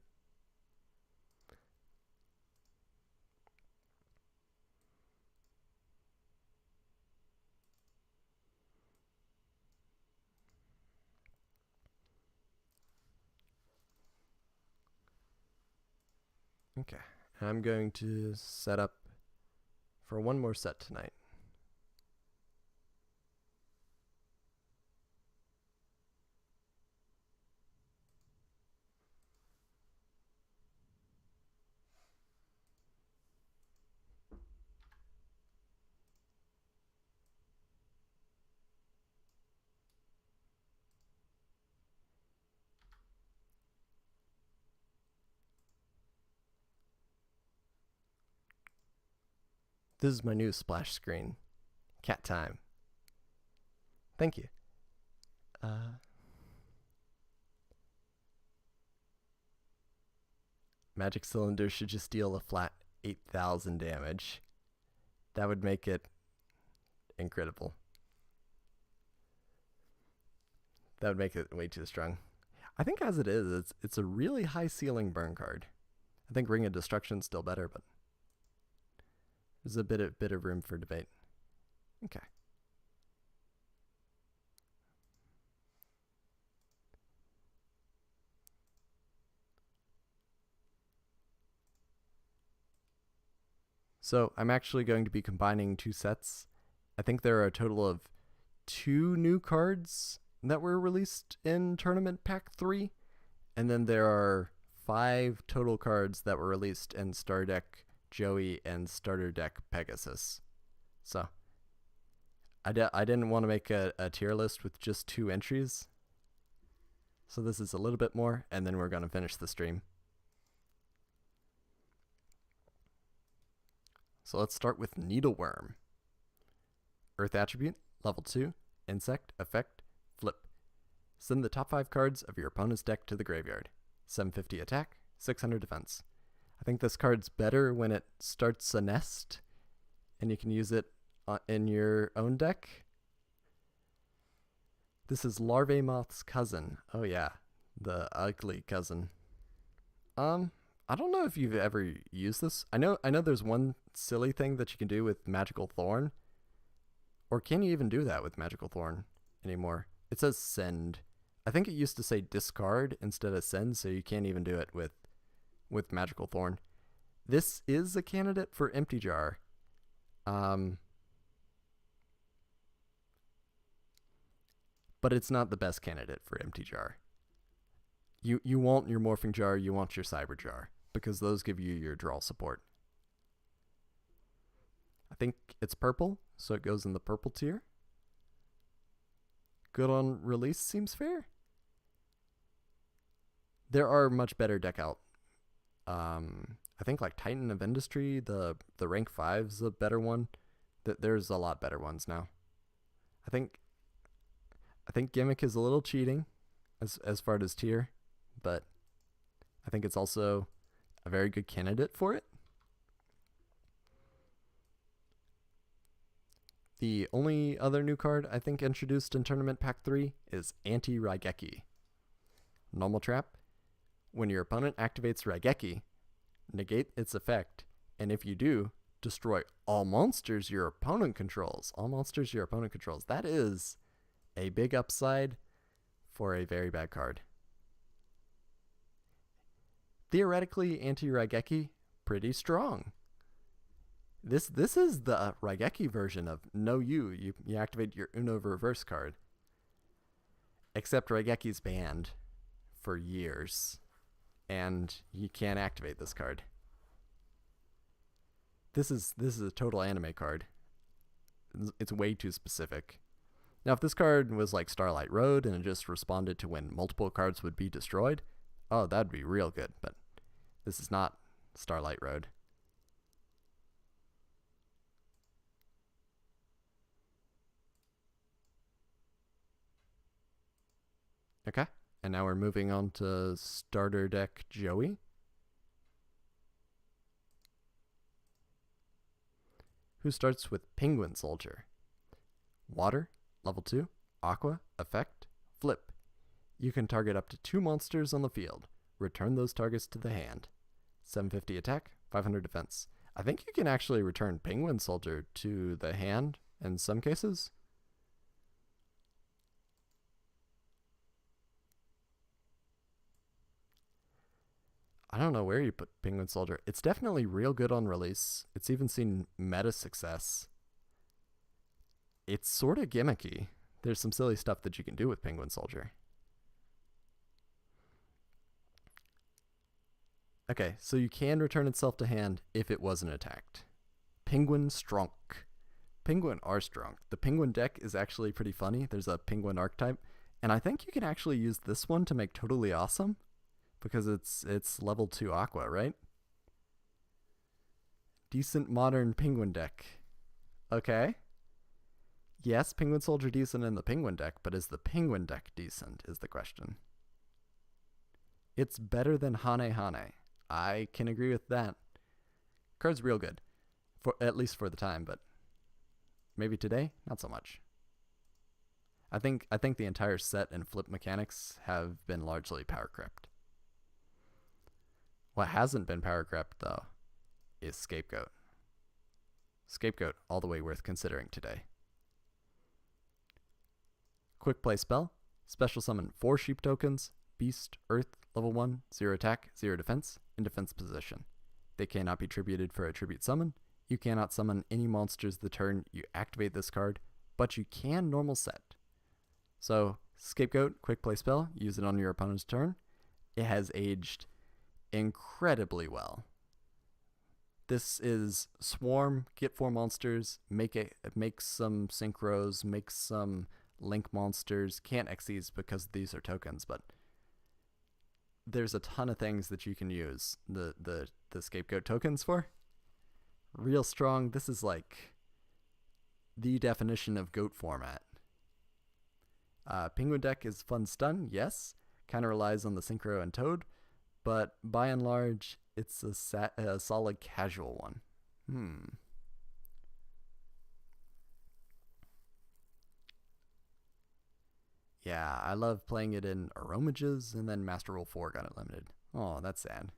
Okay, I'm going to set up for one more set tonight. This is my new splash screen. Cat time. Thank you. Magic Cylinder should just deal a flat 8,000 damage. That would make it incredible. That would make it way too strong. I think as it is, it's a really high ceiling burn card. I think Ring of Destruction's still better, but there's a bit of room for debate. Okay. So I'm actually going to be combining two sets. I think there are a total of 2 new cards that were released in Tournament Pack 3. And then there are 5 total cards that were released in Star Deck Joey and Starter Deck Pegasus. So I didn't want to make a tier list with just 2 entries. So this is a little bit more, and then we're going to finish the stream. So let's start with Needleworm. Earth attribute, level 2, insect, effect, Send the top 5 cards of your opponent's deck to the graveyard. 750 attack, 600 defense. I think this card's better when it starts a nest, and you can use it in your own deck. This is Larvae Moth's cousin. Oh yeah, the ugly cousin. I don't know if you've ever used this. I know there's one silly thing that you can do with Magical Thorn. Or can you even do that with Magical Thorn anymore? It says send. I think it used to say discard instead of send, so you can't even do it with Magical Thorn. This is a candidate for Empty Jar. But it's not the best candidate for Empty Jar. You want your Morphing Jar, you want your Cyber Jar, because those give you your draw support. I think it's purple, so it goes in the purple tier. Good on release seems fair. There are much better deck out. I think like Titan of Industry, the rank 5's a better one. There's a lot better ones now. I think Gimmick is a little cheating as far as tier, but I think it's also a very good candidate for it. The only other new card I think introduced in Tournament Pack 3 is Anti-Raigeki. Normal trap. When your opponent activates Raigeki, negate its effect, and if you do, destroy all monsters your opponent controls. All monsters your opponent controls. That is a big upside for a very bad card. Theoretically, Anti-Raigeki, pretty strong. This is the Raigeki version of no you activate your Uno reverse card. Except Raigeki's banned for years, and you can't activate this card. This is a total anime card. It's way too specific. Now, if this card was like Starlight Road and it just responded to when multiple cards would be destroyed, oh, that'd be real good, but this is not Starlight Road. Okay, and now we're moving on to starter deck Joey. Who starts with Penguin Soldier. Water, level 2, Aqua, Effect, Flip. You can target up to 2 monsters on the field. Return those targets to the hand. 750 attack, 500 defense. I think you can actually return Penguin Soldier to the hand in some cases. I don't know where you put Penguin Soldier. It's definitely real good on release. It's even seen meta success. It's sort of gimmicky. There's some silly stuff that you can do with Penguin Soldier. Okay, so you can return itself to hand if it wasn't attacked. Penguin Strunk. Penguin are strong. The Penguin deck is actually pretty funny. There's a Penguin archetype, and I think you can actually use this one to make Totally Awesome, because it's level 2 Aqua, right? Decent modern Penguin deck. Okay. Yes, Penguin Soldier decent in the Penguin deck, but is the Penguin deck decent is the question. It's better than Hane Hane. I can agree with that. Card's real good, for at least for the time, but maybe today, not so much. I think the entire set and flip mechanics have been largely power crept. What hasn't been power crept, though, is Scapegoat. Scapegoat, all the way worth considering today. Quick play spell. Special summon 4 sheep tokens. Beast, Earth, level 1, 0 attack, 0 defense, in defense position. They cannot be tributed for a tribute summon. You cannot summon any monsters the turn you activate this card, but you can normal set. So, Scapegoat, quick play spell, use it on your opponent's turn. It has aged incredibly well. This is swarm, get 4 monsters, make some synchros, make some link monsters. Can't X these because these are tokens, but there's a ton of things that you can use the Scapegoat tokens for. Real strong. This is like the definition of goat format. Penguin deck is fun stun, yes. Kind of relies on the Synchro and Toad, but by and large, it's a solid casual one. Yeah, I love playing it in Aromages, and then Master Rule 4 got it limited. Oh, that's sad.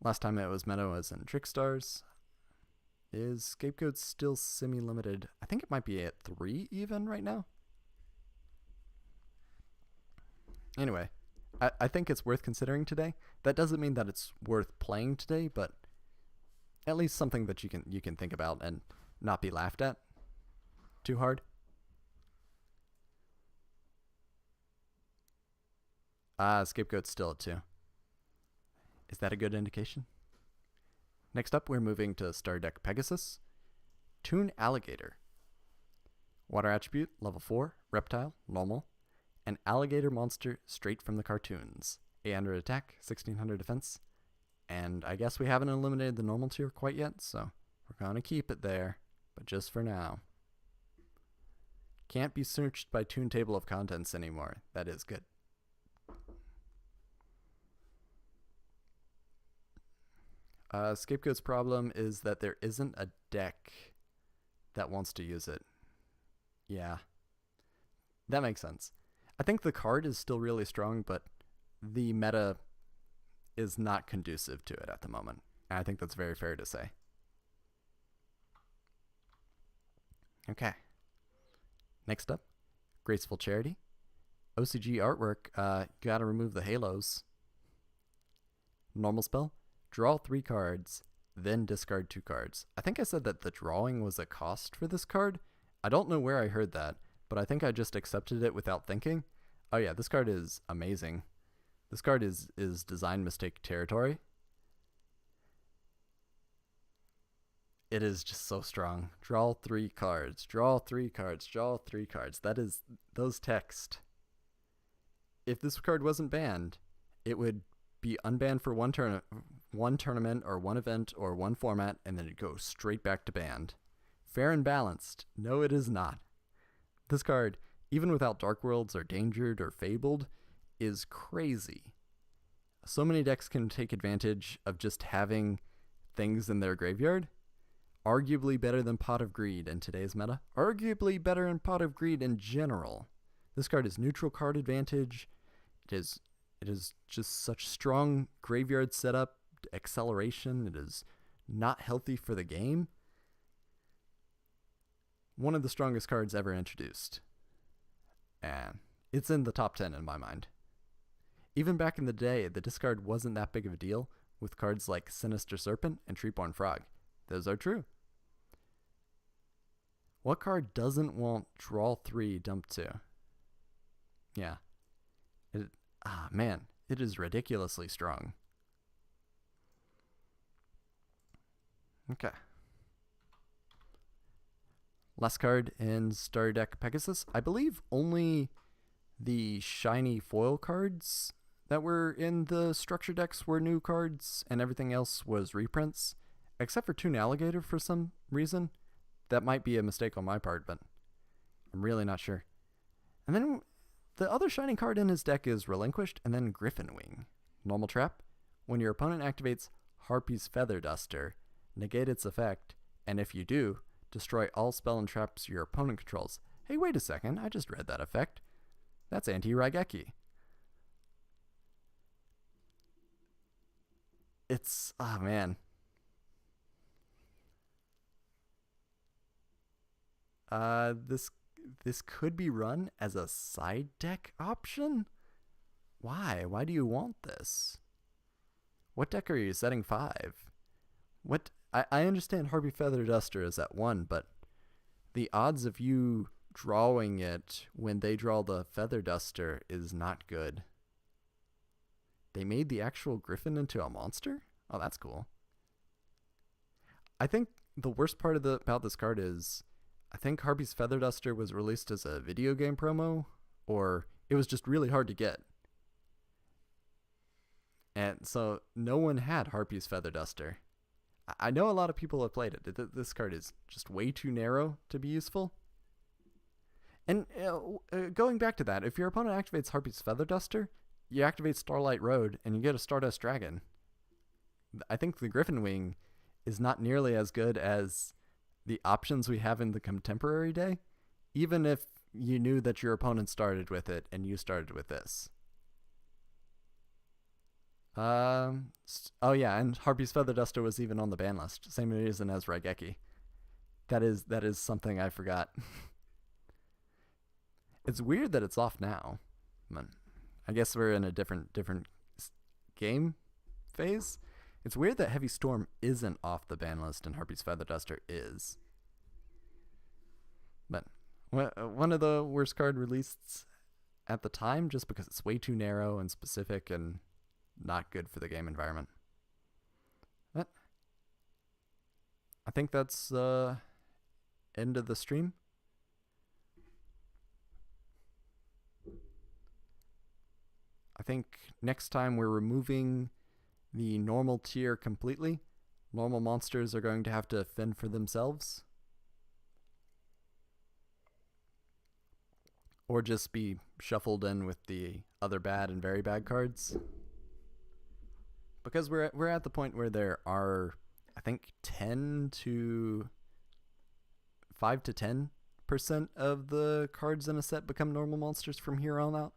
Last time it was meta was in Trickstars. Is Scapegoat still semi-limited? I think it might be at 3 even right now. Anyway, I think it's worth considering today. That doesn't mean that it's worth playing today, but at least something that you can think about and not be laughed at too hard. Scapegoat's still at 2. Is that a good indication? Next up, we're moving to Star Deck Pegasus. Toon Alligator. Water attribute, level 4, reptile, normal. An alligator monster straight from the cartoons. 800 attack, 1600 defense. And I guess we haven't eliminated the normal tier quite yet, so we're going to keep it there, but just for now. Can't be searched by Toon Table of Contents anymore. That is good. Scapegoat's problem is that there isn't a deck that wants to use it. Yeah, that makes sense. I think the card is still really strong, but the meta is not conducive to it at the moment. And I think that's very fair to say. Okay. Next up, Graceful Charity. OCG artwork, gotta remove the halos. Normal spell. Draw 3 cards, then discard 2 cards. I think I said that the drawing was a cost for this card. I don't know where I heard that, but I think I just accepted it without thinking. Oh yeah, this card is amazing. This card is design mistake territory. It is just so strong. Draw 3 cards, draw 3 cards, draw 3 cards. That is those text. If this card wasn't banned, it would be unbanned for one tournament or one event or one format, and then it goes straight back to banned. Fair and balanced. No, it is not. This card, even without Dark Worlds or Dangered or Fabled, is crazy. So many decks can take advantage of just having things in their graveyard. Arguably better than Pot of Greed in today's meta. Arguably better than Pot of Greed in general. This card is neutral card advantage. It is just such strong graveyard setup, acceleration. It is not healthy for the game. One of the strongest cards ever introduced. And it's in the top 10 in my mind. Even back in the day, the discard wasn't that big of a deal with cards like Sinister Serpent and Treeborn Frog. Those are true. What card doesn't want draw 3, dump 2? Yeah. Man, it is ridiculously strong. Okay. Last card in Star Deck Pegasus. I believe only the shiny foil cards that were in the structure decks were new cards, and everything else was reprints, except for Toon Alligator for some reason. That might be a mistake on my part, but I'm really not sure. And then the other shiny card in his deck is Relinquished, and then Griffin Wing. Normal trap. When your opponent activates Harpy's Feather Duster, negate its effect, and if you do, destroy all spell and traps your opponent controls. Hey, wait a second, I just read that effect. That's Anti-Raigeki. It's, man. This could be run as a side deck option? Why? Why do you want this? What deck are you setting 5? What? I understand Harpy Feather Duster is at 1, but the odds of you drawing it when they draw the Feather Duster is not good. They made the actual Griffin into a monster? Oh, that's cool. I think the worst part about this card is I think Harpy's Feather Duster was released as a video game promo, or it was just really hard to get. And so no one had Harpy's Feather Duster. I know a lot of people have played it. This card is just way too narrow to be useful. And going back to that, if your opponent activates Harpy's Feather Duster, you activate Starlight Road, and you get a Stardust Dragon. I think the Griffin Wing is not nearly as good as the options we have in the Contemporary Day, even if you knew that your opponent started with it and you started with this. Oh yeah, and Harpy's Feather Duster was even on the ban list. Same reason as Raigeki. That is something I forgot. It's weird that it's off now. I guess we're in a different game phase. It's weird that Heavy Storm isn't off the ban list and Harpy's Feather Duster is. But one of the worst card released at the time, just because it's way too narrow and specific and not good for the game environment. But I think that's end of the stream. I think next time we're removing the normal tier completely. Normal monsters are going to have to fend for themselves. Or just be shuffled in with the other bad and very bad cards. Because we're at the point where there are, I think, 5 to 10% of the cards in a set become normal monsters from here on out.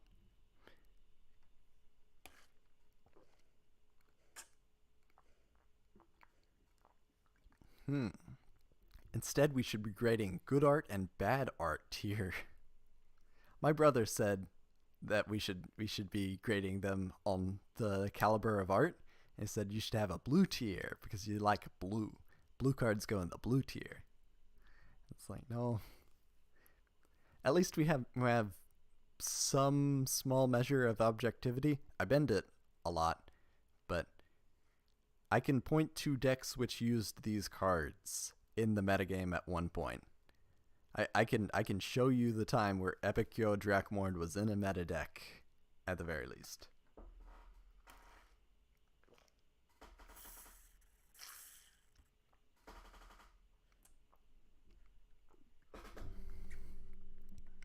Instead, we should be grading good art and bad art tier. My brother said that we should be grading them on the caliber of art. He said you should have a blue tier because you like blue. Blue cards go in the blue tier. It's like, no. At least we have some small measure of objectivity. I bend it a lot, but I can point to decks which used these cards in the metagame at one point. I can show you the time where Epic Yo Drakmord was in a meta deck, at the very least.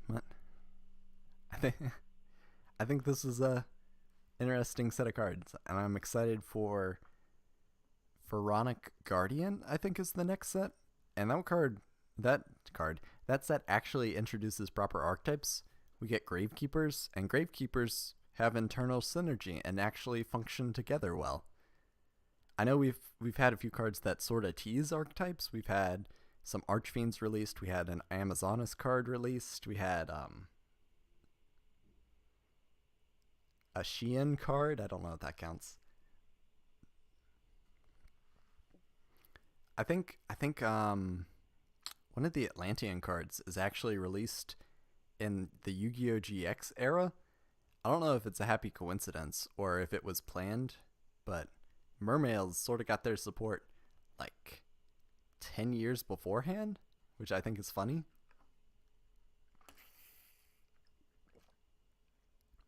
What? I think this is a interesting set of cards, and I'm excited for Pharaonic Guardian, I think is the next set. And that set actually introduces proper archetypes. We get Gravekeepers, and Gravekeepers have internal synergy and actually function together well. I know we've had a few cards that sort of tease archetypes. We've had some Archfiends released. We had an Amazonas card released. We had a Xian card. I don't know if that counts. I think one of the Atlantean cards is actually released in the Yu-Gi-Oh! GX era. I don't know if it's a happy coincidence or if it was planned, but Mermaids sort of got their support like 10 years beforehand, which I think is funny.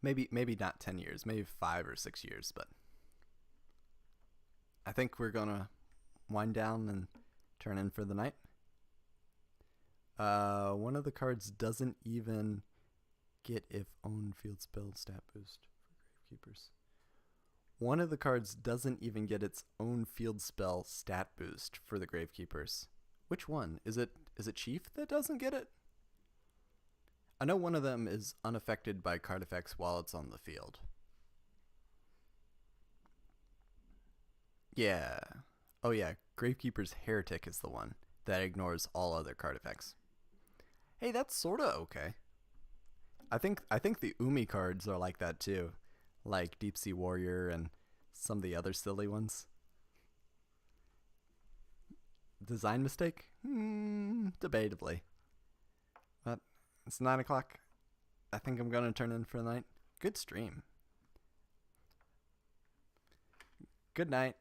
Maybe not 10 years, maybe 5 or 6 years, but I think we're gonna wind down and turn in for the night. One of the cards doesn't even get if own field spell stat boost for Gravekeepers. One of the cards doesn't even get its own field spell stat boost for the Gravekeepers. Which one? Is it Chief that doesn't get it? I know one of them is unaffected by card effects while it's on the field. Yeah. Oh yeah, Gravekeeper's Heretic is the one that ignores all other card effects. Hey, that's sorta okay. I think the Umi cards are like that too, like Deep Sea Warrior and some of the other silly ones. Design mistake? Debatably. But it's 9 o'clock. I think I'm gonna turn in for the night. Good stream. Good night.